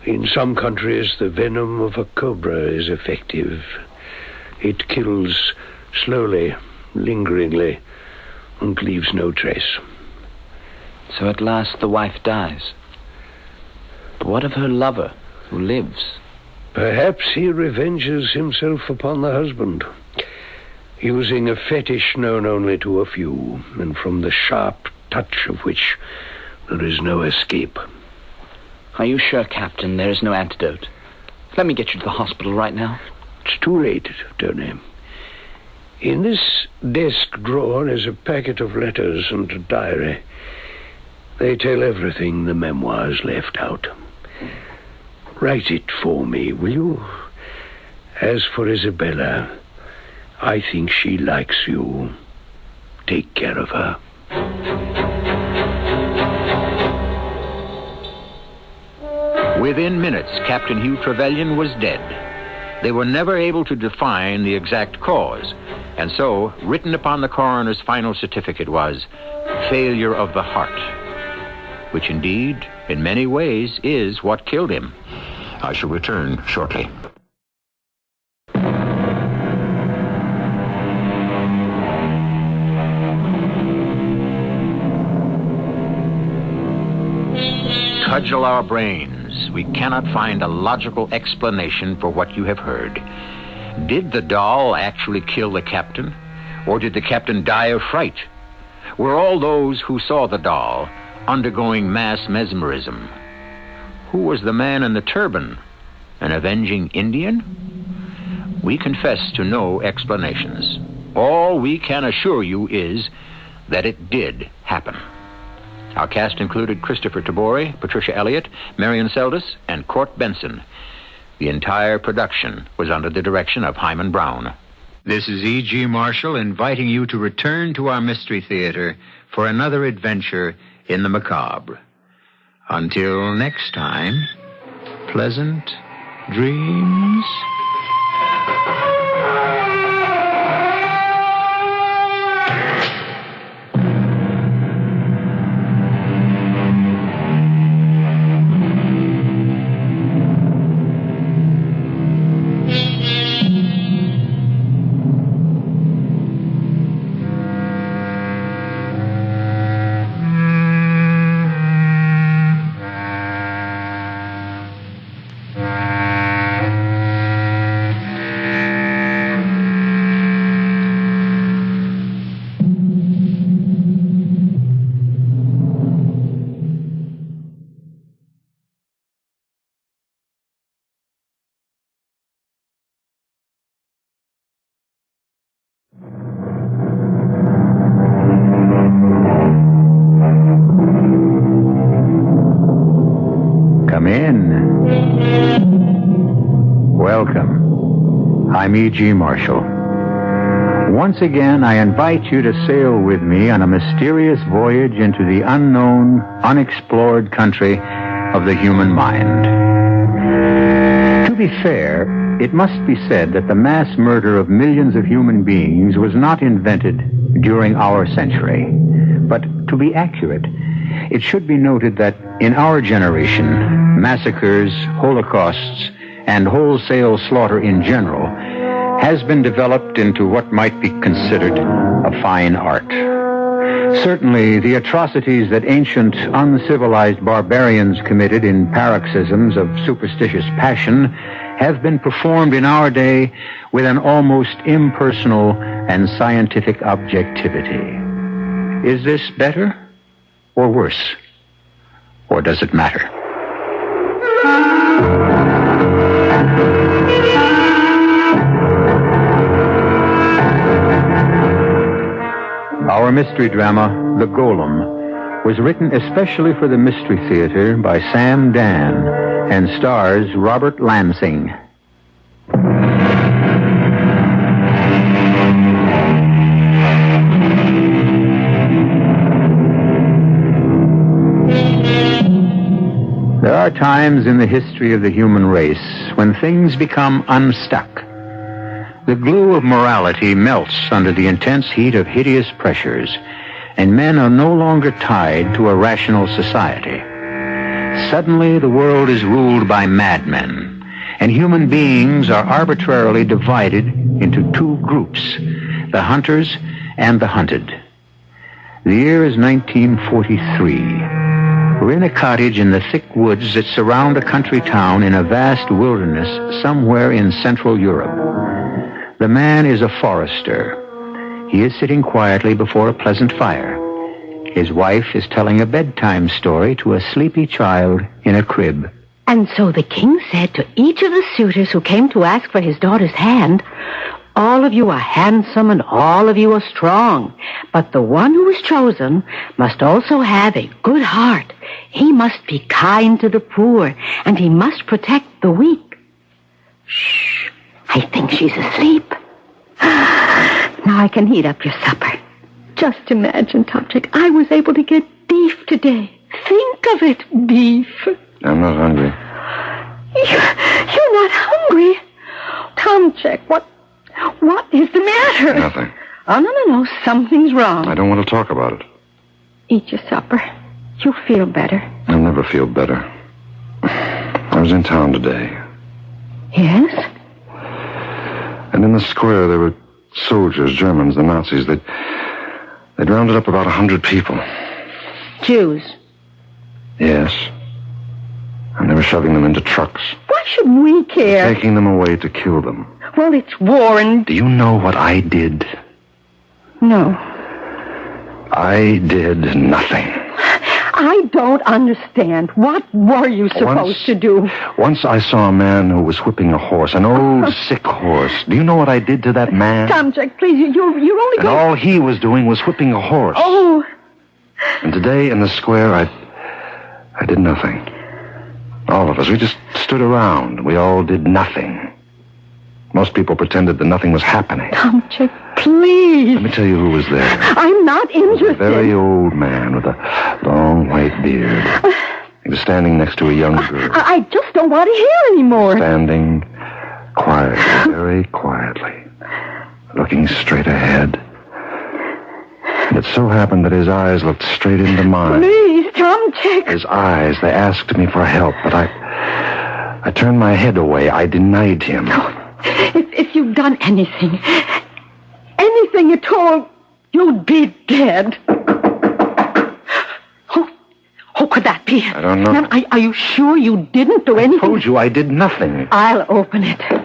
In some countries, the venom of a cobra is effective. It kills slowly, lingeringly, and leaves no trace. So at last the wife dies. But what of her lover, who lives? Perhaps he revenges himself upon the husband, using a fetish known only to a few, and from the sharp touch of which there is no escape. Are you sure, Captain, there is no antidote? Let me get you to the hospital right now. It's too late, Tony. In this desk drawer is a packet of letters and a diary. They tell everything the memoirs left out. Write it for me, will you? As for Isabella, I think she likes you. Take care of her. Within minutes, Captain Hugh Trevelyan was dead. They were never able to define the exact cause, and so, written upon the coroner's final certificate was failure of the heart, which indeed, in many ways, is what killed him. I shall return shortly. Cudgel our brains. We cannot find a logical explanation for what you have heard. Did the doll actually kill the captain? Or did the captain die of fright? Were all those who saw the doll undergoing mass mesmerism? Who was the man in the turban? An avenging Indian? We confess to no explanations. All we can assure you is that it did happen. Our cast included Christopher Tabori, Patricia Elliott, Marion Seldes, and Court Benson. The entire production was under the direction of Hyman Brown. This is E.G. Marshall inviting you to return to our Mystery Theater for another adventure in the macabre. Until next time, pleasant dreams. Come in. Welcome. I'm E.G. Marshall. Once again, I invite you to sail with me on a mysterious voyage into the unknown, unexplored country of the human mind. To be fair, it must be said that the mass murder of millions of human beings was not invented during our century. But to be accurate, it should be noted that in our generation, massacres, holocausts, and wholesale slaughter in general has been developed into what might be considered a fine art. Certainly, the atrocities that ancient, uncivilized barbarians committed in paroxysms of superstitious passion have been performed in our day with an almost impersonal and scientific objectivity. Is this better or worse? Or does it matter? Our mystery drama, The Golem, was written especially for the Mystery Theater by Sam Dan and stars Robert Lansing. There are times in the history of the human race when things become unstuck. The glue of morality melts under the intense heat of hideous pressures, and men are no longer tied to a rational society. Suddenly, the world is ruled by madmen, and human beings are arbitrarily divided into two groups, the hunters and the hunted. The year is 1943. We're in a cottage in the thick woods that surround a country town in a vast wilderness somewhere in Central Europe. The man is a forester. He is sitting quietly before a pleasant fire. His wife is telling a bedtime story to a sleepy child in a crib. And so the king said to each of the suitors who came to ask for his daughter's hand, "All of you are handsome and all of you are strong, but the one who is chosen must also have a good heart. He must be kind to the poor, and he must protect the weak." Shh, I think she's asleep. Now I can heat up your supper. Just imagine, Topchick, I was able to get beef today. Think of it, beef. I'm not hungry. You're not hungry? Topchick, what is the matter? Nothing. Oh, no. Something's wrong. I don't want to talk about it. Eat your supper. You'll feel better. I'll never feel better. I was in town today. Yes? And in the square there were soldiers, Germans, the Nazis. They'd rounded up about 100 people. Jews? Yes. And they were shoving them into trucks. Why should we care? Taking them away to kill them. Well, it's war and... Do you know what I did? No. I did nothing. I don't understand. What were you supposed to do? Once I saw a man who was whipping a horse, an old, sick horse. Do you know what I did to that man? Topchick, please, you're only And all he was doing was whipping a horse. Oh. And today in the square, I did nothing. All of us, we just stood around. We all did nothing. Most people pretended that nothing was happening. Topchick, please. Let me tell you who was there. I'm not interested. A very old man with a long white beard. He was standing next to a young girl. I just don't want to hear anymore. Standing quietly, very quietly, looking straight ahead. And it so happened that his eyes looked straight into mine. Please, Topchick. His eyes, they asked me for help, but I turned my head away. I denied him. If you'd done anything at all, you'd be dead. Who could that be? I don't know. Now, are you sure you didn't do anything? I told you I did nothing. I'll open it. Who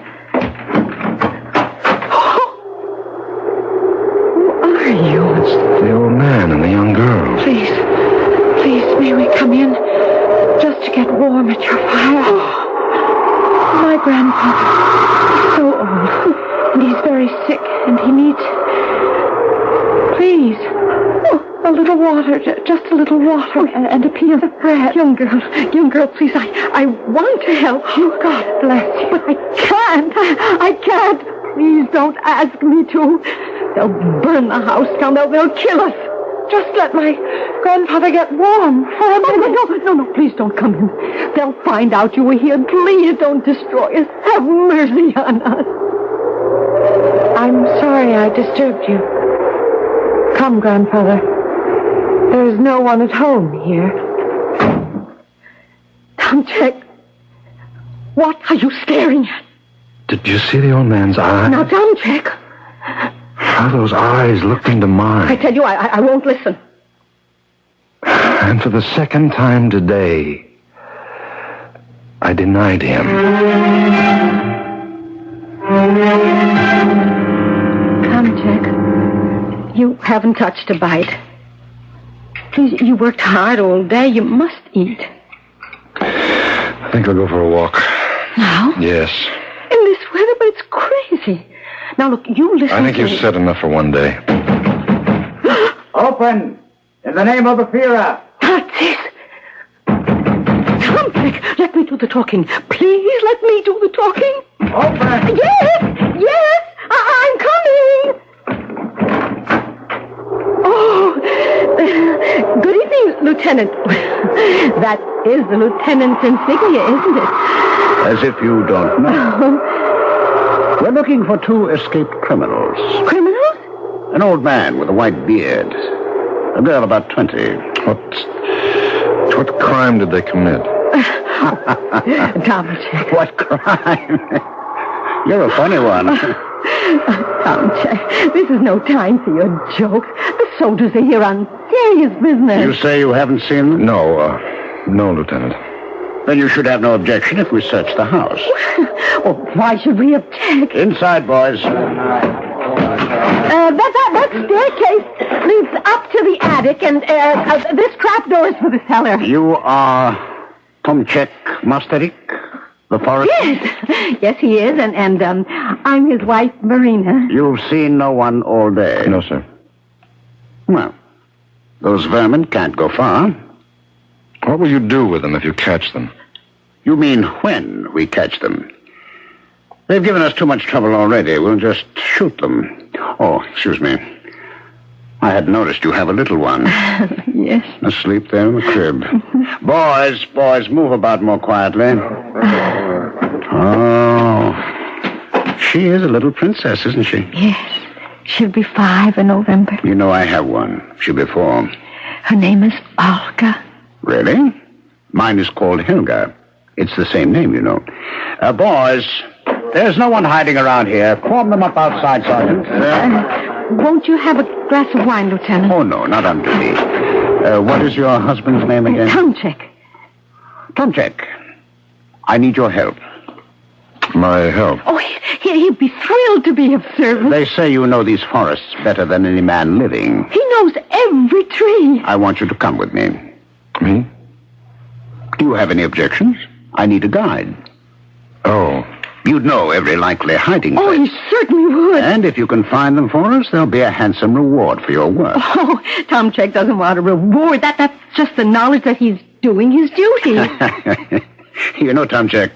are you? It's the old man and the young girl. Please, may we come in just to get warm at your fire? My grandfather is so old, and he's very sick, and he needs... Please. A little water, just a little water, and a piece of bread. Young girl, please, I want to help you. God bless you. But I can't. please don't ask me to. They'll burn the house down. They'll kill us. Just let my grandfather get warm for a minute. No, please don't come in. They'll find out you were here. Please don't destroy us. Have mercy on us. I'm sorry I disturbed you. Come, Grandfather. There's no one at home here. Tomchek, what are you staring at? Did you see the old man's eyes? Now, Tomchek. How those eyes looked into mine. I tell you, I won't listen. And for the second time today, I denied him. Tomchek, you haven't touched a bite. Please, you worked hard all day. You must eat. I think I'll go for a walk. Now? Yes. In this weather, but it's crazy. Now, look, you listen I think to you've me. said enough for one day. Open! In the name of the Führer! Nazis! Tomchek, let me do the talking. Please let me do the talking. Open! Yes, I'm coming. Oh, good evening, Lieutenant. That is the lieutenant's insignia, isn't it? As if you don't know. We're looking for 2 escaped criminals. Criminals? An old man with a white beard. A girl about 20. What crime did they commit? Tomchek. What crime? You're a funny one. Tomchek, this is no time for your jokes. The soldiers are here on serious business. You say you haven't seen them? No, Lieutenant. Then you should have no objection if we search the house. Well, why should we object? Inside, boys. That staircase leads up to the attic, and this trapdoor is for the cellar. You are Tomchek Masterik, the forester? Yes, he is, and I'm his wife, Marina. You've seen no one all day? No, sir. Well, those vermin can't go far. What will you do with them if you catch them? You mean when we catch them? They've given us too much trouble already. We'll just shoot them. Oh, excuse me. I had noticed you have a little one. Yes. Asleep there in the crib. Boys, move about more quietly. Oh. She is a little princess, isn't she? Yes. She'll be 5 in November. You know I have one. She'll be 4. Her name is Olga. Really? Mine is called Helga. It's the same name, you know. Boys, there's no one hiding around here. Form them up outside, Sergeant. Won't you have a glass of wine, Lieutenant? Oh, no, not on duty. What is your husband's name again? Tomchek. Tomchek. I need your help. My help? Oh, he'd be thrilled to be of service. They say you know these forests better than any man living. He knows every tree. I want you to come with me. Me? Do you have any objections? I need a guide. Oh. You'd know every likely hiding place. Oh, he certainly would. And if you can find them for us, there'll be a handsome reward for your work. Oh, Tomchek doesn't want a reward. That's just the knowledge that he's doing his duty. You know, Tomchek,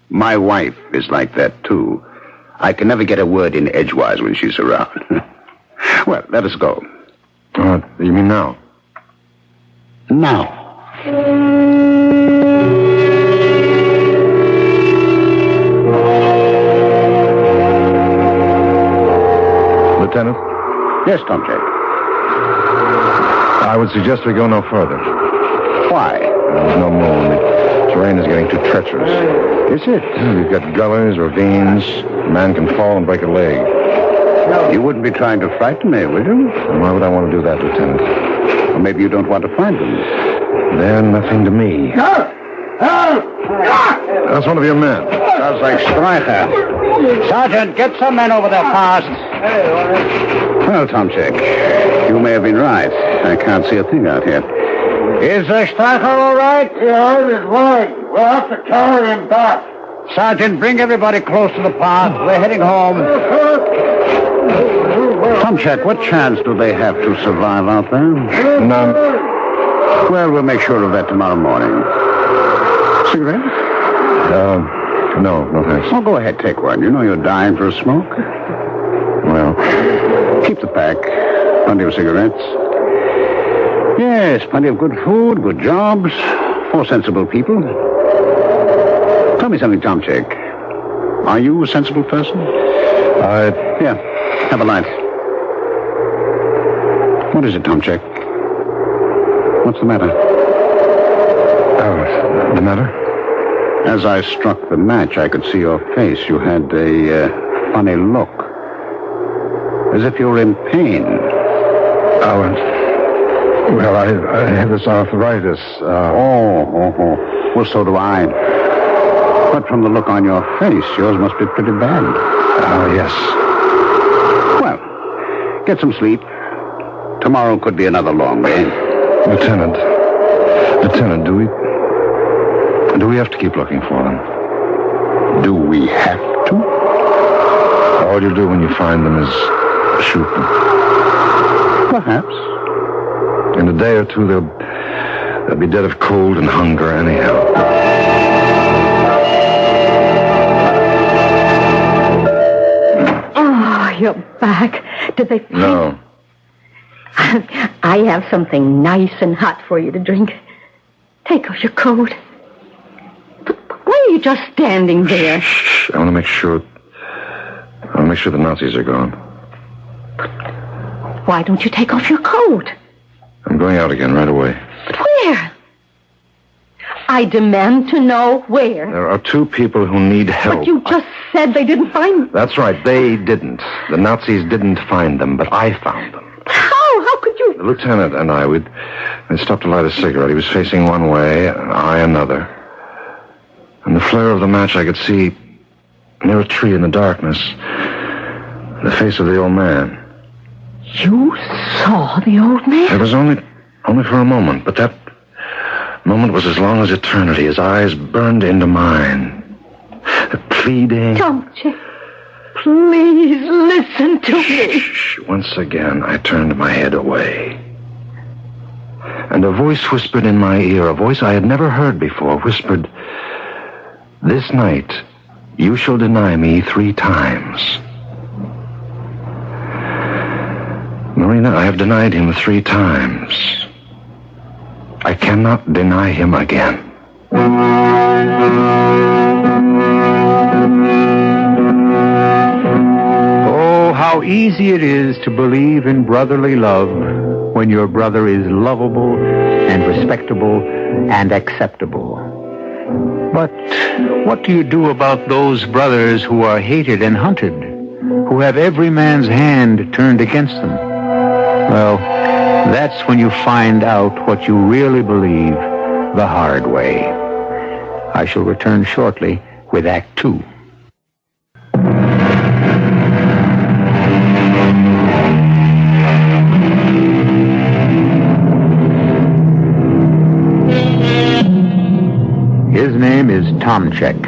my wife is like that, too. I can never get a word in edgewise when she's around. Well, let us go. You mean now? Now. Lieutenant? Yes, Tomchek. I would suggest we go no further. Why? There's no moon. The terrain is getting too treacherous. Is it? We've got gullies, ravines. A man can fall and break a leg. You wouldn't be trying to frighten me, would you? And why would I want to do that, Lieutenant? Or maybe you don't want to find them. They're nothing to me. That's one of your men. Sounds like Streicher. Sergeant, get some men over there fast. Well, Tomchek, you may have been right. I can't see a thing out here. Is Streicher all right? Yeah, he's fine. We'll have to carry him back. Sergeant, bring everybody close to the path. We're heading home. Tomchek, what chance do they have to survive out there? None. Well, we'll make sure of that tomorrow morning. Cigarette? No, thanks. Oh, go ahead, take one. You know you're dying for a smoke. Well, keep the pack. Plenty of cigarettes. Yes, plenty of good food, good jobs, 4 sensible people. Tell me something, Tom Chick. Are you a sensible person? Here, have a light. What is it, Tom Chick? What's the matter? The matter? As I struck the match, I could see your face. You had a funny look. As if you were in pain. Well, I have this arthritis. Well, so do I. But from the look on your face, yours must be pretty bad. Yes. Well, get some sleep. Tomorrow could be another long day. Lieutenant, do we have to keep looking for them? Do we have to? All you do when you find them is shoot them. Perhaps. In a day or two, they'll be dead of cold and hunger anyhow. Oh, you're back. Did they... No. I have something nice and hot for you to drink. Take off your coat. But why are you just standing there? Shh. I want to make sure the Nazis are gone. Why don't you take off your coat? I'm going out again right away. But where? I demand to know where. There are 2 people who need help. But you just said they didn't find them. That's right. They didn't. The Nazis didn't find them, but I found them. How? How could you? The lieutenant and I, we'd stopped to light a cigarette. He was facing one way, and I another. In the flare of the match, I could see, near a tree in the darkness, the face of the old man. You saw the old man? It was only for a moment, but that moment was as long as eternity. His eyes burned into mine. Pleading. Tom Chick, please listen to me. Shh. Once again, I turned my head away. And a voice whispered in my ear, a voice I had never heard before, whispered, "This night, you shall deny me 3 times. Marina, I have denied him 3 times. I cannot deny him again." Oh, how easy it is to believe in brotherly love when your brother is lovable and respectable and acceptable. But what do you do about those brothers who are hated and hunted, who have every man's hand turned against them? Well, that's when you find out what you really believe the hard way. I shall return shortly with Act 2. His name is Tomchek.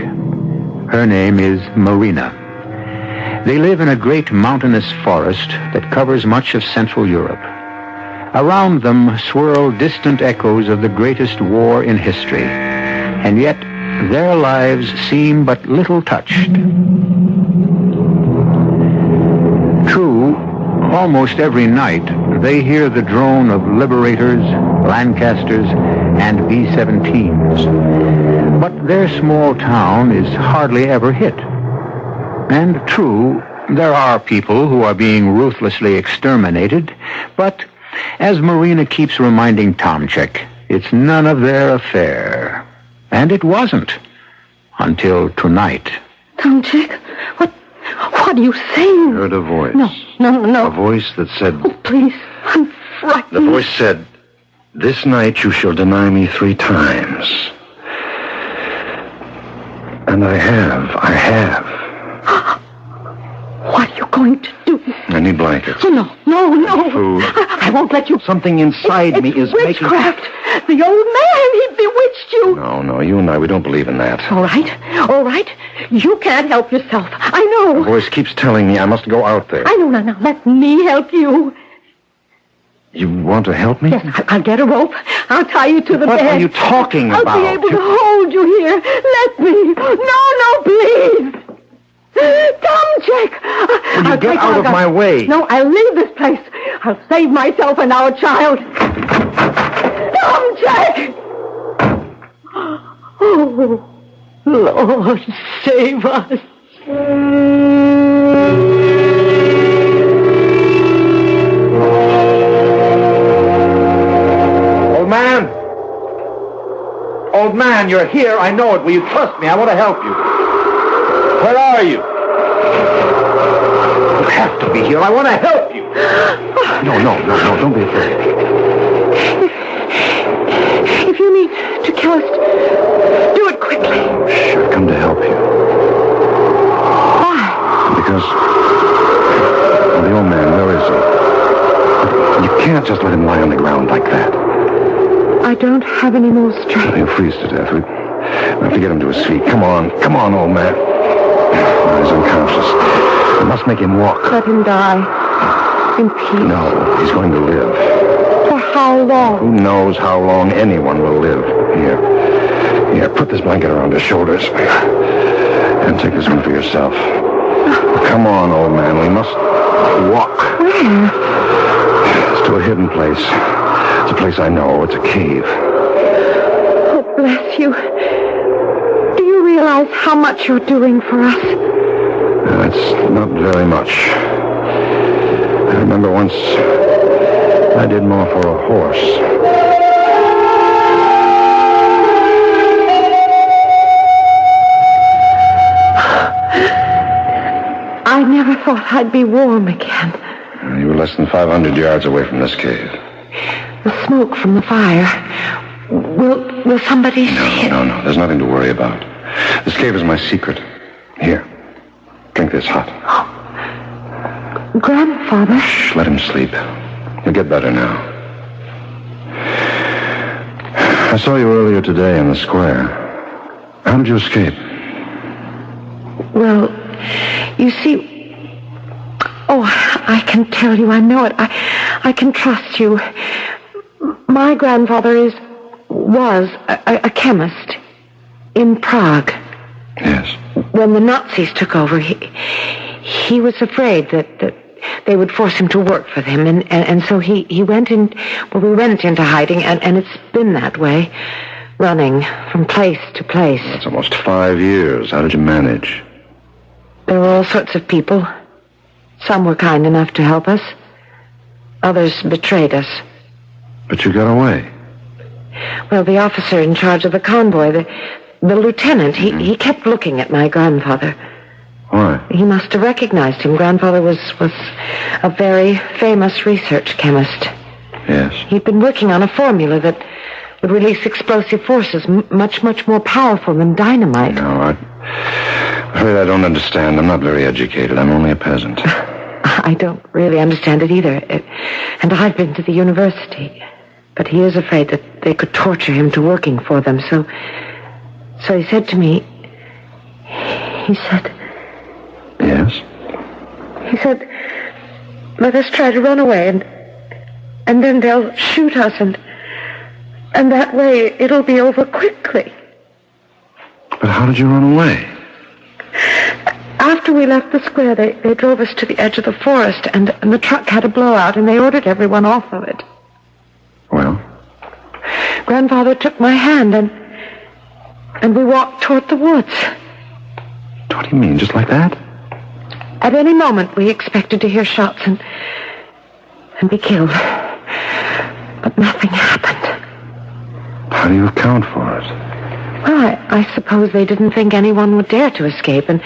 Her name is Marina. They live in a great mountainous forest that covers much of Central Europe. Around them swirl distant echoes of the greatest war in history, and yet their lives seem but little touched. True, almost every night they hear the drone of Liberators, Lancasters, and B-17s. But their small town is hardly ever hit. And true, there are people who are being ruthlessly exterminated, but as Marina keeps reminding Tomchek, it's none of their affair. And it wasn't. Until tonight. Tomchek, what are you saying? I heard a voice. No. A voice that said... Oh, please, I'm frightened. The voice said, "This night you shall deny me 3 times. And I have. What are you going to do? I need blankets. Oh, no. Food. I won't let you... Something inside me is making... witchcraft. The old man, he bewitched you. No, you and I, we don't believe in that. All right. You can't help yourself. I know. The voice keeps telling me I must go out there. I know. Now, let me help you. You want to help me? Yes, I'll get a rope. I'll tie you to the bed. What are you talking about? I'll be able to hold you hear? Let me. No, please. Tomczyk! Will you get out of my way? No, I'll leave this place. I'll save myself and our child. Tomczyk! Oh, Lord, save us. Old man, you're here. I know it. Will you trust me? I want to help you. Where are you? You have to be here. I want to help you. No. Don't be afraid. If you need to kill us, do it quickly. Shh, I've come to help you. Why? Because... Well, the old man, where is he? You can't just let him lie on the ground like that. I don't have any more strength. He'll freeze to death. We have to get him to his feet. Come on, old man. He's unconscious. We must make him walk. Let him die. In peace. No, he's going to live. For how long? Who knows how long anyone will live. Here, put this blanket around his shoulders. And take this one for yourself. Come on, old man. We must walk. Where? It's to a hidden place. It's a place I know. It's a cave. Oh, bless you. Do you realize how much you're doing for us? It's not very much. I remember once I did more for a horse. I never thought I'd be warm again. You were less than 500 yards away from this cave. The smoke from the fire. Will somebody see it? No. There's nothing to worry about. This cave is my secret. Here. Drink this hot. Grandfather? Shh, let him sleep. He'll get better now. I saw you earlier today in the square. How did you escape? Well, you see... Oh, I can tell you, I know it. I can trust you. My grandfather was a chemist in Prague. Yes. When the Nazis took over, he was afraid that they would force him to work for them, and so he went in. Well, we went into hiding, and it's been that way, running from place to place. That's almost 5 years. How did you manage? There were all sorts of people. Some were kind enough to help us. Others betrayed us. But you got away. Well, the officer in charge of the convoy, the lieutenant, he kept looking at my grandfather. Why? He must have recognized him. Grandfather was a very famous research chemist. Yes. He'd been working on a formula that would release explosive forces much more powerful than dynamite. No, I'm afraid I don't understand. I'm not very educated. I'm only a peasant. I don't really understand it either. And I've been to the university. But he is afraid that they could torture him to working for them. So he said to me... He said... Yes? He said, let us try to run away, and then they'll shoot us, and that way it'll be over quickly. But how did you run away? After we left the square, they drove us to the edge of the forest, and the truck had a blowout, and they ordered everyone off of it. Well? Grandfather took my hand, and we walked toward the woods. What do you mean, just like that? At any moment, we expected to hear shots and be killed. But nothing happened. How do you account for it? Well, I suppose they didn't think anyone would dare to escape, and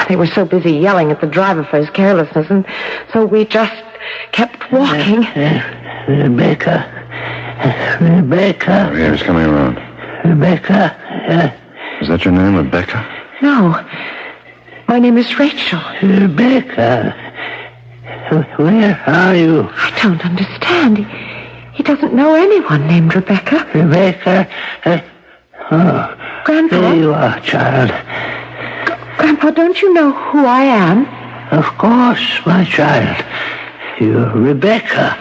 they were so busy yelling at the driver for his carelessness, and so we just kept walking. Rebecca. Oh, yeah, he's coming around. Rebecca. Is that your name, Rebecca? No. My name is Rachel. Rebecca. Where are you? I don't understand. He doesn't know anyone named Rebecca. Rebecca. Grandpa. There you are, child. Grandpa, don't you know who I am? Of course, my child. You're Rebecca,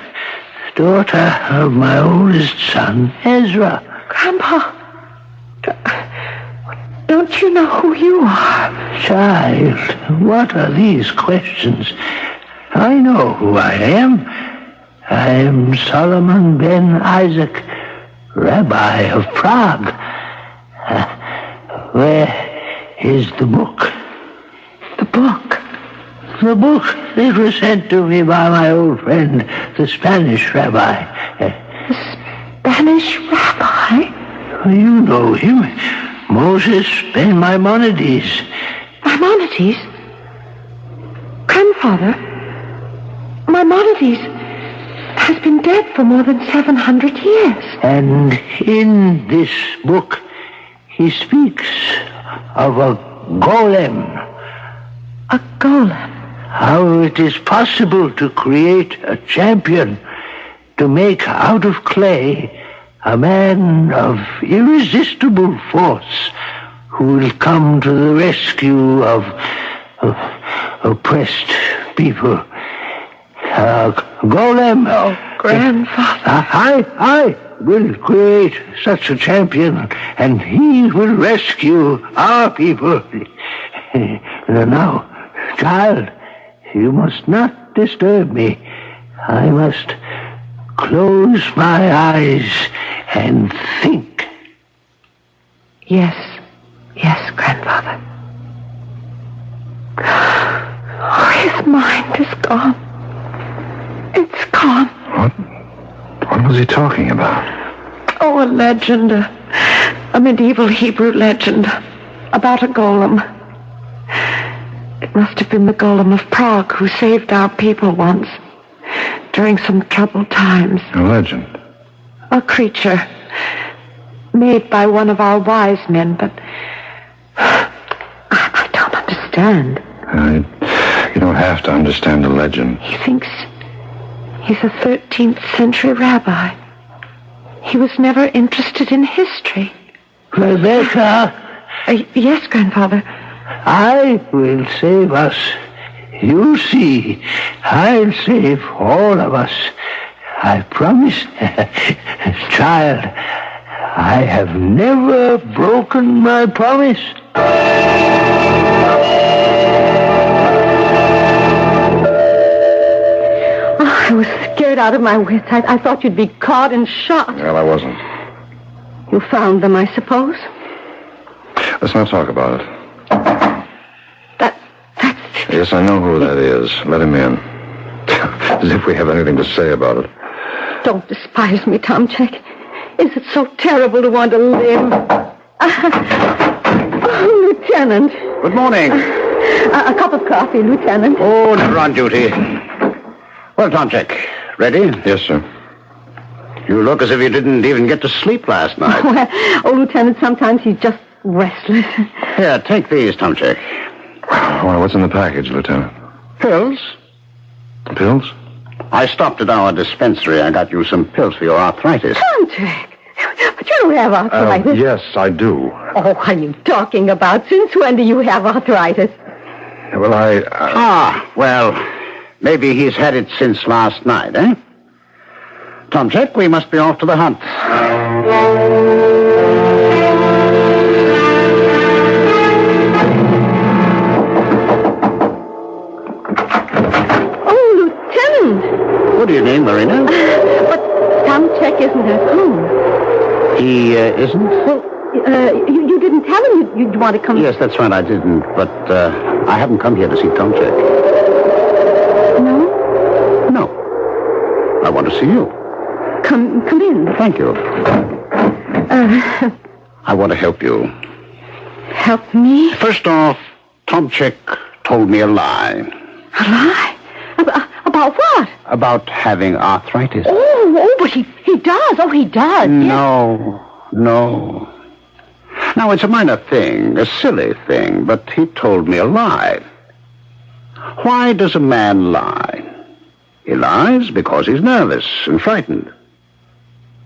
daughter of my oldest son, Ezra. Grandpa. you know who you are? Child, what are these questions? I know who I am. I am Solomon ben Isaac, Rabbi of Prague. Where is the book? The book? The book that was sent to me by my old friend, the Spanish rabbi. The Spanish rabbi? You know him. Moses ben Maimonides. Maimonides? Grandfather, Maimonides has been dead for more than 700 years. And in this book, he speaks of a golem. A golem? How it is possible to create a champion, to make out of clay a man of irresistible force who will come to the rescue of oppressed people. Golem. Oh, Grandfather. I will create such a champion, and he will rescue our people. Now, child, you must not disturb me. I must close my eyes and think. Yes, Grandfather. Oh, his mind is gone. It's gone. What was he talking about? Oh, a legend. A medieval Hebrew legend about a golem. It must have been the Golem of Prague who saved our people once during some troubled times. A legend? A creature made by one of our wise men, but I don't understand. You don't have to understand a legend. He thinks he's a 13th century rabbi. He was never interested in history. Rebecca? Yes, Grandfather. I will save us. You see, I'll save all of us. I promise. Child, I have never broken my promise. I was scared out of my wits. I thought you'd be caught and shot. Well, I wasn't. You found them, I suppose? Let's not talk about it. Yes, I know who that is. Let him in. As if we have anything to say about it. Don't despise me, Tomchek. Is it so terrible to want to live? Lieutenant. Good morning. A cup of coffee, Lieutenant. Oh, never on duty. Well, Tomchek, ready? Yes, sir. You look as if you didn't even get to sleep last night. Lieutenant, sometimes he's just restless. Here, take these, Tomchek. Why, what's in the package, Lieutenant? Pills. Pills? I stopped at our dispensary. I got you some pills for your arthritis. Tomchek, but you don't have arthritis. Yes, I do. Oh, what are you talking about? Since when do you have arthritis? Well, well, maybe he's had it since last night, eh? Tomchek, we must be off to the hunt. Good evening, Marina. But Tomchek isn't at home. He isn't? Well, you didn't tell him you'd want to come... Yes, that's right, I didn't. But I haven't come here to see Tomchek. No? No. I want to see you. Come in. Thank you. I want to help you. Help me? First off, Tomchek told me a lie. A lie? About what? About having arthritis. Oh, but he does. Oh, he does. No. Now, it's a minor thing, a silly thing, but he told me a lie. Why does a man lie? He lies because he's nervous and frightened.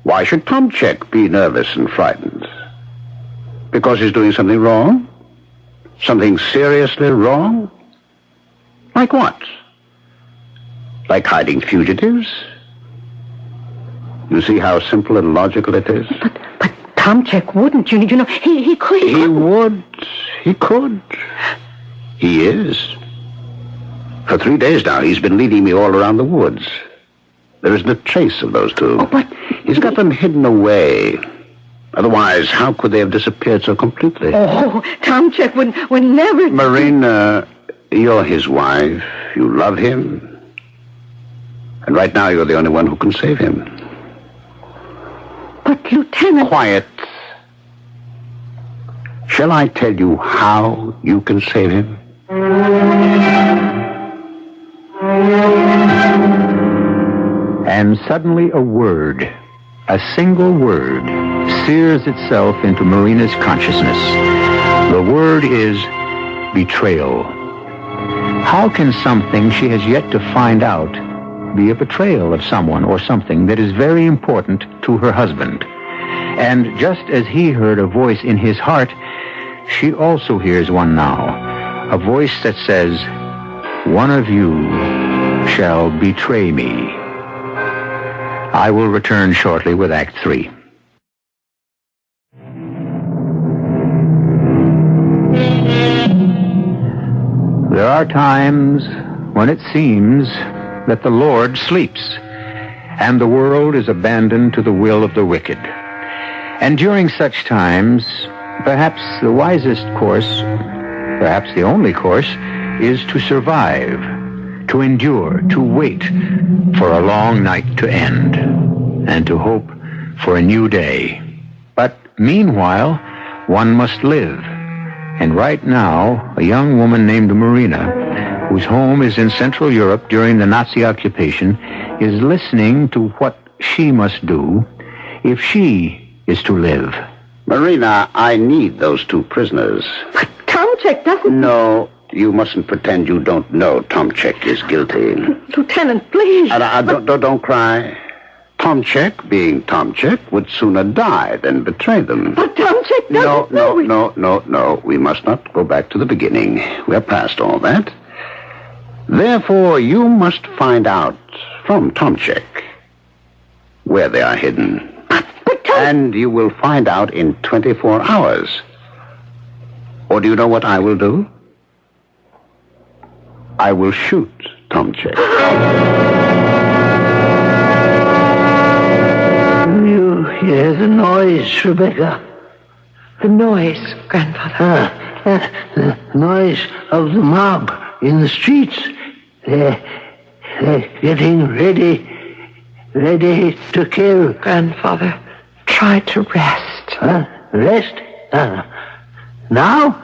Why should Tomchek be nervous and frightened? Because he's doing something wrong? Something seriously wrong? Like what? Like hiding fugitives? You see how simple and logical it is? But Tomchek wouldn't. You know, he could. He would. He could. He is. For 3 days now, he's been leading me all around the woods. There isn't a trace of those two. Oh, but... He's got them hidden away. Otherwise, how could they have disappeared so completely? Oh, Tom Chick would never... Marina, you're his wife. You love him. And right now, you're the only one who can save him. But, Lieutenant... Quiet. Shall I tell you how you can save him? And suddenly a word, a single word, sears itself into Marina's consciousness. The word is betrayal. How can something she has yet to find out be a betrayal of someone or something that is very important to her husband? And just as he heard a voice in his heart, she also hears one now, a voice that says, "One of you shall betray me." I will return shortly with Act 3. There are times when it seems that the Lord sleeps, and the world is abandoned to the will of the wicked. And during such times, perhaps the wisest course, perhaps the only course, is to survive, to endure, to wait for a long night to end, and to hope for a new day. But meanwhile, one must live. And right now, a young woman named Marina, whose home is in Central Europe during the Nazi occupation, is listening to what she must do if she is to live. Marina, I need those two prisoners. But Tomczyk doesn't... No, you mustn't pretend you don't know Tomczyk is guilty. Lieutenant, please. Don't cry. Tomczyk, being Tomczyk, would sooner die than betray them. But Tomczyk doesn't... No. We must not go back to the beginning. We're past all that. Therefore, you must find out from Tomczyk where they are hidden. And you will find out in 24 hours. Or do you know what I will do? I will shoot Tomczyk. You hear the noise, Rebecca? The noise, Grandfather? The noise of the mob in the streets. They're getting ready to kill. Grandfather, try to rest. Rest? Now?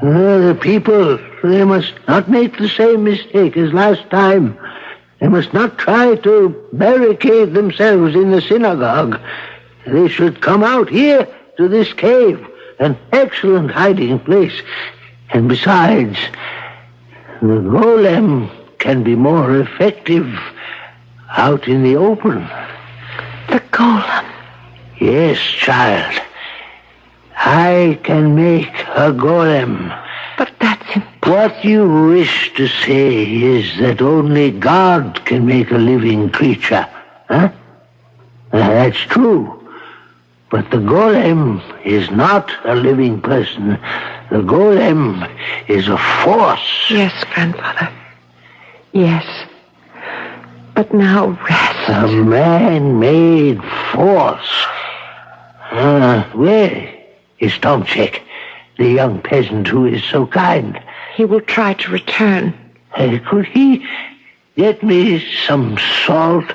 The people, they must not make the same mistake as last time. They must not try to barricade themselves in the synagogue. They should come out here to this cave, an excellent hiding place. And besides, the golem can be more effective out in the open. The golem? Yes, child. I can make a golem. But that's impossible. What you wish to say is that only God can make a living creature, huh? That's true. But the golem is not a living person. The golem is a force. Yes, Grandfather. Yes. But now rest. A man-made force. Where is Tomczyk, the young peasant who is so kind? He will try to return. Could he get me some salt,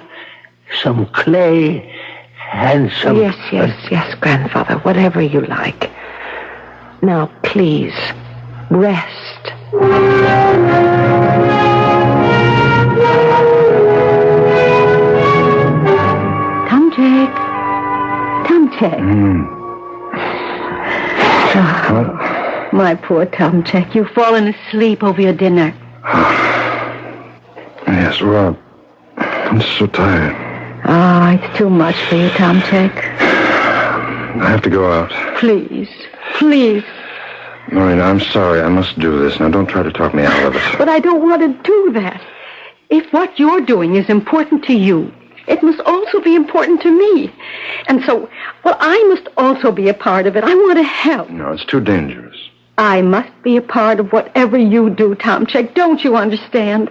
some clay, and some... Yes, Grandfather, whatever you like. Now, please, rest. Tomczyk. My poor Tomczyk, you've fallen asleep over your dinner. Yes, Rob. I'm so tired. It's too much for you, Tomczyk. I have to go out. Please. Marina, I'm sorry. I must do this. Now, don't try to talk me out of it. But I don't want to do that. If what you're doing is important to you, it must also be important to me. And so, I must also be a part of it. I want to help. No, it's too dangerous. I must be a part of whatever you do, Tomchek. Don't you understand?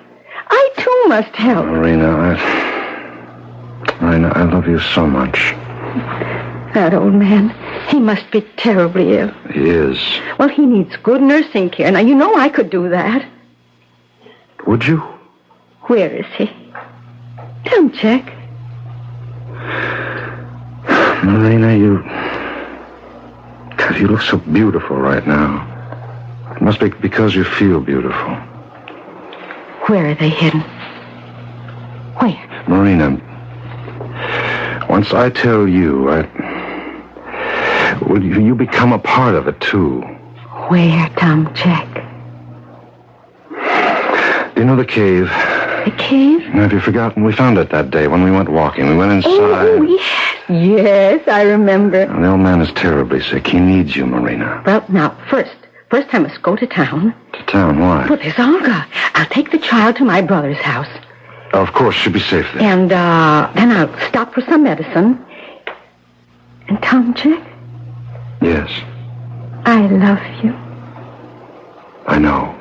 I, too, must help. Marina, I love you so much. That old man, he must be terribly ill. He is. Well, he needs good nursing care. Now, you know I could do that. Would you? Where is he? Tomchek. Marina, God, you look so beautiful right now. It must be because you feel beautiful. Where are they hidden? Where? Marina, once I tell you, will you become a part of it, too? Where, Tomchek? Do you know the cave? The cave? Now, have you forgotten? We found it that day when we went walking. We went inside. Oh, yes. Yes, I remember. And the old man is terribly sick. He needs you, Marina. Well, now, first I must go to town. To town? Why? Well, there's Olga. I'll take the child to my brother's house. Oh, of course, she'll be safe there. And, then I'll stop for some medicine. And Tomchek? Yes. I love you. I know.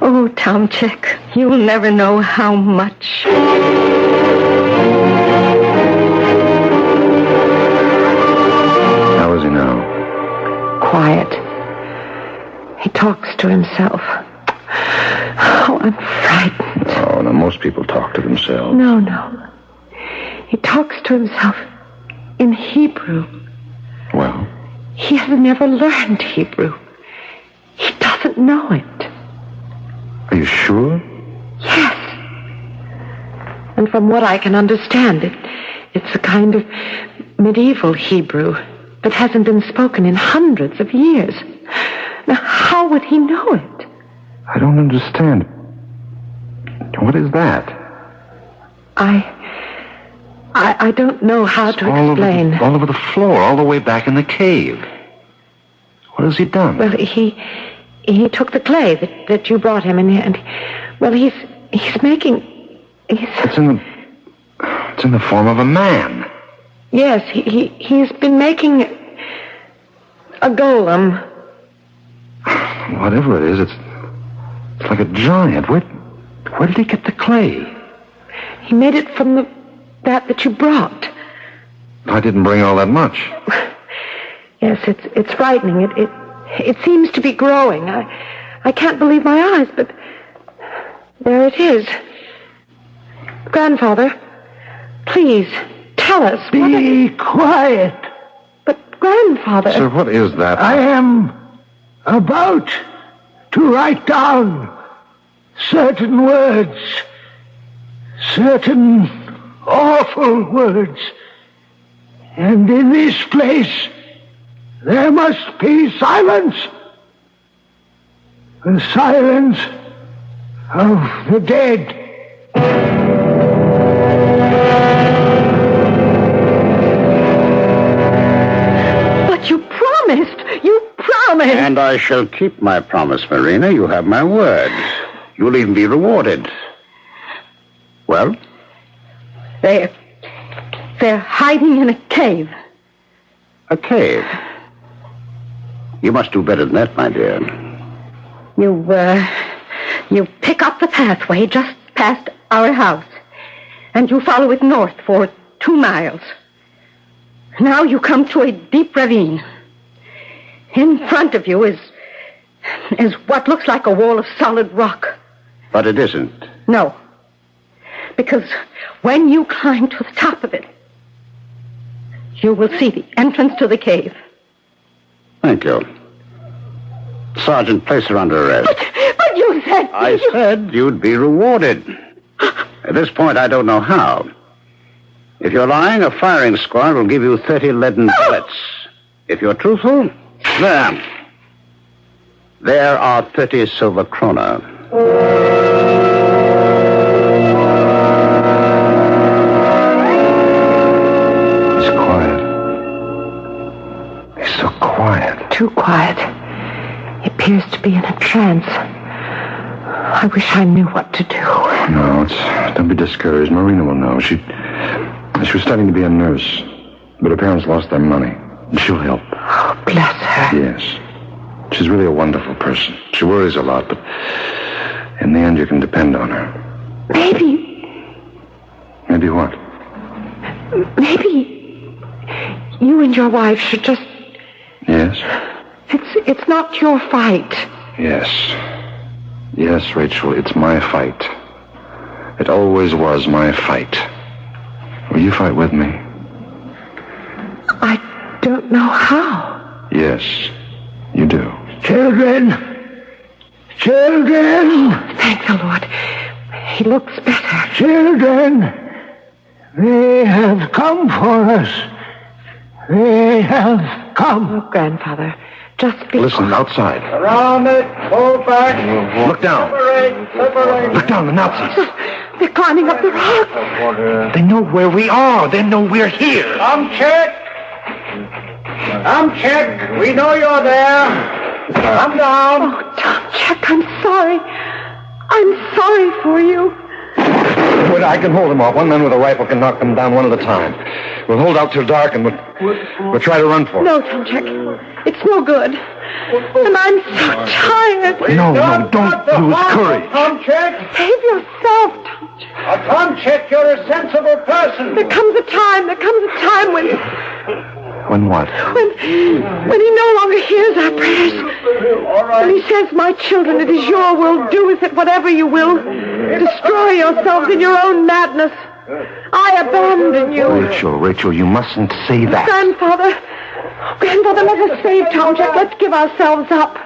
Oh, Tomchek, you'll never know how much. How is he now? Quiet. He talks to himself. Oh, I'm frightened. Oh, now most people talk to themselves. No. He talks to himself in Hebrew. Well? He has never learned Hebrew. He doesn't know it. Are you sure? Yes. And from what I can understand, it's a kind of medieval Hebrew that hasn't been spoken in hundreds of years. Now, how would he know it? I don't understand. What is that? I don't know how to explain. All over the floor, all the way back in the cave. What has he done? Well, he took the clay that you brought him, and well, he's making. It's in the form of a man. Yes, he's been making a golem. Whatever it is, it's like a giant. Where did he get the clay? He made it from that you brought. I didn't bring all that much. Yes, it's frightening. It seems to be growing. I can't believe my eyes, but there it is. Grandfather, please tell us. Be quiet. But Grandfather. Sir, what is that? I am about to write down certain words, certain awful words. And in this place, there must be silence. The silence of the dead. But you promised. You promised. And I shall keep my promise, Marina. You have my word. You'll even be rewarded. Well? They're hiding in a cave. A cave? You must do better than that, my dear. You pick up the pathway just past our house, and you follow it north for 2 miles. Now you come to a deep ravine. In front of you is what looks like a wall of solid rock. But it isn't. No. Because when you climb to the top of it, you will see the entrance to the cave. Thank you. Sergeant, place her under arrest. But you said... I said you'd be rewarded. At this point, I don't know how. If you're lying, a firing squad will give you 30 leaden bullets. If you're truthful, there are 30 silver krona. He's quiet. He's so quiet. Too quiet. He appears to be in a trance. I wish I knew what to do. No, don't be discouraged. Marina will know. She was studying to be a nurse, but her parents lost their money. She'll help. Oh, bless her. Yes. She's really a wonderful person. She worries a lot, but in the end you can depend on her. Maybe. Maybe what? Maybe you and your wife should just... Yes? It's not your fight. Yes. Yes, Rachel, it's my fight. It always was my fight. Will you fight with me? I don't know how. Yes, you do. Children! Thank the Lord. He looks better. Children! They have come for us. They have come. Oh, Grandfather, just be... Listen, outside. Around it, hold back. Look down. Separate. Look down, the Nazis. They're climbing up the rock. They know where we are. They know we're here. Come check. We know you're there. Come down. Oh, Tom Check, I'm sorry. I'm sorry for you. Wait, I can hold them off. One man with a rifle can knock them down one at a time. We'll hold out till dark and we'll try to run for it. No, Tom Check. It's no good. And I'm so tired. No, don't lose courage. Tom Check. Save yourself, Tom Check. Tom Check, you're a sensible person. There comes a time when... When what? When he no longer hears our prayers. All right. When he says, my children, it is your will. Do with it whatever you will. Destroy yourselves in your own madness. I abandon you. Rachel, you mustn't say that. Grandfather, let us save Tom Check. Let's give ourselves up.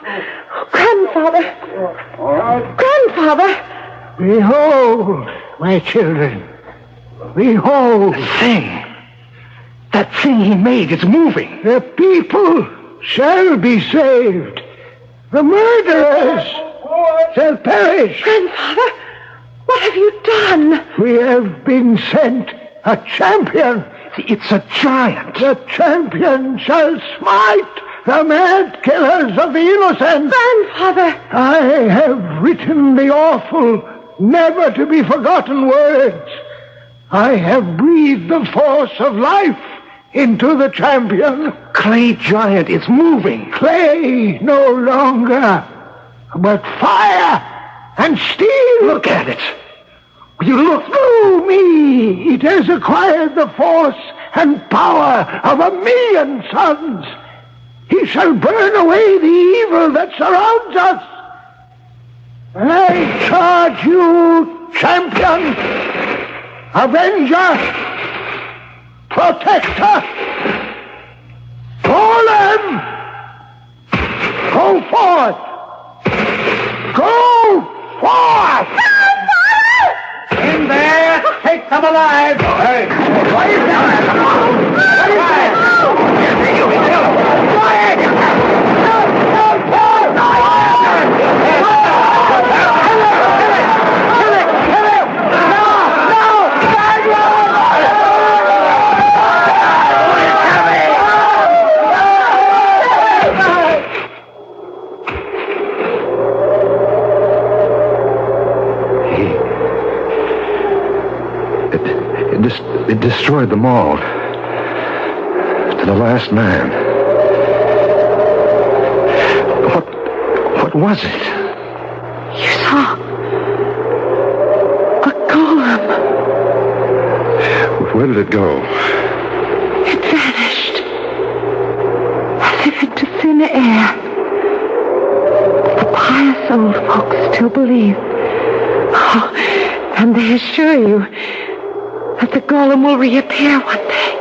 Grandfather. Behold, my children. Behold. That thing he made, it's moving. The people shall be saved. The murderers shall perish. Grandfather, what have you done? We have been sent a champion. It's a giant. The champion shall smite the mad killers of the innocent. Grandfather. I have written the awful, never to be forgotten words. I have breathed the force of life into the champion. Clay giant, it's moving. Clay no longer, but fire and steel. Look at it. You look. Through me, it has acquired the force and power of 1,000,000 suns. He shall burn away the evil that surrounds us. I charge you, champion, avenger, protector, Golem, go forth. Go forth. In there, take them alive. Hey, quiet down. Come on. Quiet. It destroyed them all. To the last man. What was it? You saw a golem. Where did it go? It vanished. As if into thin air. The pious old folks still believe. Oh, and they assure you that the golem will reappear one day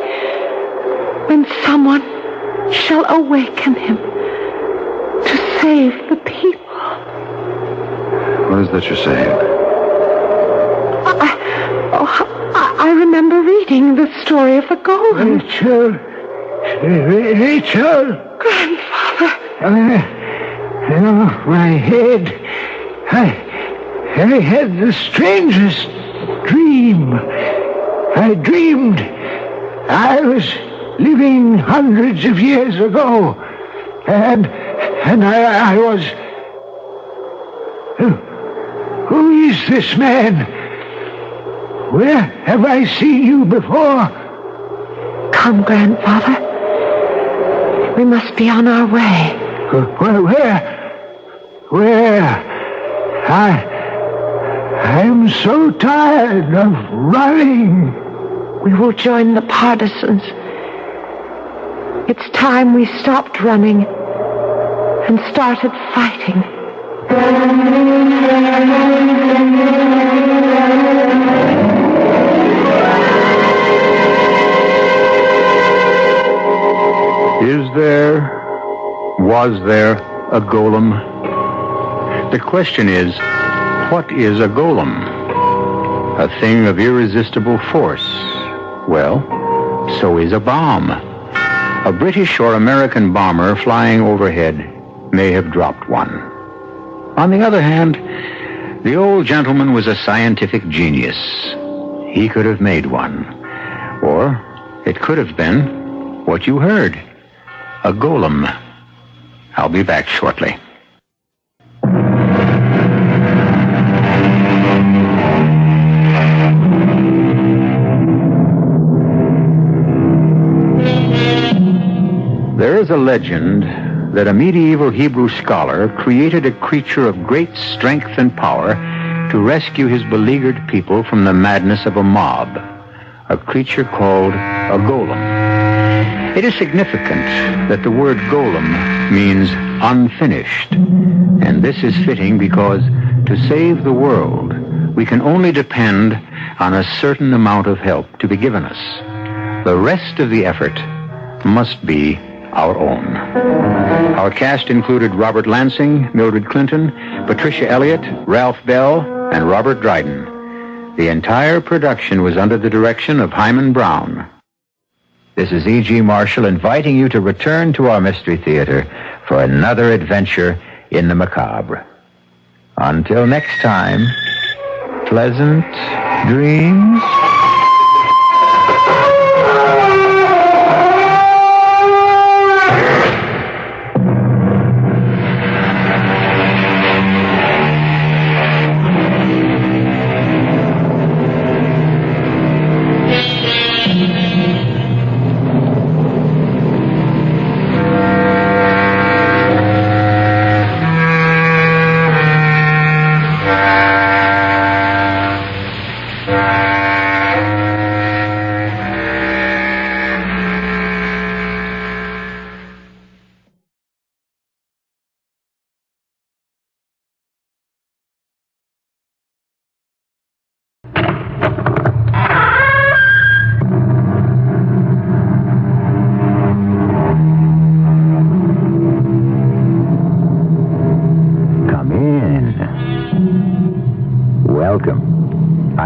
when someone shall awaken him to save the people. What is that you're saying? I remember reading the story of the golem. Rachel. Grandfather. My head. I had the strangest dream. I dreamed I was living hundreds of years ago, and I was... Who is this man? Where have I seen you before? Come, Grandfather. We must be on our way. Where? I'm so tired of running. We will join the partisans. It's time we stopped running and started fighting. Was there a golem? The question is, what is a golem? A thing of irresistible force. Well, so is a bomb. A British or American bomber flying overhead may have dropped one. On the other hand, the old gentleman was a scientific genius. He could have made one. Or it could have been what you heard, a golem. I'll be back shortly. There is a legend that a medieval Hebrew scholar created a creature of great strength and power to rescue his beleaguered people from the madness of a mob, a creature called a golem. It is significant that the word golem means unfinished, and this is fitting because to save the world, we can only depend on a certain amount of help to be given us. The rest of the effort must be our own. Our cast included Robert Lansing, Mildred Clinton, Patricia Elliott, Ralph Bell, and Robert Dryden. The entire production was under the direction of Hyman Brown. This is E.G. Marshall inviting you to return to our Mystery Theater for another adventure in the macabre. Until next time, pleasant dreams.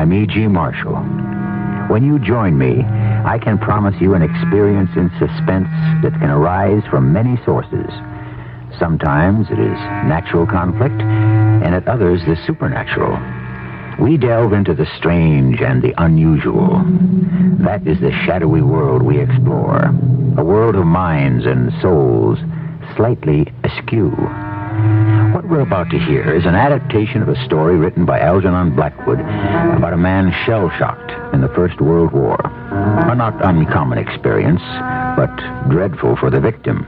I'm E.G. Marshall. When you join me, I can promise you an experience in suspense that can arise from many sources. Sometimes it is natural conflict, and at others the supernatural. We delve into the strange and the unusual. That is the shadowy world we explore, a world of minds and souls slightly askew. What we're about to hear is an adaptation of a story written by Algernon Blackwood about a man shell-shocked in the First World War. A not uncommon experience, but dreadful for the victim.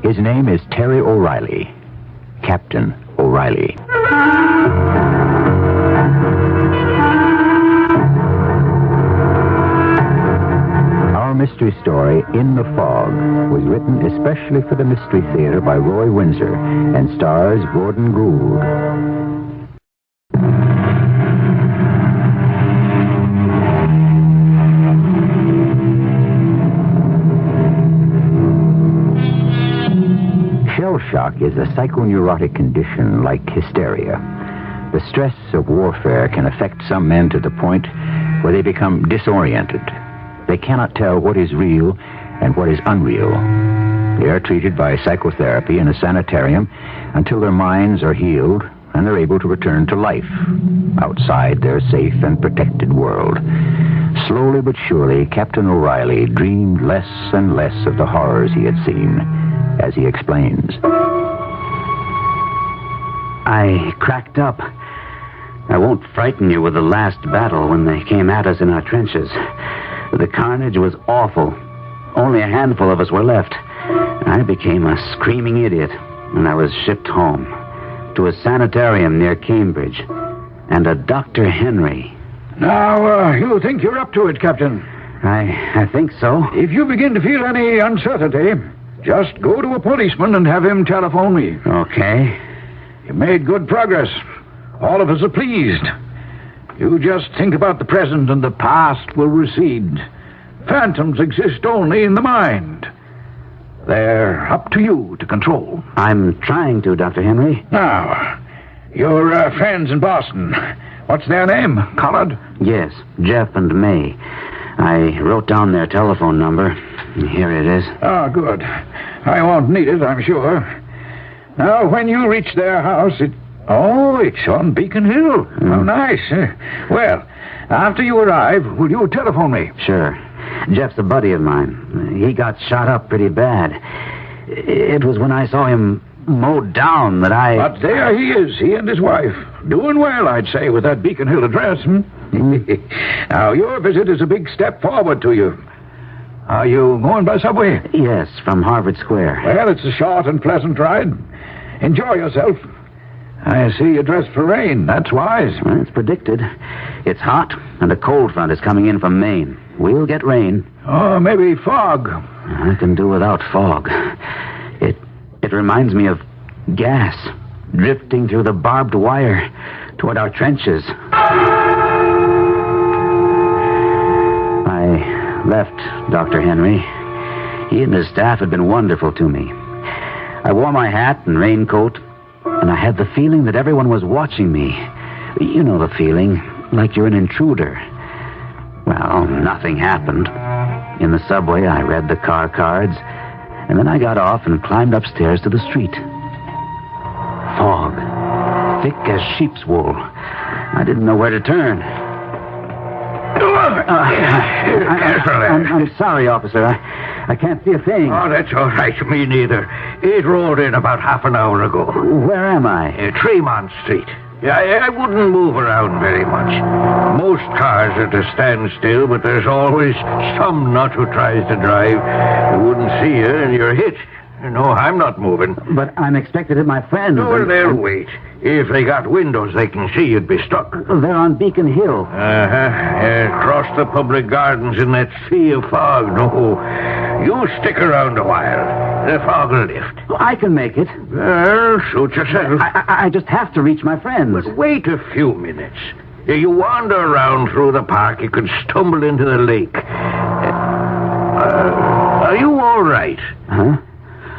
His name is Terry O'Reilly, Captain O'Reilly. Mystery story, In the Fog, was written especially for the Mystery Theater by Roy Windsor and stars Gordon Gould. Shell shock is a psychoneurotic condition like hysteria. The stress of warfare can affect some men to the point where they become disoriented. They cannot tell what is real and what is unreal. They are treated by psychotherapy in a sanitarium until their minds are healed and they're able to return to life outside their safe and protected world. Slowly but surely, Captain O'Reilly dreamed less and less of the horrors he had seen, as he explains. I cracked up. I won't frighten you with the last battle when they came at us in our trenches. The carnage was awful. Only a handful of us were left. I became a screaming idiot. and I was shipped home to a sanitarium near Cambridge. And a Dr. Henry. Now, you think you're up to it, Captain? I think so. If you begin to feel any uncertainty, just go to a policeman and have him telephone me. Okay. You made good progress. All of us are pleased. You just think about the present and the past will recede. Phantoms exist only in the mind. They're up to you to control. I'm trying to, Dr. Henry. Now, your friends in Boston, what's their name? Collard? Yes, Jeff and May. I wrote down their telephone number. Here it is. Oh, good. I won't need it, I'm sure. Now, when you reach their house, it's on Beacon Hill. How nice. Well, after you arrive, will you telephone me? Sure. Jeff's a buddy of mine. He got shot up pretty bad. It was when I saw him mowed down that I... But there he is, he and his wife. Doing well, I'd say, with that Beacon Hill address. Now, your visit is a big step forward to you. Are you going by subway? Yes, from Harvard Square. Well, it's a short and pleasant ride. Enjoy yourself. I see you're dressed for rain. That's wise. Well, it's predicted. It's hot, and a cold front is coming in from Maine. We'll get rain. Oh, maybe fog. I can do without fog. It reminds me of gas drifting through the barbed wire toward our trenches. I left Dr. Henry. He and his staff had been wonderful to me. I wore my hat and raincoat, and I had the feeling that everyone was watching me. You know the feeling, like you're an intruder. Well, nothing happened. In the subway, I read the car cards, and then I got off and climbed upstairs to the street. Fog, thick as sheep's wool. I didn't know where to turn. I'm sorry, officer. I can't see a thing. Oh, that's all right. Me neither. It rolled in about half an hour ago. Where am I? Tremont Street. Yeah, I wouldn't move around very much. Most cars are to stand still, but there's always some nut who tries to drive. They wouldn't see you, and you're hit. No, I'm not moving. But I'm expected at my friend's. No, they'll wait. If they got windows, they can see you'd be stuck. They're on Beacon Hill. Across the public gardens in that sea of fog. No, you stick around a while. The fog will lift. I can make it. Well, suit yourself. I just have to reach my friends. But wait a few minutes. You wander around through the park, you could stumble into the lake. Are you all right? Huh?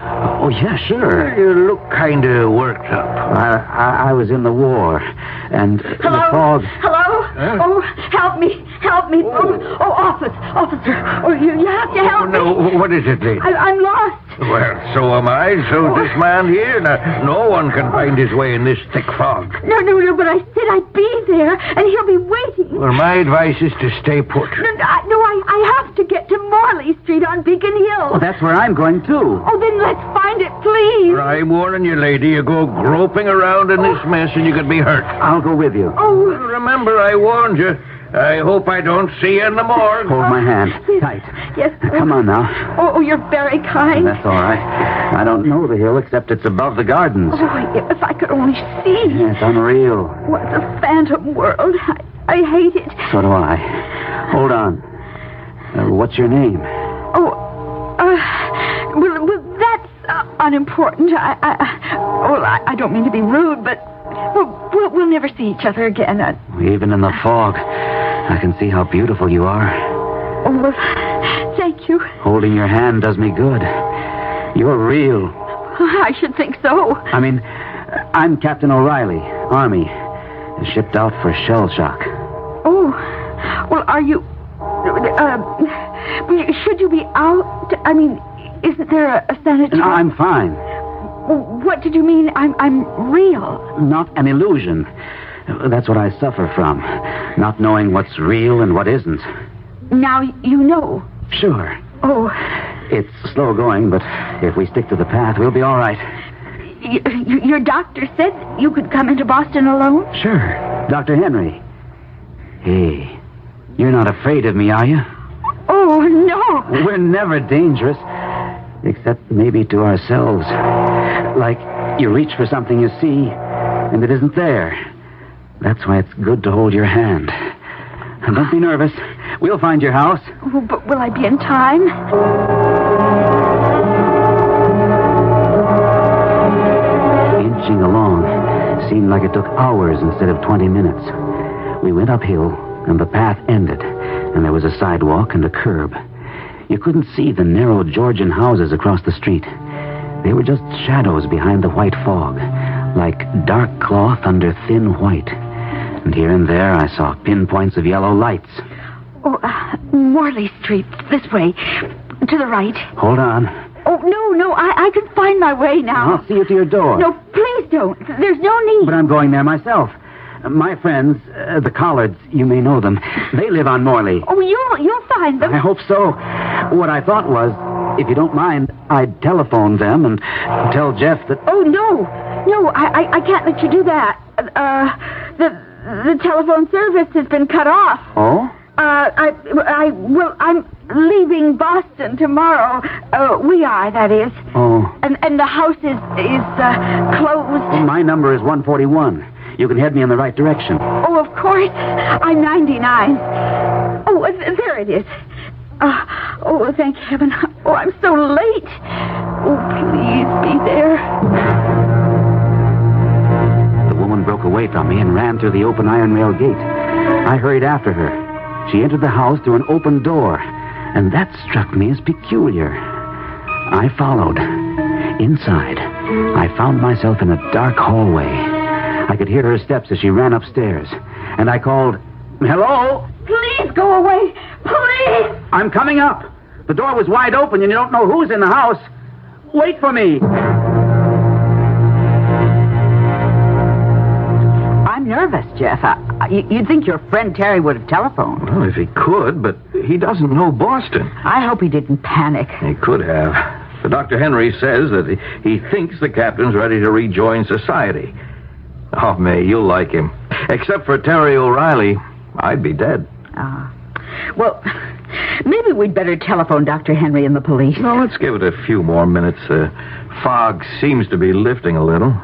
Oh, yeah, sure. You look kind of worked up. I was in the war, and the fog... Hello? Huh? Oh, help me. Officer. Oh, you have to help me. No, what is it, lady? I'm lost. Well, so am I. So this man here. Now, no one can find his way in this thick fog. No, but I said I'd be there, and he'll be waiting. Well, my advice is to stay put. No, I have to get to Morley Street on Beacon Hill. Well, that's where I'm going, too. Oh, then let's find it, please. I'm warning you, lady. You go groping around in this mess, and you could be hurt. I'll go with you. Oh. Remember, I warned you. I hope I don't see you in the morgue. Hold my hand. Tight. Yes. Come on now. Oh, you're very kind. That's all right. I don't know the hill except it's above the gardens. Oh, if I could only see. Yeah, it's unreal. What a phantom world. I hate it. So do I. Hold on. What's your name? Well, that's unimportant. I don't mean to be rude, but we'll never see each other again. Even in the fog, I can see how beautiful you are. Oh, well, thank you. Holding your hand does me good. You're real. I should think so. I mean, I'm Captain O'Reilly, Army, shipped out for shell shock. Oh, well, are you... should you be out? I mean, isn't there a sanitarium? No, I'm fine. What did you mean? I'm real? Not an illusion. That's what I suffer from. Not knowing what's real and what isn't. Now you know. Sure. Oh. It's slow going, but if we stick to the path, we'll be all right. Your doctor said you could come into Boston alone? Sure. Dr. Henry. Hey, you're not afraid of me, are you? Oh, no. We're never dangerous. Except maybe to ourselves. Like you reach for something you see, and it isn't there. That's why it's good to hold your hand. And don't be nervous. We'll find your house. Oh, but will I be in time? Inching along seemed like it took hours instead of 20 minutes. We went uphill, and the path ended, and there was a sidewalk and a curb. You couldn't see the narrow Georgian houses across the street. They were just shadows behind the white fog, like dark cloth under thin white. And here and there I saw pinpoints of yellow lights. Oh, Morley Street, this way. To the right. Hold on. Oh, no, I can find my way now. I'll see you to your door. No, please don't. There's no need. But I'm going there myself. My friends, the Collards, you may know them. They live on Morley. Oh, you'll find them. I hope so. What I thought was, if you don't mind, I'd telephone them and tell Jeff that... Oh, no, I can't let you do that. The telephone service has been cut off. Oh? I'm leaving Boston tomorrow. We are, that is. Oh. And the house is closed. My number is 141. You can head me in the right direction. Oh, of course. I'm 99. Oh, there it is. Oh, thank heaven. Oh, I'm so late. Oh, please be there. The woman broke away from me and ran through the open iron rail gate. I hurried after her. She entered the house through an open door, and that struck me as peculiar. I followed. Inside, I found myself in a dark hallway. I could hear her steps as she ran upstairs, and I called, "Hello?" Please go away. Please. I'm coming up. The door was wide open, and you don't know who's in the house. Wait for me. I'm nervous, Jeff. You'd think your friend Terry would have telephoned. Well, if he could, but he doesn't know Boston. I hope he didn't panic. He could have. But Dr. Henry says that he thinks the captain's ready to rejoin society. Oh, May, you'll like him. Except for Terry O'Reilly, I'd be dead. Well, maybe we'd better telephone Dr. Henry and the police. No, let's give it a few more minutes. Fog seems to be lifting a little.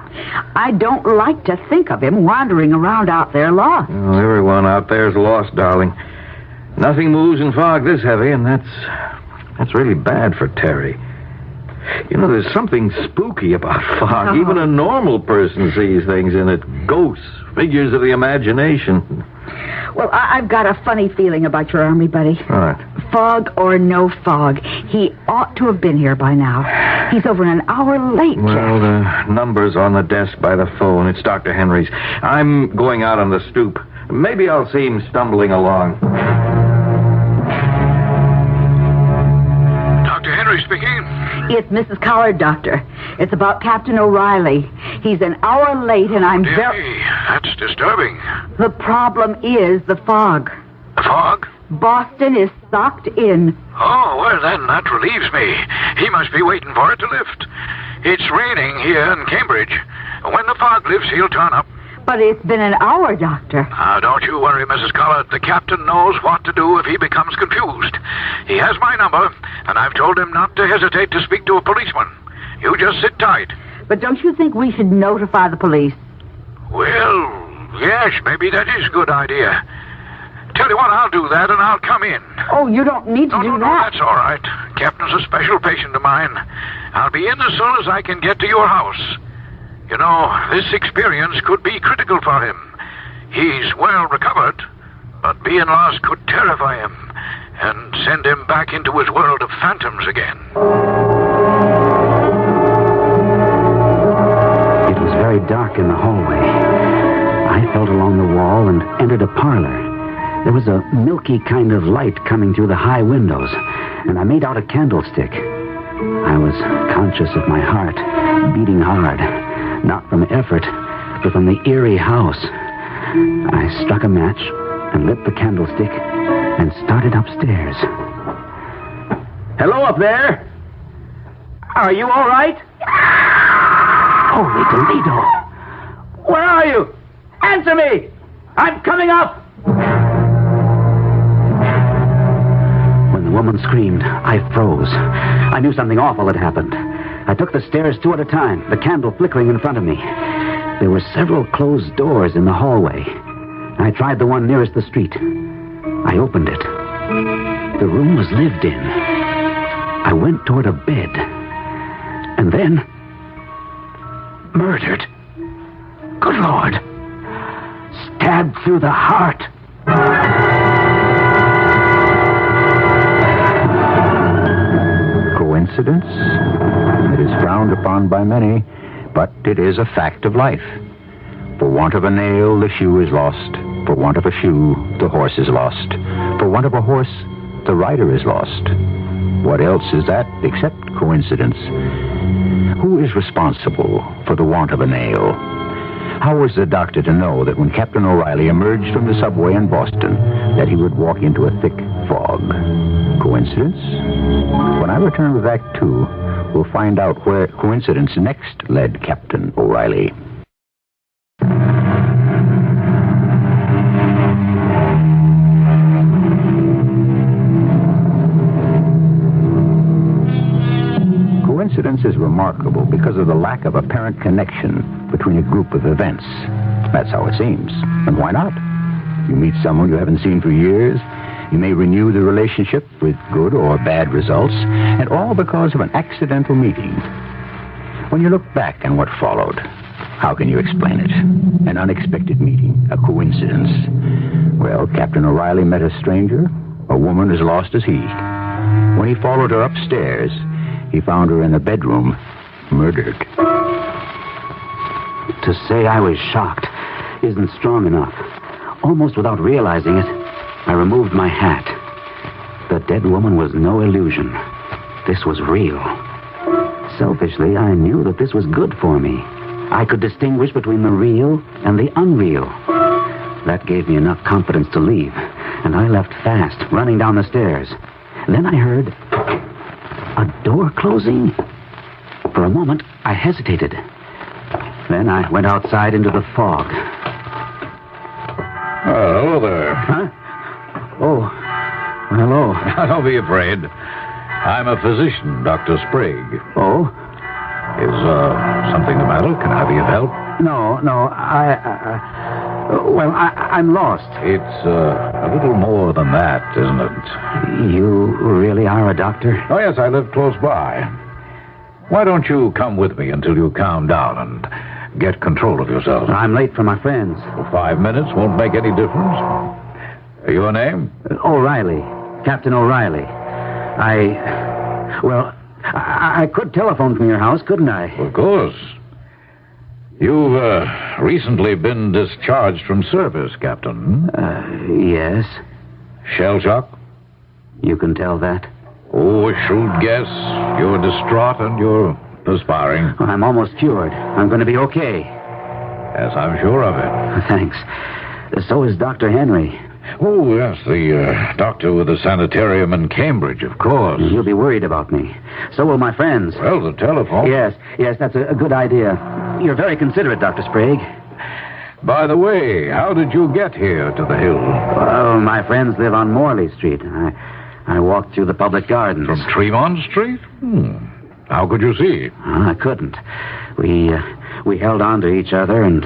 I don't like to think of him wandering around out there lost. Well, everyone out there's lost, darling. Nothing moves in fog this heavy, and that's really bad for Terry. You know, there's something spooky about fog. Oh. Even a normal person sees things in it. Ghosts, figures of the imagination. Well, I've got a funny feeling about your army buddy. All right. Fog or no fog, he ought to have been here by now. He's over an hour late, Well, Jeff. the number's on the desk by the phone. It's Dr. Henry's. I'm going out on the stoop. Maybe I'll see him stumbling along. Dr. Henry speaking. It's Mrs. Collard, Doctor. It's about Captain O'Reilly. He's an hour late, and I'm very... That's disturbing. The problem is the fog. The fog? Boston is socked in. Oh, well, then that relieves me. He must be waiting for it to lift. It's raining here in Cambridge. When the fog lifts, he'll turn up. But it's been an hour, Doctor. Now, don't you worry, Mrs. Collard. The captain knows what to do if he becomes confused. He has my number, and I've told him not to hesitate to speak to a policeman. You just sit tight. But don't you think we should notify the police? Well, yes, maybe that is a good idea. Tell you what, I'll do that, and I'll come in. Oh, you don't need to do No, that. that's all right. Captain's a special patient of mine. I'll be in as soon as I can get to your house. You know, this experience could be critical for him. He's well recovered, but being lost could terrify him and send him back into his world of phantoms again. It was very dark in the hallway. I felt along the wall and entered a parlor. There was a milky kind of light coming through the high windows, and I made out a candlestick. I was conscious of my heart beating hard, not from effort, but from the eerie house. I struck a match and lit the candlestick and started upstairs. Hello up there! Are you all right? Holy Toledo! Where are you? Answer me! I'm coming up! When the woman screamed, I froze. I knew something awful had happened. I I took the stairs 2 at a time, the candle flickering in front of me. There were several closed doors in the hallway. I tried the one nearest the street. I opened it. The room was lived in. I went toward a bed. And then... murdered. Good Lord. Stabbed through the heart. Coincidence? It is frowned upon by many, but it is a fact of life. For want of a nail, the shoe is lost. For want of a shoe, the horse is lost. For want of a horse, the rider is lost. What else is that except coincidence? Who is responsible for the want of a nail? How was the doctor to know that when Captain O'Reilly emerged from the subway in Boston, that he would walk into a thick fog? Coincidence? When I return with Act 2, we'll find out where coincidence next led Captain O'Reilly. Coincidence is remarkable because of the lack of apparent connection between a group of events. That's how it seems. And why not? You meet someone you haven't seen for years. You may renew the relationship with good or bad results, and all because of an accidental meeting. When you look back on what followed, how can you explain it? An unexpected meeting, a coincidence. Well, Captain O'Reilly met a stranger, a woman as lost as he. When he followed her upstairs, he found her in a bedroom, murdered. To say I was shocked isn't strong enough. Almost without realizing it, I removed my hat. The dead woman was no illusion. This was real. Selfishly, I knew that this was good for me. I could distinguish between the real and the unreal. That gave me enough confidence to leave, and I left fast, running down the stairs. Then I heard a door closing. For a moment, I hesitated. Then I went outside into the fog. Hello there. Huh? Oh, hello. Don't be afraid. I'm a physician, Dr. Sprague. Oh? Is something the matter? Can I be of help? No, I'm lost. It's a little more than that, isn't it? You really are a doctor? Oh, yes, I live close by. Why don't you come with me until you calm down and get control of yourself? I'm late for my friends. Well, 5 minutes won't make any difference. Your name? O'Reilly. Captain O'Reilly. I could telephone from your house, couldn't I? Of course. You've recently been discharged from service, Captain. Yes. Shell shock? You can tell that? Oh, a shrewd guess. You're distraught and you're perspiring. I'm almost cured. I'm going to be okay. Yes, I'm sure of it. Thanks. So is Dr. Henry. Oh, yes, the doctor with the sanitarium in Cambridge, of course. You'll be worried about me. So will my friends. Well, the telephone. Yes, that's a good idea. You're very considerate, Dr. Sprague. By the way, how did you get here to the hill? Well, my friends live on Morley Street. I walked through the public gardens. From Tremont Street? How could you see? I couldn't. We held on to each other, and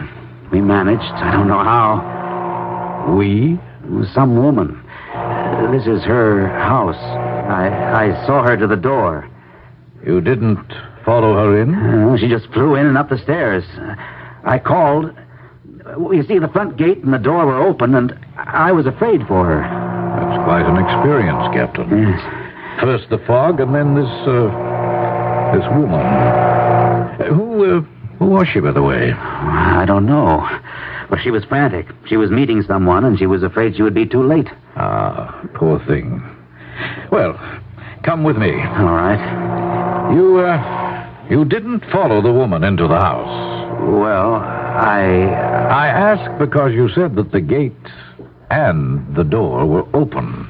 we managed. I don't know how. We? Some woman. This is her house. I saw her to the door. You didn't follow her in? She just flew in and up the stairs. I called. You see, the front gate and the door were open, and I was afraid for her. That's quite an experience, Captain. Yes. First the fog, and then this woman. Who was she, by the way? I don't know. But she was frantic. She was meeting someone, and she was afraid she would be too late. Ah, poor thing. Well, come with me. All right. You didn't follow the woman into the house. Well, I asked because you said that the gate and the door were open.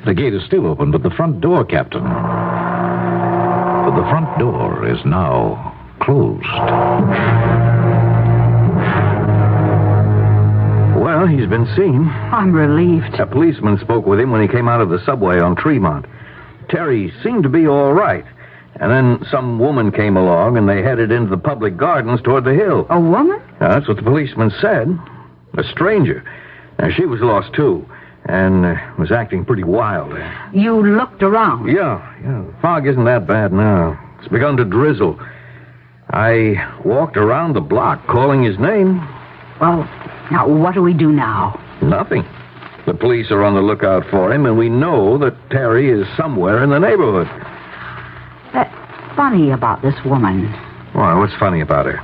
The gate is still open, but the front door, Captain. But the front door is now closed. Well, he's been seen. I'm relieved. A policeman spoke with him when he came out of the subway on Tremont. Terry seemed to be all right. And then some woman came along, and they headed into the public gardens toward the hill. A woman? That's what the policeman said. A stranger. She was lost, too, and was acting pretty wild. You looked around? Yeah. The fog isn't that bad now. It's begun to drizzle. I walked around the block calling his name. Well, now, what do we do now? Nothing. The police are on the lookout for him, and we know that Terry is somewhere in the neighborhood. That's funny about this woman. Why, what's funny about her?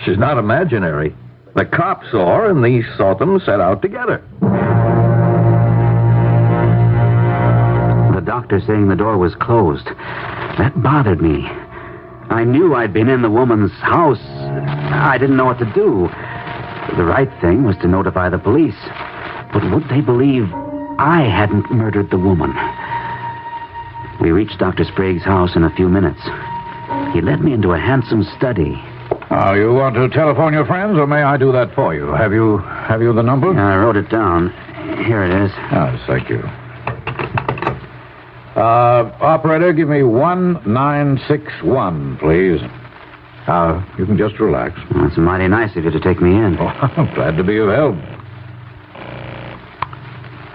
She's not imaginary. The cops saw her, and they saw them set out together. The doctor saying the door was closed. That bothered me. I knew I'd been in the woman's house. I didn't know what to do. The right thing was to notify the police. But would they believe I hadn't murdered the woman? We reached Dr. Sprague's house in a few minutes. He led me into a handsome study. You want to telephone your friends, or may I do that for you? Have you the number? I wrote it down. Here it is. Yes, thank you. Operator, give me 1961, please. You can just relax. Well, it's mighty nice of you to take me in. Oh, I'm glad to be of help.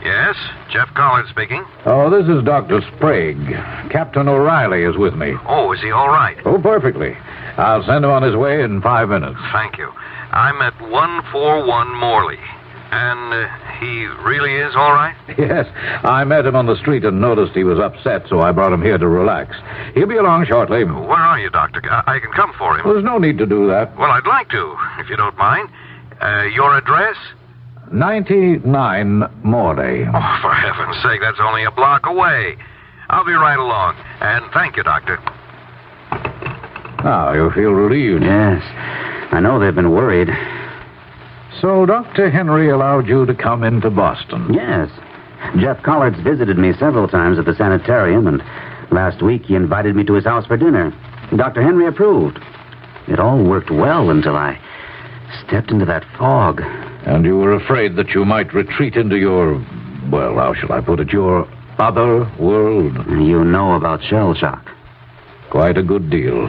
Yes, Jeff Collins speaking. Oh, this is Dr. Sprague. Captain O'Reilly is with me. Oh, is he all right? Oh, perfectly. I'll send him on his way in 5 minutes. Thank you. I'm at 141 Morley. And he really is all right? Yes, I met him on the street and noticed he was upset, so I brought him here to relax. He'll be along shortly. Where are you, Doctor? I can come for him. There's no need to do that. Well, I'd like to, if you don't mind. Your address? 99 Morley. Oh, for heaven's sake, that's only a block away. I'll be right along. And thank you, Doctor. Now, you feel relieved. Yes. I know they've been worried. So Dr. Henry allowed you to come into Boston? Yes. Jeff Collards visited me several times at the sanitarium, and last week he invited me to his house for dinner. Dr. Henry approved. It all worked well until I stepped into that fog. And you were afraid that you might retreat into your, well, how shall I put it, your other world? You know about shell shock. Quite a good deal.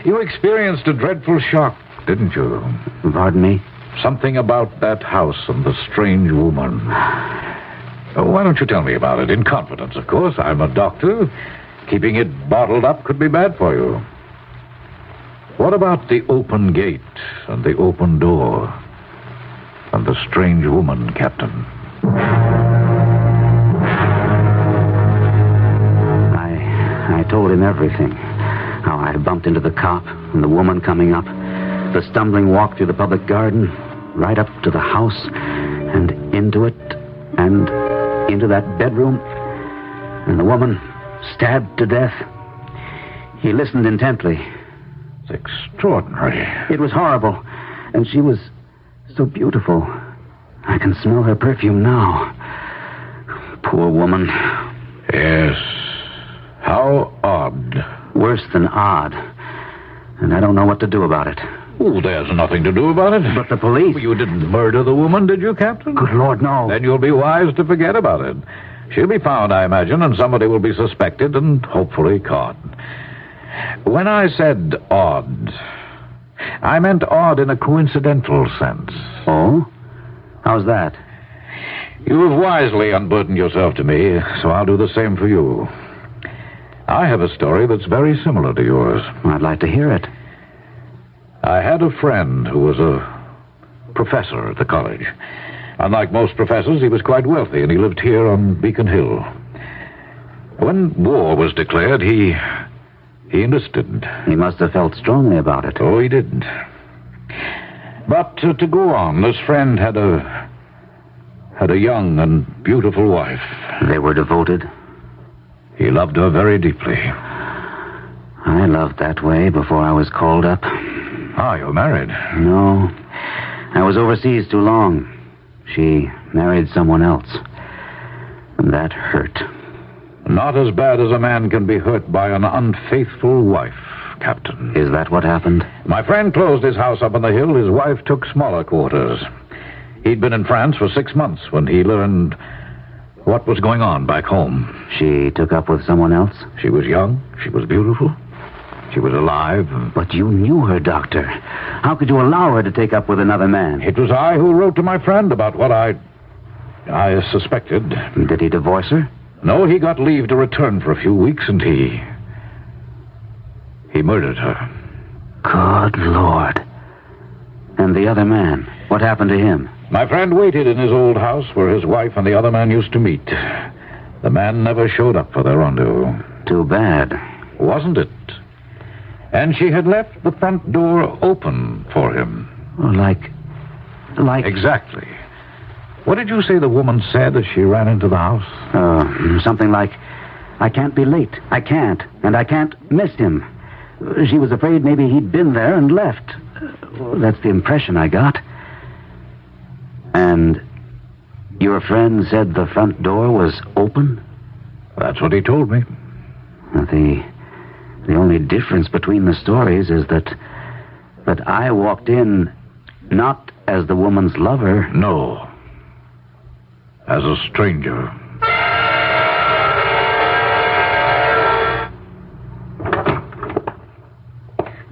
You experienced a dreadful shock, didn't you? Pardon me? Something about that house and the strange woman. Why don't you tell me about it? In confidence, of course. I'm a doctor. Keeping it bottled up could be bad for you. What about the open gate and the open door and the strange woman, Captain? I told him everything. How I bumped into the cop and the woman coming up. The stumbling walk through the public garden, right up to the house, and into it, and into that bedroom. And the woman stabbed to death. He listened intently. It's extraordinary. It was horrible. And she was so beautiful. I can smell her perfume now. Poor woman. Yes. How odd. Worse than odd. And I don't know what to do about it. Oh, there's nothing to do about it. But the police... You didn't murder the woman, did you, Captain? Good Lord, no. Then you'll be wise to forget about it. She'll be found, I imagine, and somebody will be suspected and hopefully caught. When I said odd, I meant odd in a coincidental sense. Oh? How's that? You have wisely unburdened yourself to me, so I'll do the same for you. I have a story that's very similar to yours. I'd like to hear it. I had a friend who was a professor at the college. Unlike most professors, he was quite wealthy, and he lived here on Beacon Hill. When war was declared, he enlisted. He must have felt strongly about it. Oh, he did. But to go on, this friend had a young and beautiful wife. They were devoted? He loved her very deeply. I loved that way before I was called up. Ah, you're married? No. I was overseas too long. She married someone else. And that hurt. Not as bad as a man can be hurt by an unfaithful wife, Captain. Is that what happened? My friend closed his house up on the hill. His wife took smaller quarters. He'd been in France for 6 months when he learned What was going on back home? She took up with someone else? She was young. She was beautiful. She was alive. But you knew her, Doctor. How could you allow her to take up with another man? It was I who wrote to my friend about what I suspected. Did he divorce her? No, he got leave to return for a few weeks, and he murdered her. Good Lord. And the other man, what happened to him? My friend waited in his old house where his wife and the other man used to meet. The man never showed up for their rendezvous. Too bad. Wasn't it? And she had left the front door open for him. Like... Exactly. What did you say the woman said as she ran into the house? Something like, I can't be late. I can't. And I can't miss him. She was afraid maybe he'd been there and left. That's the impression I got. And your friend said the front door was open? That's what he told me. The only difference between the stories is that I walked in not as the woman's lover. No. As a stranger.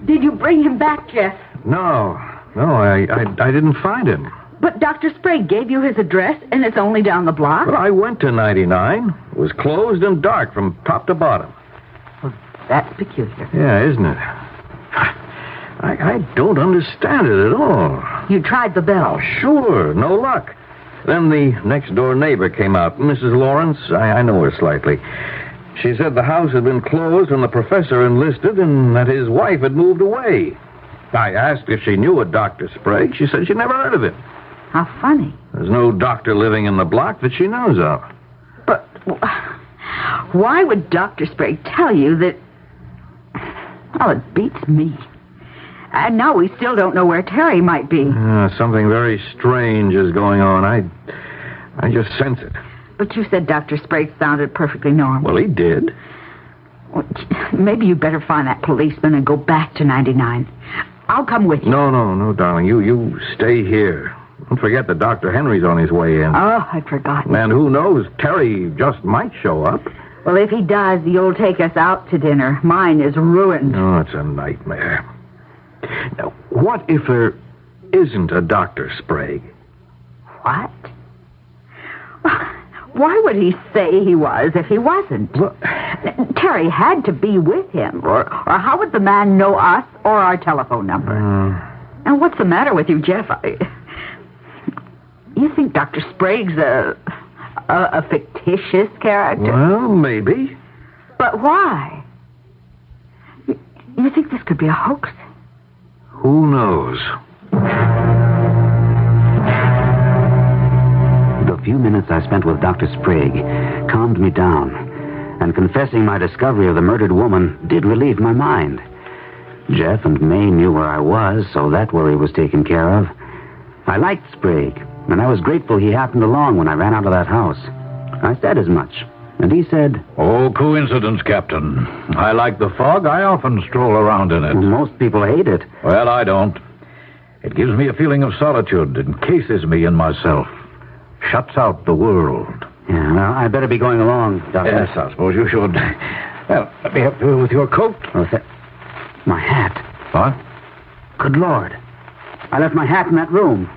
Did you bring him back, Jeff? No, I didn't find him. But Dr. Sprague gave you his address, and it's only down the block? But I went to 99. It was closed and dark from top to bottom. Well, that's peculiar. Yeah, isn't it? I don't understand it at all. You tried the bell? Oh, sure, no luck. Then the next-door neighbor came out, Mrs. Lawrence. I know her slightly. She said the house had been closed when the professor enlisted and that his wife had moved away. I asked if she knew a Dr. Sprague. She said she never heard of him. How funny. There's no doctor living in the block that she knows of. But why would Dr. Sprague tell you that... Oh, it beats me. And now we still don't know where Terry might be. Something very strange is going on. I just sense it. But you said Dr. Sprague sounded perfectly normal. Well, he did. Well, maybe you'd better find that policeman and go back to 99. I'll come with you. No, darling. You stay here. Don't forget that Dr. Henry's on his way in. Oh, I'd forgotten. And who knows, Terry just might show up. Well, if he does, you'll take us out to dinner. Mine is ruined. Oh, it's a nightmare. Now, what if there isn't a Dr. Sprague? What? Why would he say he was if he wasn't? Well, Terry had to be with him, or how would the man know us or our telephone number? And what's the matter with you, Jeff? You think Dr. Sprague's a fictitious character? Well, maybe. But why? You think this could be a hoax? Who knows? The few minutes I spent with Dr. Sprague calmed me down, and confessing my discovery of the murdered woman did relieve my mind. Jeff and May knew where I was, so that worry was taken care of. I liked Sprague, and I was grateful he happened along when I ran out of that house. I said as much, and he said... Oh, coincidence, Captain. I like the fog. I often stroll around in it. Most people hate it. Well, I don't. It gives me a feeling of solitude, encases me in myself, shuts out the world. Yeah, well, I better be going along, Doctor. Yes, I suppose you should. Well, let me help you with your coat. My hat. What? Good Lord. I left my hat in that room.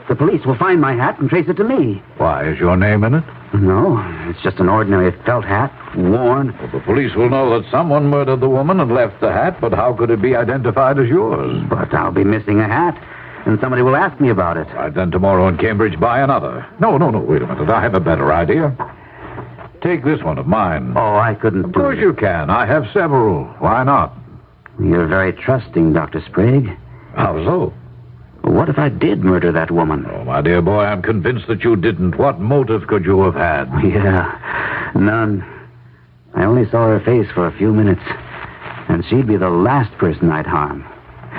The police will find my hat and trace it to me. Why, is your name in it? No, it's just an ordinary felt hat, worn. Well, the police will know that someone murdered the woman and left the hat, but how could it be identified as yours? But I'll be missing a hat, and somebody will ask me about it. Right, then tomorrow in Cambridge, buy another. No, wait a minute. I have a better idea. Take this one of mine. Oh, I couldn't Of course you can. I have several. Why not? You're very trusting, Dr. Sprague. How so? What if I did murder that woman? Oh, my dear boy, I'm convinced that you didn't. What motive could you have had? Yeah, none. I only saw her face for a few minutes, and she'd be the last person I'd harm.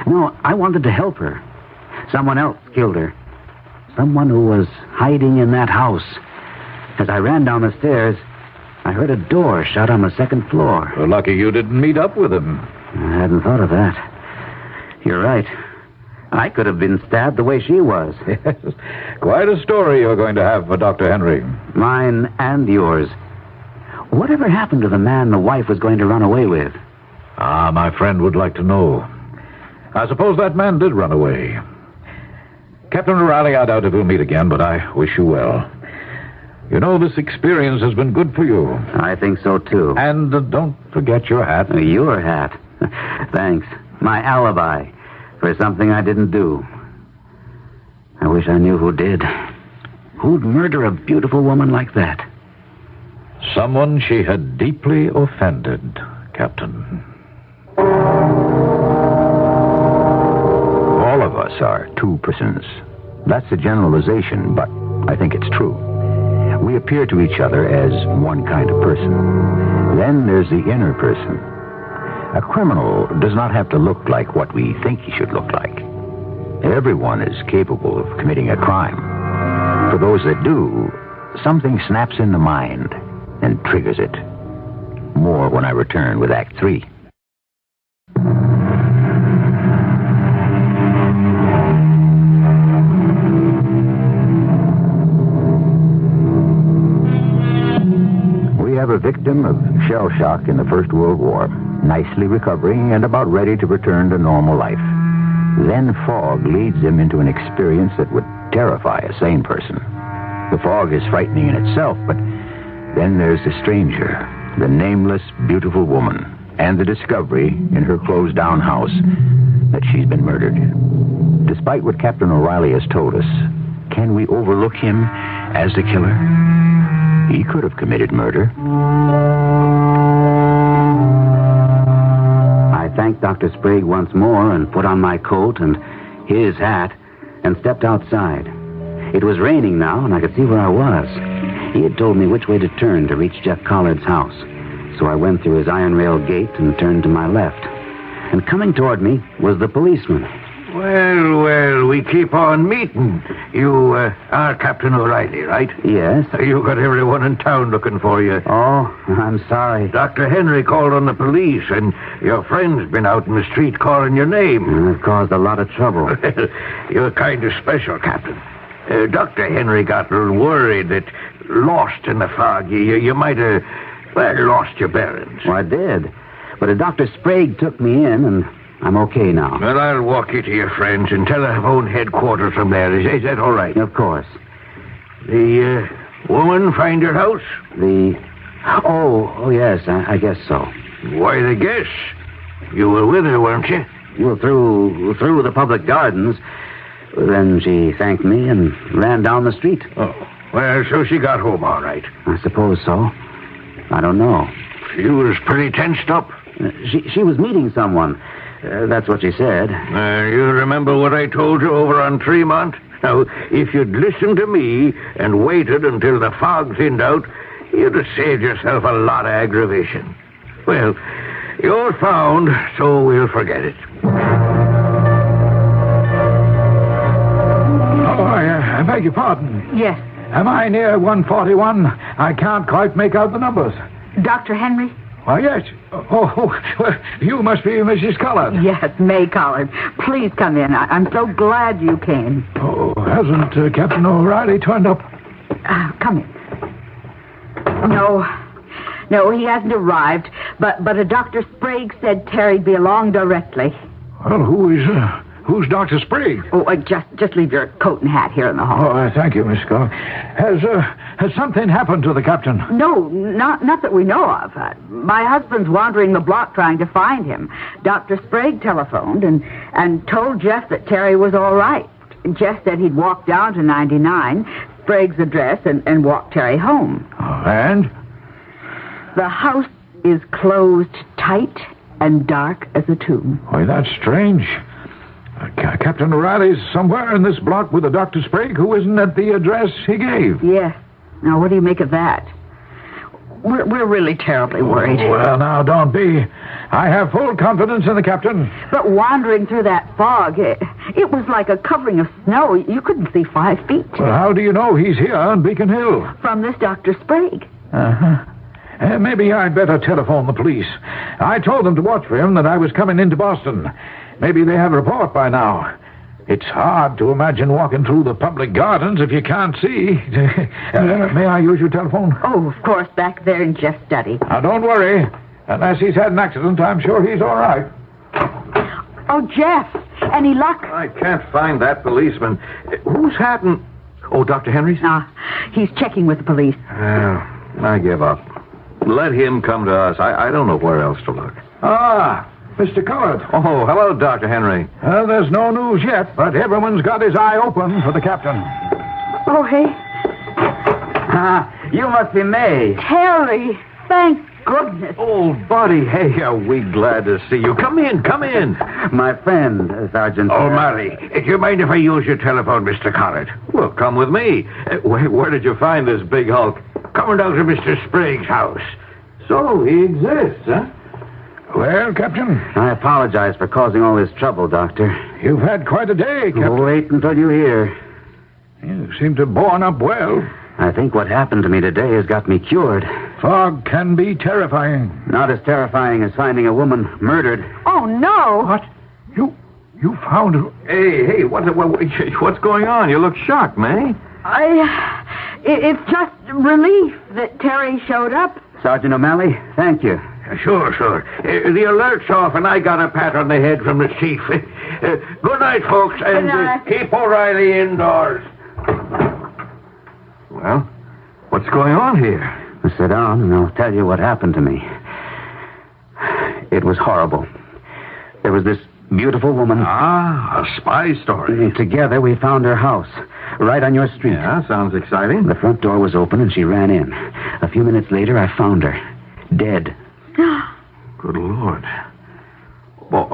No, I wanted to help her. Someone else killed her. Someone who was hiding in that house. As I ran down the stairs, I heard a door shut on the second floor. Well, lucky you didn't meet up with him. I hadn't thought of that. You're right. I could have been stabbed the way she was. Yes. Quite a story you're going to have for Dr. Henry. Mine and yours. Whatever happened to the man the wife was going to run away with? Ah, my friend would like to know. I suppose that man did run away. Captain O'Reilly, I doubt if we'll meet again, but I wish you well. You know, this experience has been good for you. I think so, too. And don't forget your hat. Your hat. Thanks. My alibi for something I didn't do. I wish I knew who did. Who'd murder a beautiful woman like that? Someone she had deeply offended, Captain. All of us are two persons. That's a generalization, but I think it's true. We appear to each other as one kind of person. Then there's the inner person. A criminal does not have to look like what we think he should look like. Everyone is capable of committing a crime. For those that do, something snaps in the mind and triggers it. More when I return with Act 3. We have a victim of shell shock in the First World War, nicely recovering and about ready to return to normal life. Then fog leads him into an experience that would terrify a sane person. The fog is frightening in itself, but then there's the stranger, the nameless, beautiful woman, and the discovery in her closed-down house that she's been murdered. Despite what Captain O'Reilly has told us, can we overlook him as the killer? He could have committed murder. I thanked Dr. Sprague once more and put on my coat and his hat and stepped outside. It was raining now, and I could see where I was. He had told me which way to turn to reach Jeff Collard's house. So I went through his iron rail gate and turned to my left. And coming toward me was the policeman. Well, we keep on meeting. You are Captain O'Reilly, right? Yes. You got everyone in town looking for you. Oh, I'm sorry. Dr. Henry called on the police, and your friend's been out in the street calling your name. I've caused a lot of trouble. You're kind of special, Captain. Dr. Henry got a little worried that lost in the fog, you might have, lost your bearings. Well, I did. But Dr. Sprague took me in, and I'm okay now. Well, I'll walk you to your friends and telephone headquarters from there. Is that all right? Of course. The woman find your house? Oh, yes, I guess so. Why the guess? You were with her, weren't you? Well, through the public gardens. Then she thanked me and ran down the street. Oh, well, so she got home all right. I suppose so. I don't know. She was pretty tensed up. She was meeting someone. That's what she said. You remember what I told you over on Tremont? Now, if you'd listened to me and waited until the fog thinned out, you'd have saved yourself a lot of aggravation. Well, you're found, so we'll forget it. I beg your pardon. Yes. Am I near 141? I can't quite make out the numbers. Dr. Henry? Why, yes. Oh, well, you must be Mrs. Collard. Yes, May Collard. Please come in. I'm so glad you came. Oh, hasn't Captain O'Reilly turned up? Come in. No, he hasn't arrived. But Dr. Sprague said Terry'd be along directly. Well, who's Dr. Sprague? Oh, just leave your coat and hat here in the hall. Oh, thank you, Miss Collard. Has something happened to the captain? No, not that we know of. My husband's wandering the block trying to find him. Dr. Sprague telephoned and told Jeff that Terry was all right. Jeff said he'd walk down to 99, Sprague's address, and walk Terry home. And? The house is closed tight and dark as a tomb. Why, that's strange. Captain O'Reilly's somewhere in this block with a Dr. Sprague who isn't at the address he gave. Yes. Now, what do you make of that? We're really terribly worried. Oh, well, now, don't be. I have full confidence in the captain. But wandering through that fog, it was like a covering of snow. You couldn't see 5 feet. Well, how do you know he's here on Beacon Hill? From this Dr. Sprague. Uh-huh. Maybe I'd better telephone the police. I told them to watch for him, that I was coming into Boston. Maybe they have a report by now. It's hard to imagine walking through the public gardens if you can't see. May I use your telephone? Oh, of course, back there in Jeff's study. Now, don't worry. Unless he's had an accident, I'm sure he's all right. Oh, Jeff, any luck? I can't find that policeman. Who's Hatton? Oh, Dr. Henry's? He's checking with the police. I give up. Let him come to us. I don't know where else to look. Mr. Coward. Oh, hello, Dr. Henry. Well, there's no news yet, but everyone's got his eye open for the captain. Oh, hey. You must be May. Terry, thank goodness. Oh, buddy, hey, are we glad to see you. Come in. My friend, Sergeant. Oh, Mary, do you mind if I use your telephone, Mr. Collett? Well, come with me. Where did you find this big hulk? Coming down to Mr. Sprague's house. So, he exists, huh? Well, Captain? I apologize for causing all this trouble, Doctor. You've had quite a day, Captain. Wait until you hear. You seem to have borne up well. I think what happened to me today has got me cured. Fog can be terrifying. Not as terrifying as finding a woman murdered. Oh, no. What? You found her? Hey, what's going on? You look shocked, May. It's just relief that Terry showed up. Sergeant O'Malley, thank you. Sure. The alert's off, and I got a pat on the head from the chief. Good night, folks, and keep O'Reilly indoors. Well, what's going on here? Sit down, and I'll tell you what happened to me. It was horrible. There was this beautiful woman. A spy story. Together, we found her house, right on your street. Yeah, sounds exciting. The front door was open, and she ran in. A few minutes later, I found her, dead. Good Lord. Well,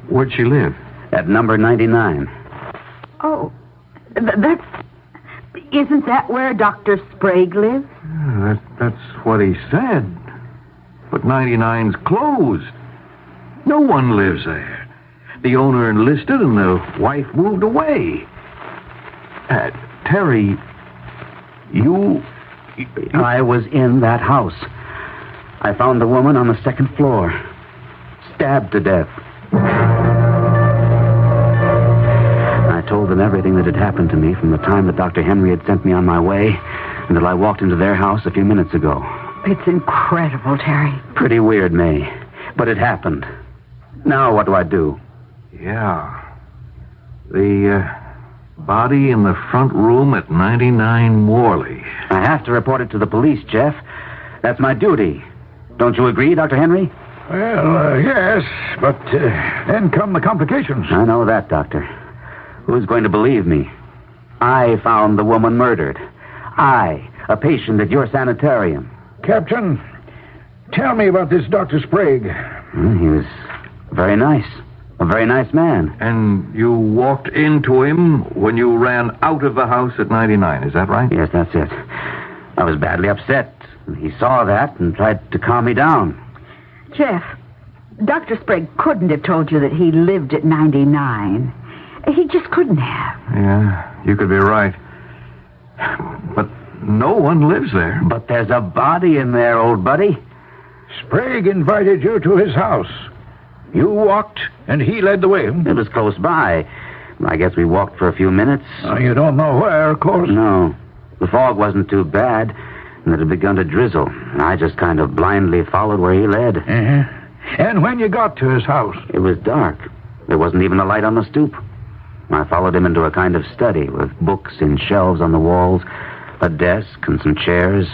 where'd she live? At number 99. Oh, isn't that where Dr. Sprague lives? That's what he said. But 99's closed. No one lives there. The owner enlisted and the wife moved away. Terry, you... I was in that house. I found the woman on the second floor, stabbed to death. I told them everything that had happened to me from the time that Dr. Henry had sent me on my way until I walked into their house a few minutes ago. It's incredible, Terry. Pretty weird, May, but it happened. Now what do I do? Yeah. The body in the front room at 99 Morley. I have to report it to the police, Jeff. That's my duty. Don't you agree, Dr. Henry? Well, yes, but then come the complications. I know that, Doctor. Who's going to believe me? I found the woman murdered. I, a patient at your sanitarium. Captain, tell me about this Dr. Sprague. He was very nice. A very nice man. And you walked into him when you ran out of the house at 99, is that right? Yes, that's it. I was badly upset. He saw that and tried to calm me down. Jeff, Dr. Sprague couldn't have told you that he lived at 99. He just couldn't have. Yeah, you could be right. But no one lives there. But there's a body in there, old buddy. Sprague invited you to his house. You walked, and he led the way. It was close by. I guess we walked for a few minutes. You don't know where, of course. No. The fog wasn't too bad, and it had begun to drizzle. I just kind of blindly followed where he led. And when you got to his house? It was dark. There wasn't even a light on the stoop. I followed him into a kind of study with books in shelves on the walls, a desk and some chairs.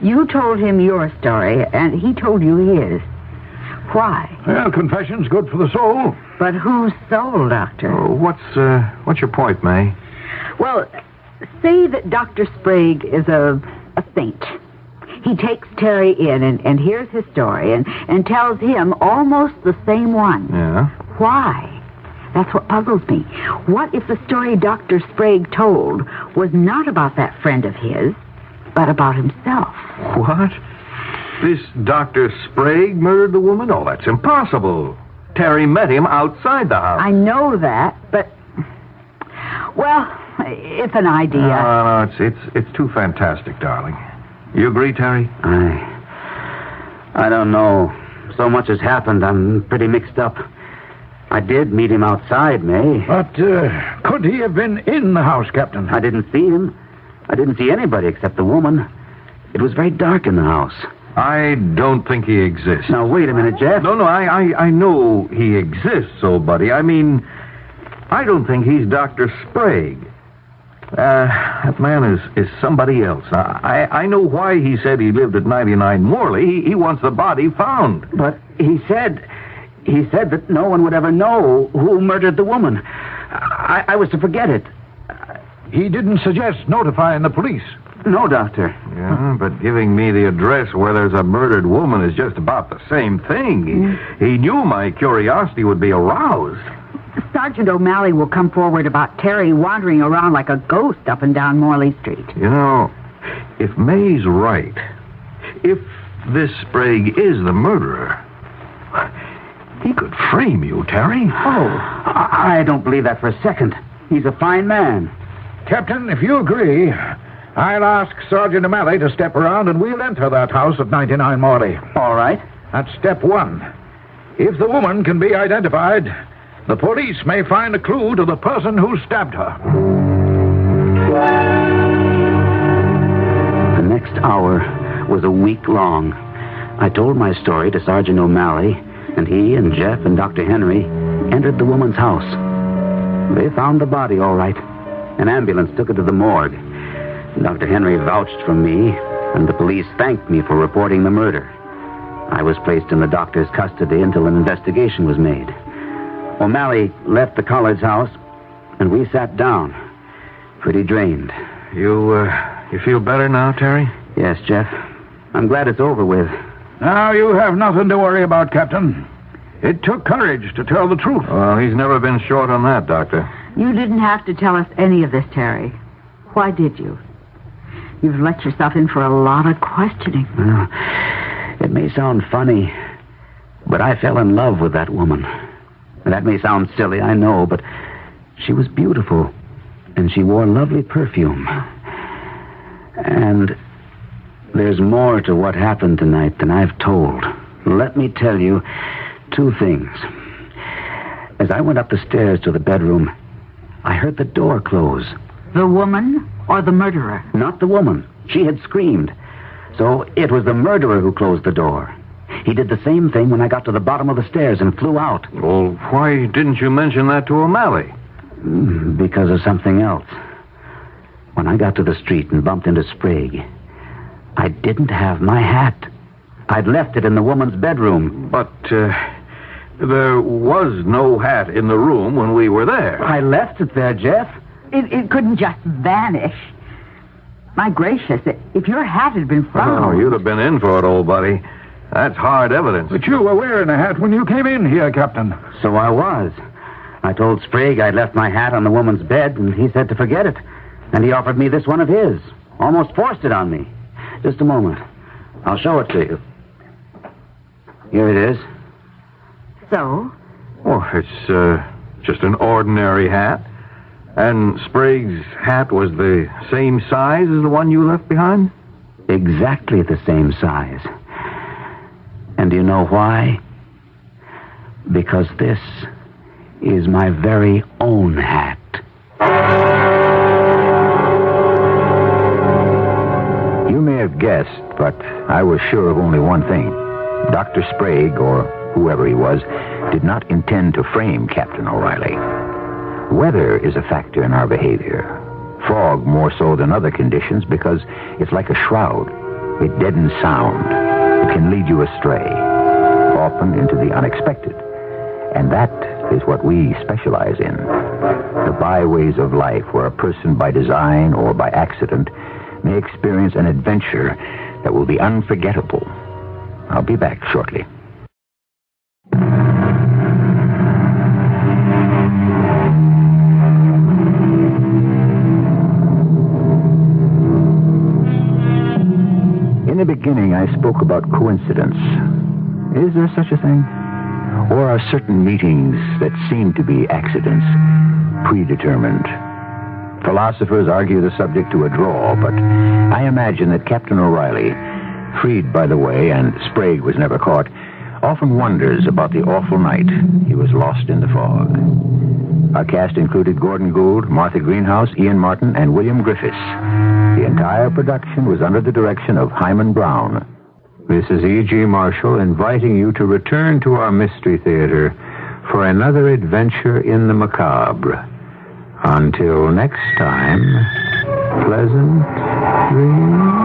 You told him your story, and he told you his. Why? Well, confession's good for the soul. But whose soul, Doctor? What's your point, May? Well, say that Dr. Sprague is a saint. He takes Terry in and hears his story and tells him almost the same one. Yeah? Why? That's what puzzles me. What if the story Dr. Sprague told was not about that friend of his, but about himself? What? This Dr. Sprague murdered the woman? Oh, that's impossible. Terry met him outside the house. I know that, but... Well, it's an idea. No, it's too fantastic, darling. You agree, Terry? I don't know. So much has happened, I'm pretty mixed up. I did meet him outside, May. But could he have been in the house, Captain? I didn't see him. I didn't see anybody except the woman. It was very dark in the house. I don't think he exists. Now, wait a minute, Jeff. No, I know he exists, old buddy. I mean, I don't think he's Dr. Sprague. That man is somebody else. I know why he said he lived at 99 Morley. He wants the body found. But he said that no one would ever know who murdered the woman. I was to forget it. He didn't suggest notifying the police. No, Doctor. Yeah, but giving me the address where there's a murdered woman is just about the same thing. He knew my curiosity would be aroused. Sergeant O'Malley will come forward about Terry wandering around like a ghost up and down Morley Street. You know, if May's right, if this Sprague is the murderer, he could frame you, Terry. Oh, I don't believe that for a second. He's a fine man. Captain, if you agree, I'll ask Sergeant O'Malley to step around and we'll enter that house at 99 Morley. All right. That's step one. If the woman can be identified, the police may find a clue to the person who stabbed her. The next hour was a week long. I told my story to Sergeant O'Malley, and he and Jeff and Dr. Henry entered the woman's house. They found the body all right. An ambulance took it to the morgue. Dr. Henry vouched for me, and the police thanked me for reporting the murder. I was placed in the doctor's custody until an investigation was made. O'Malley left the college house, and we sat down, pretty drained. You feel better now, Terry? Yes, Jeff. I'm glad it's over with. Now you have nothing to worry about, Captain. It took courage to tell the truth. Well, he's never been short on that, Doctor. You didn't have to tell us any of this, Terry. Why did you? You've let yourself in for a lot of questioning. Well, it may sound funny, but I fell in love with that woman. That may sound silly, I know, but she was beautiful, and she wore lovely perfume. And there's more to what happened tonight than I've told. Let me tell you 2 things. As I went up the stairs to the bedroom, I heard the door close. The woman or the murderer? Not the woman. She had screamed. So it was the murderer who closed the door. He did the same thing when I got to the bottom of the stairs and flew out. Well, why didn't you mention that to O'Malley? Because of something else. When I got to the street and bumped into Sprague, I didn't have my hat. I'd left it in the woman's bedroom. But there was no hat in the room when we were there. I left it there, Jeff. It couldn't just vanish. My gracious, if your hat had been found... Oh, you'd have been in for it, old buddy. That's hard evidence. But you were wearing a hat when you came in here, Captain. So I was. I told Sprague I'd left my hat on the woman's bed, and he said to forget it. And he offered me this one of his. Almost forced it on me. Just a moment. I'll show it to you. Here it is. So? Oh, it's just an ordinary hat. And Sprague's hat was the same size as the one you left behind? Exactly the same size. And do you know why? Because this is my very own hat. You may have guessed, but I was sure of only one thing. Dr. Sprague, or whoever he was, did not intend to frame Captain O'Reilly. Weather is a factor in our behavior. Fog more so than other conditions because it's like a shroud. It deadens sound. It can lead you astray, often into the unexpected. And that is what we specialize in. The byways of life where a person by design or by accident may experience an adventure that will be unforgettable. I'll be back shortly. In the beginning, I spoke about coincidence. Is there such a thing? Or are certain meetings that seem to be accidents predetermined? Philosophers argue the subject to a draw, but I imagine that Captain O'Reilly, freed by the way, and Sprague was never caught, often wonders about the awful night he was lost in the fog. Our cast included Gordon Gould, Martha Greenhouse, Ian Martin, and William Griffiths. The entire production was under the direction of Hyman Brown. This is E.G. Marshall inviting you to return to our Mystery Theater for another adventure in the macabre. Until next time, pleasant dreams.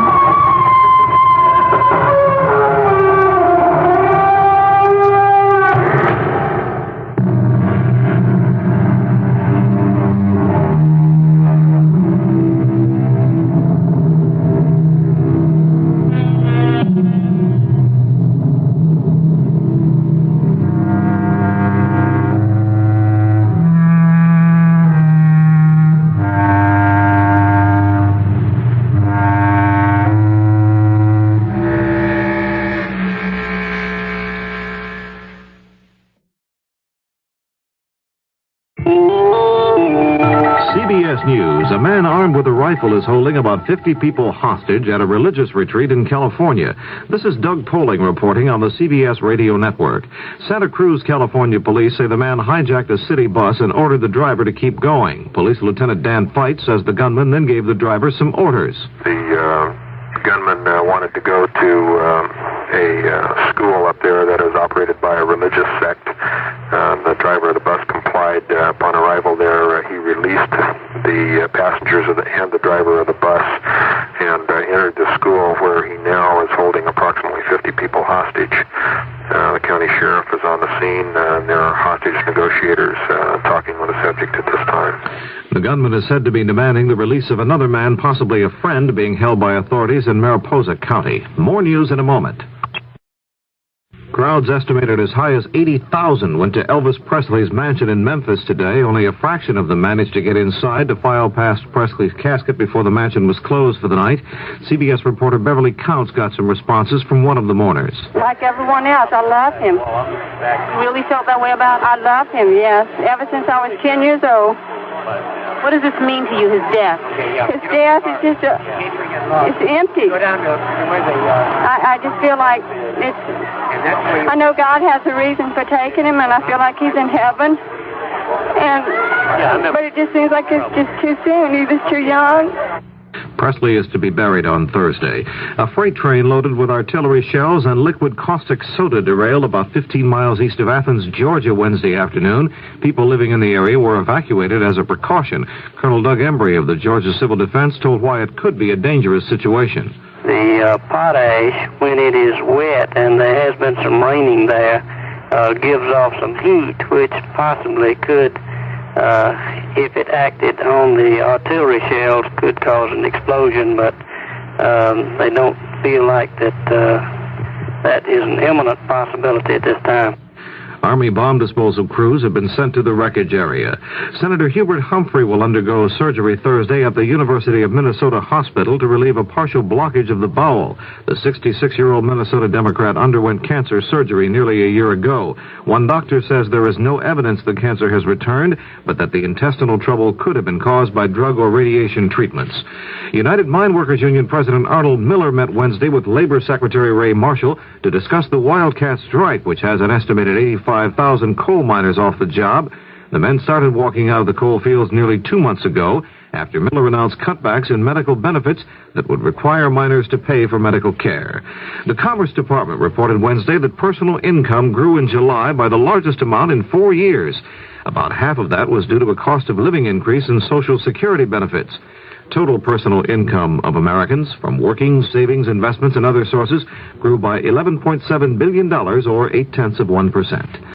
CBS News, a man armed with a rifle is holding about 50 people hostage at a religious retreat in California. This is Doug Poling reporting on the CBS radio network. Santa Cruz, California police say the man hijacked a city bus and ordered the driver to keep going. Police Lieutenant Dan Feit says the gunman then gave the driver some orders. The gunman wanted to go to a school up there that is operated by a religious sect. The driver of the bus complied. Upon arrival there, he released the passengers and the driver of the bus and entered the school where he now is holding approximately 50 people hostage. The county sheriff is on the scene, and there are hostage negotiators talking with the subject at this time. The gunman is said to be demanding the release of another man, possibly a friend, being held by authorities in Mariposa County. More news in a moment. Crowds estimated as high as 80,000 went to Elvis Presley's mansion in Memphis today. Only a fraction of them managed to get inside to file past Presley's casket before the mansion was closed for the night. CBS reporter Beverly Counts got some responses from one of the mourners. Like everyone else, I love him. Really felt that way about I love him, yes. Ever since I was 10 years old. What does this mean to you, his death? His death is just it's empty. I just feel like I know God has a reason for taking him, and I feel like he's in heaven. But it just seems like it's just too soon. He was too young. Presley is to be buried on Thursday. A freight train loaded with artillery shells and liquid caustic soda derailed about 15 miles east of Athens, Georgia, Wednesday afternoon. People living in the area were evacuated as a precaution. Colonel Doug Embry of the Georgia Civil Defense told why it could be a dangerous situation. The potash, when it is wet, and there has been some raining there, gives off some heat, which possibly could, if it acted on the artillery shells, could cause an explosion, but they don't feel like that is an imminent possibility at this time. Army bomb disposal crews have been sent to the wreckage area. Senator Hubert Humphrey will undergo surgery Thursday at the University of Minnesota Hospital to relieve a partial blockage of the bowel. The 66-year-old Minnesota Democrat underwent cancer surgery nearly a year ago. One doctor says there is no evidence the cancer has returned, but that the intestinal trouble could have been caused by drug or radiation treatments. United Mine Workers Union President Arnold Miller met Wednesday with Labor Secretary Ray Marshall to discuss the wildcat strike, which has an estimated 85,000 coal miners off the job. The men started walking out of the coal fields nearly 2 months ago after Miller announced cutbacks in medical benefits that would require miners to pay for medical care. The Commerce Department reported Wednesday that personal income grew in July by the largest amount in 4 years. About half of that was due to a cost of living increase in Social Security benefits. Total personal income of Americans from working, savings, investments, and other sources grew by $11.7 billion, or 0.8%.